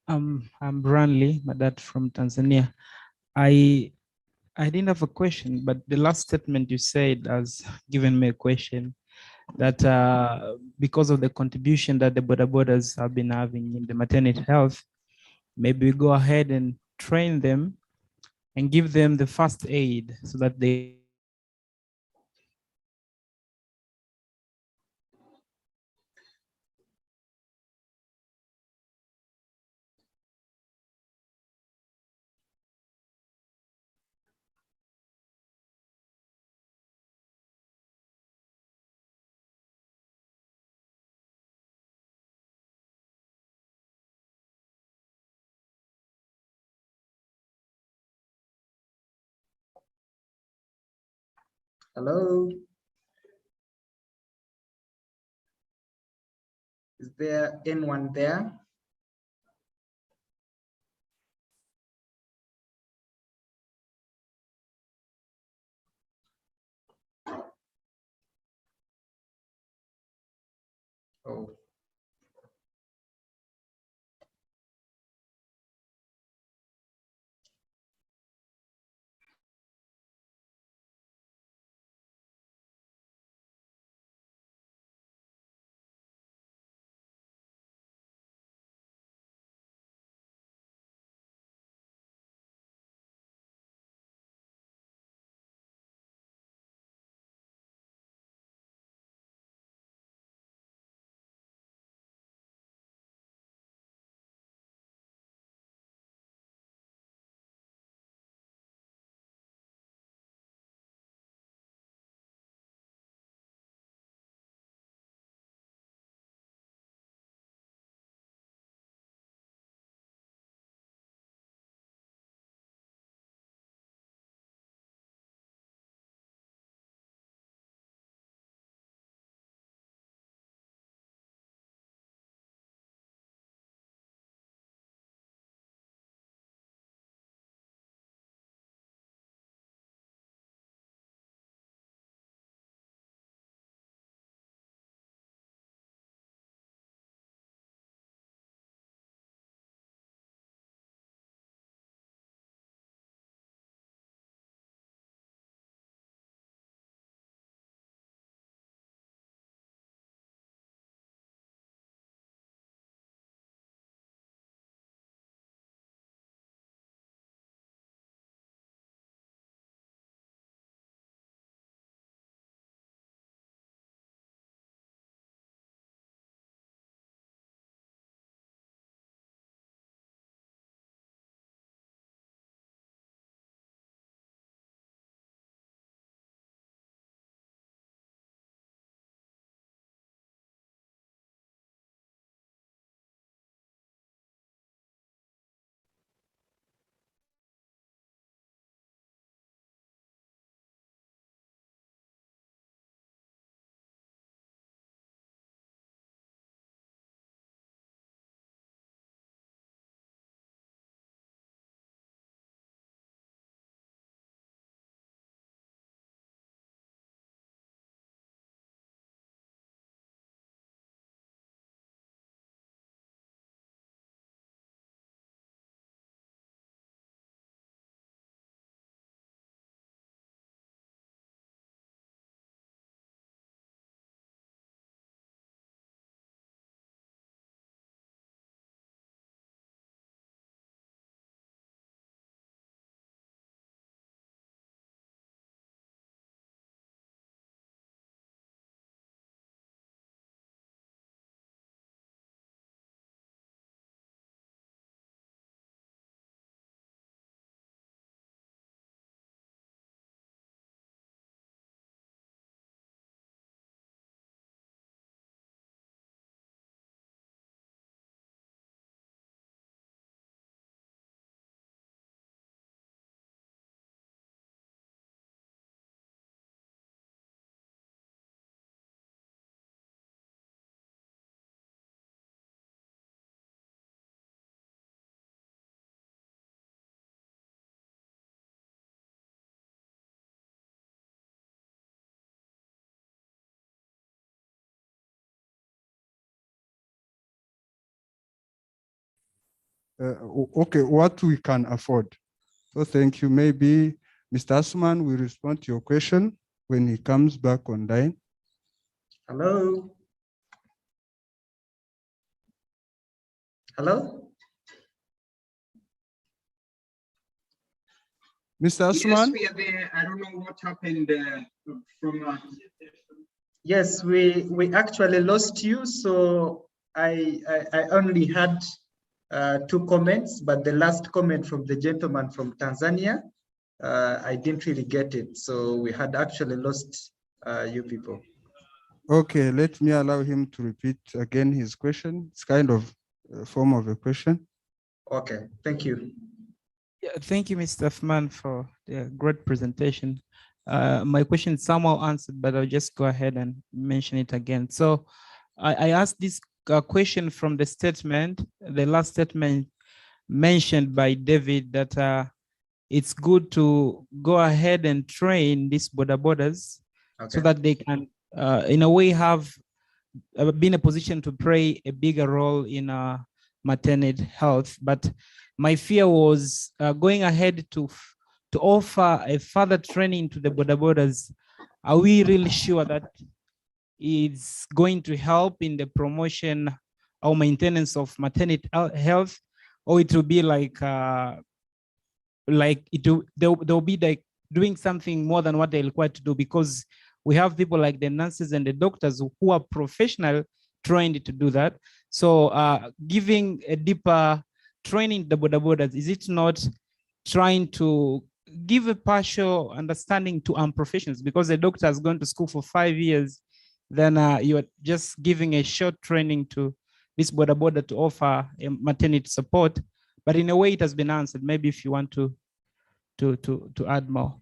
I'm Branley, my dad from Tanzania. I didn't have a question, but the last statement you said has given me a question, that because of the contribution that the border borders have been having in the maternity health, maybe we go ahead and train them and give them the first aid so that they Hello. Is there anyone there? Oh. okay, what we can afford. So thank you. Maybe Mr. Asman will respond to your question when he comes back online. Hello? Hello? Mr. Asman? Yes, we are there. I don't know what happened from... Yes, we actually lost you. So I only had 2 comments, but the last comment from the gentleman from Tanzania, I didn't really get it. So we had actually lost you people. Okay, let me allow him to repeat again his question. It's kind of a form of a question. Okay, thank you. Yeah, thank you, Mr. Afman, for the great presentation. My question is somehow answered, but I'll just go ahead and mention it again. So I asked this question from the statement, the last statement mentioned by David, that it's good to go ahead and train these borders so that they can, in a way, have be in a position to play a bigger role in maternity health. But my fear was going ahead to offer a further training to the borders. Are we really sure that it's going to help in the promotion or maintenance of maternity health, or it will be like they'll be like doing something more than what they're required to do? Because we have people like the nurses and the doctors who are professional trained to do that. So giving a deeper training to the borders, is it not trying to give a partial understanding to unprofessionals? Because the doctor has gone to school for 5 years, then you're just giving a short training to this border to offer a maternity support. But in a way, it has been answered. Maybe if you want to add more.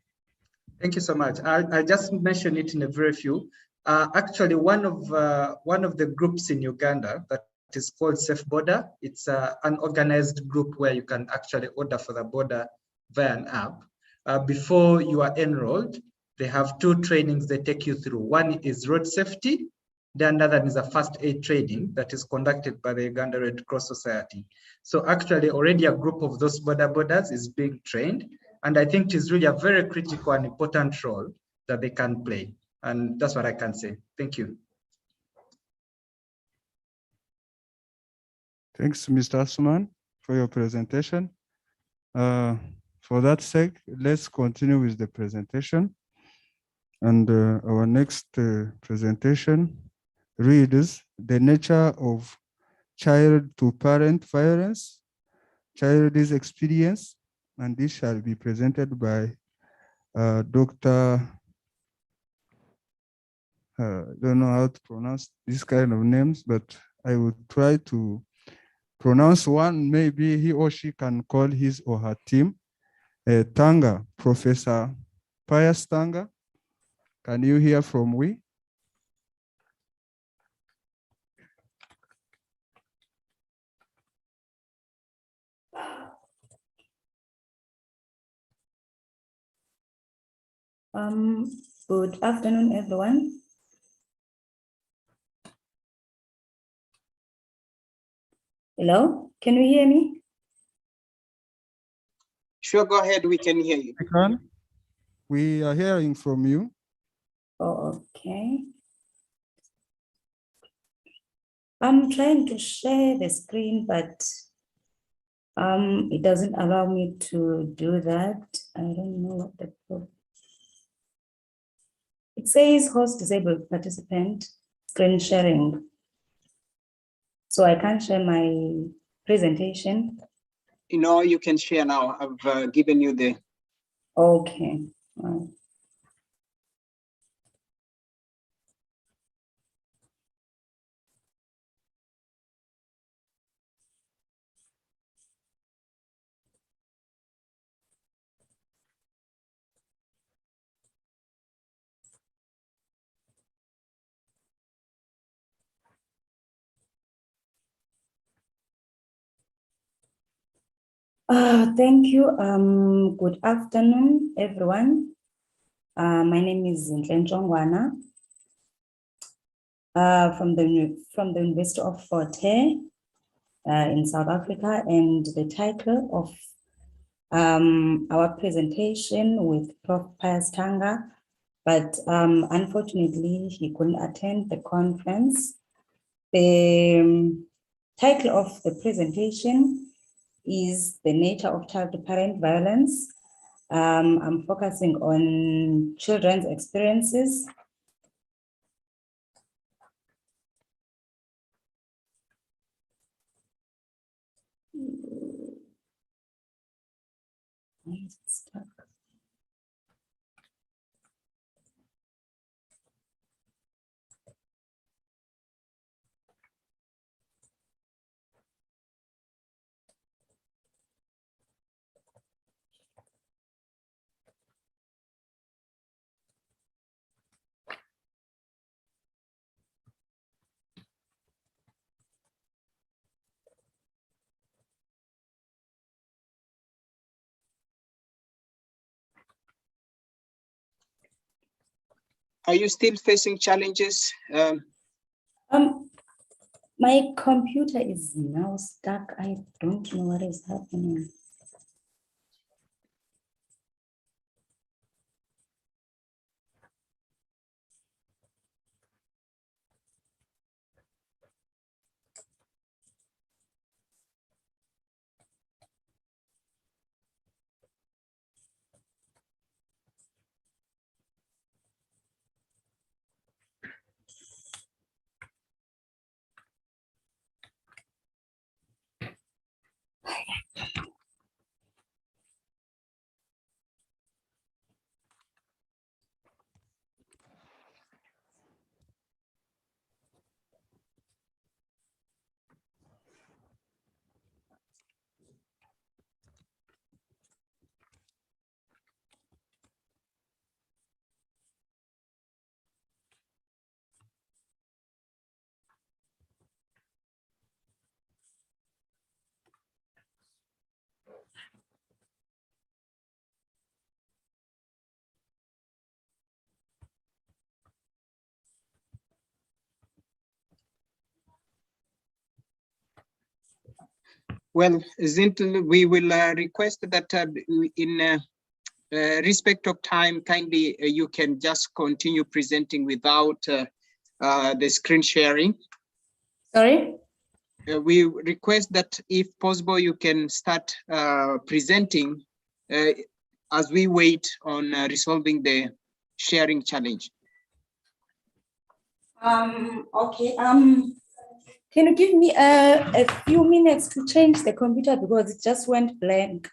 Thank you so much. I just mentioned it in a very few. Actually, one of the groups in Uganda that is called Safe Border. It's an organized group where you can actually order for the border via an app. Before you are enrolled, they have 2 trainings they take you through. One is road safety. The another is a first aid training that is conducted by the Uganda Red Cross Society. So actually already a group of those borders is being trained. And I think it is really a very critical and important role that they can play. And that's what I can say. Thank you. Thanks, Mr. Asuman, for your presentation. For that sake, let's continue with the presentation. And our next presentation reads the nature of child-to-parent violence, child's experience, and this shall be presented by Dr. I don't know how to pronounce this kind of names, but I will try to pronounce one. Maybe he or she can call his or her team. Tanga, Professor Pius Tanga. Can you hear from we? Good afternoon, everyone. Hello, can you hear me? Sure, go ahead, we can hear you. We are hearing from you. Oh, okay. I'm trying to share the screen, but it doesn't allow me to do that. I don't know what the problem. It says host disabled participant screen sharing. So I can't share my presentation. You know, you can share now. I've given you the... Okay. Wow. Thank you. Good afternoon, everyone. My name is Ntlenjongwana from the University of Fort Hare. in South Africa, and the title of our presentation with Prof. Pius Tanga, but unfortunately he couldn't attend the conference. The title of the presentation is The Nature of Child-to-Parent Violence. I'm focusing on children's experiences. Why is it stuck? Are you still facing challenges? My computer is now stuck. I don't know what is happening. Well, Zintle, we will request that in respect of time, kindly you can just continue presenting without the screen sharing. Sorry? We request that if possible, you can start presenting as we wait on resolving the sharing challenge. Okay. Can you give me a few minutes to change the computer because it just went blank?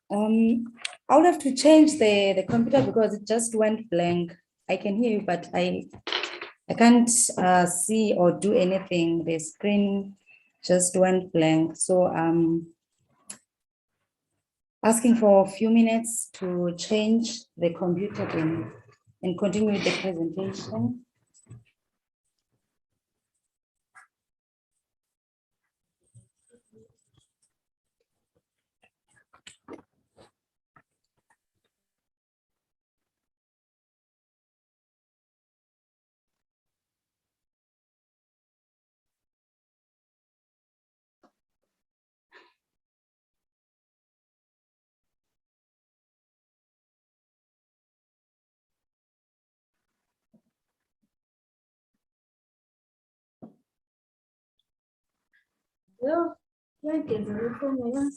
I'll have to change the computer because it just went blank. I can hear you, but I can't see or do anything. The screen just went blank. So asking for a few minutes to change the computer and continue with the presentation. Yo, ya que se ve como ya.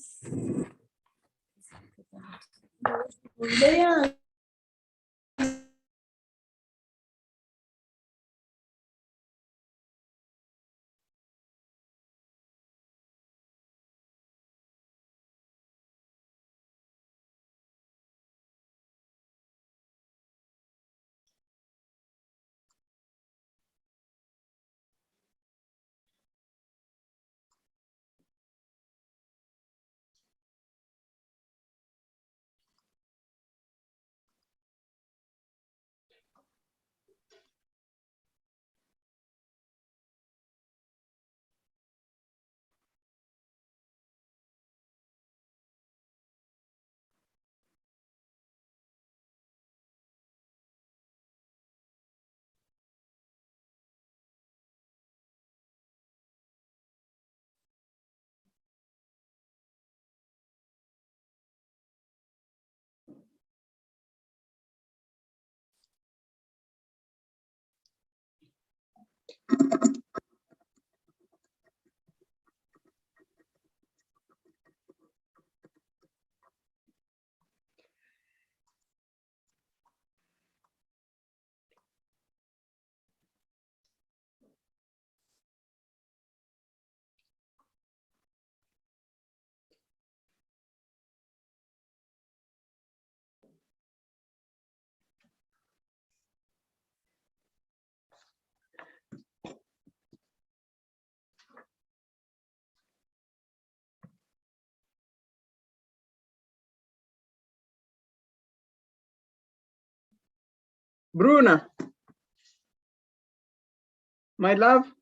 Bruna, my love.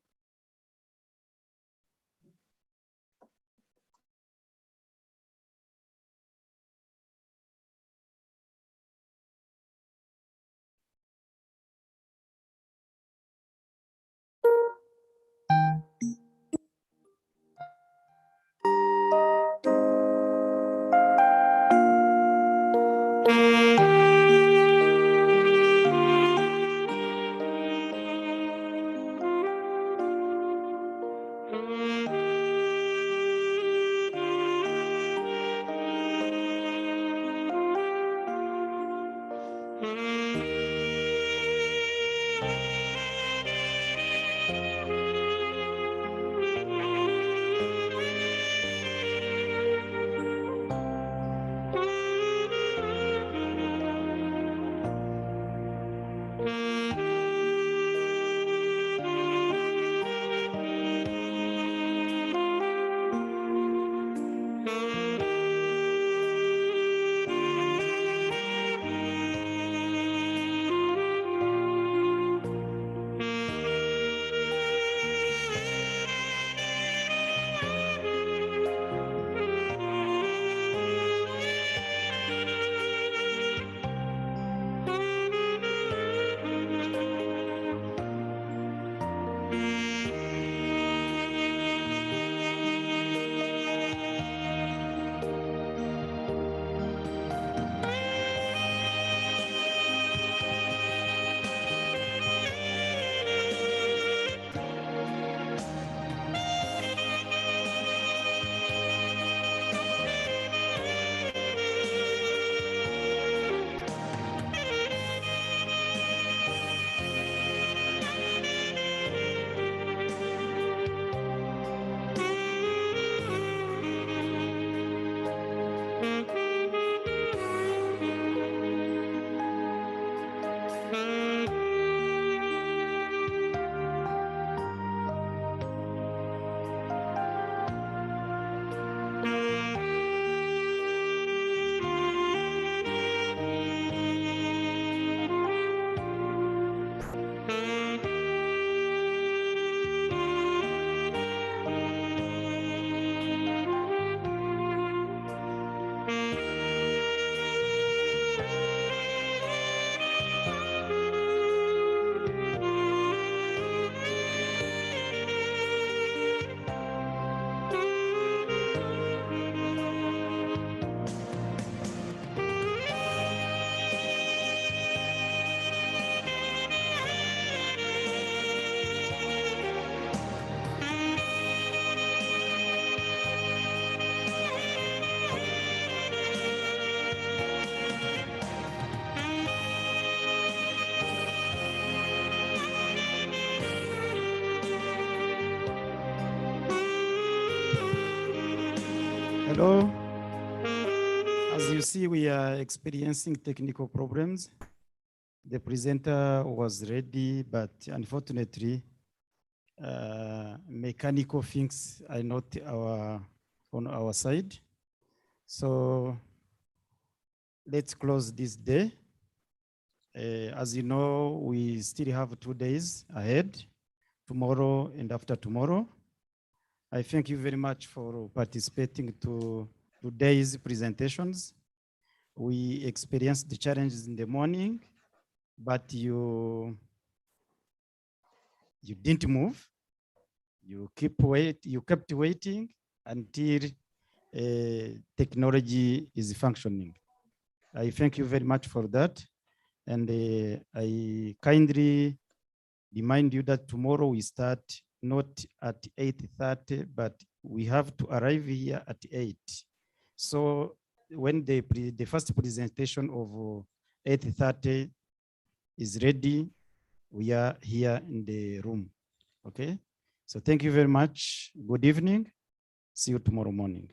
Hello. As you see, we are experiencing technical problems. The presenter was ready, but unfortunately, mechanical things are not on our side. So let's close this day. As you know, we still have 2 days ahead, tomorrow and after tomorrow. I thank you very much for participating to today's presentations. We experienced the challenges in the morning, but you didn't move. You kept waiting until technology is functioning. I thank you very much for that. And I kindly remind you that tomorrow we start not at 8:30, but we have to arrive here at 8. So when the first presentation of 8:30 is ready, we are here in the room. Okay? So thank you very much. Good evening. See you tomorrow morning.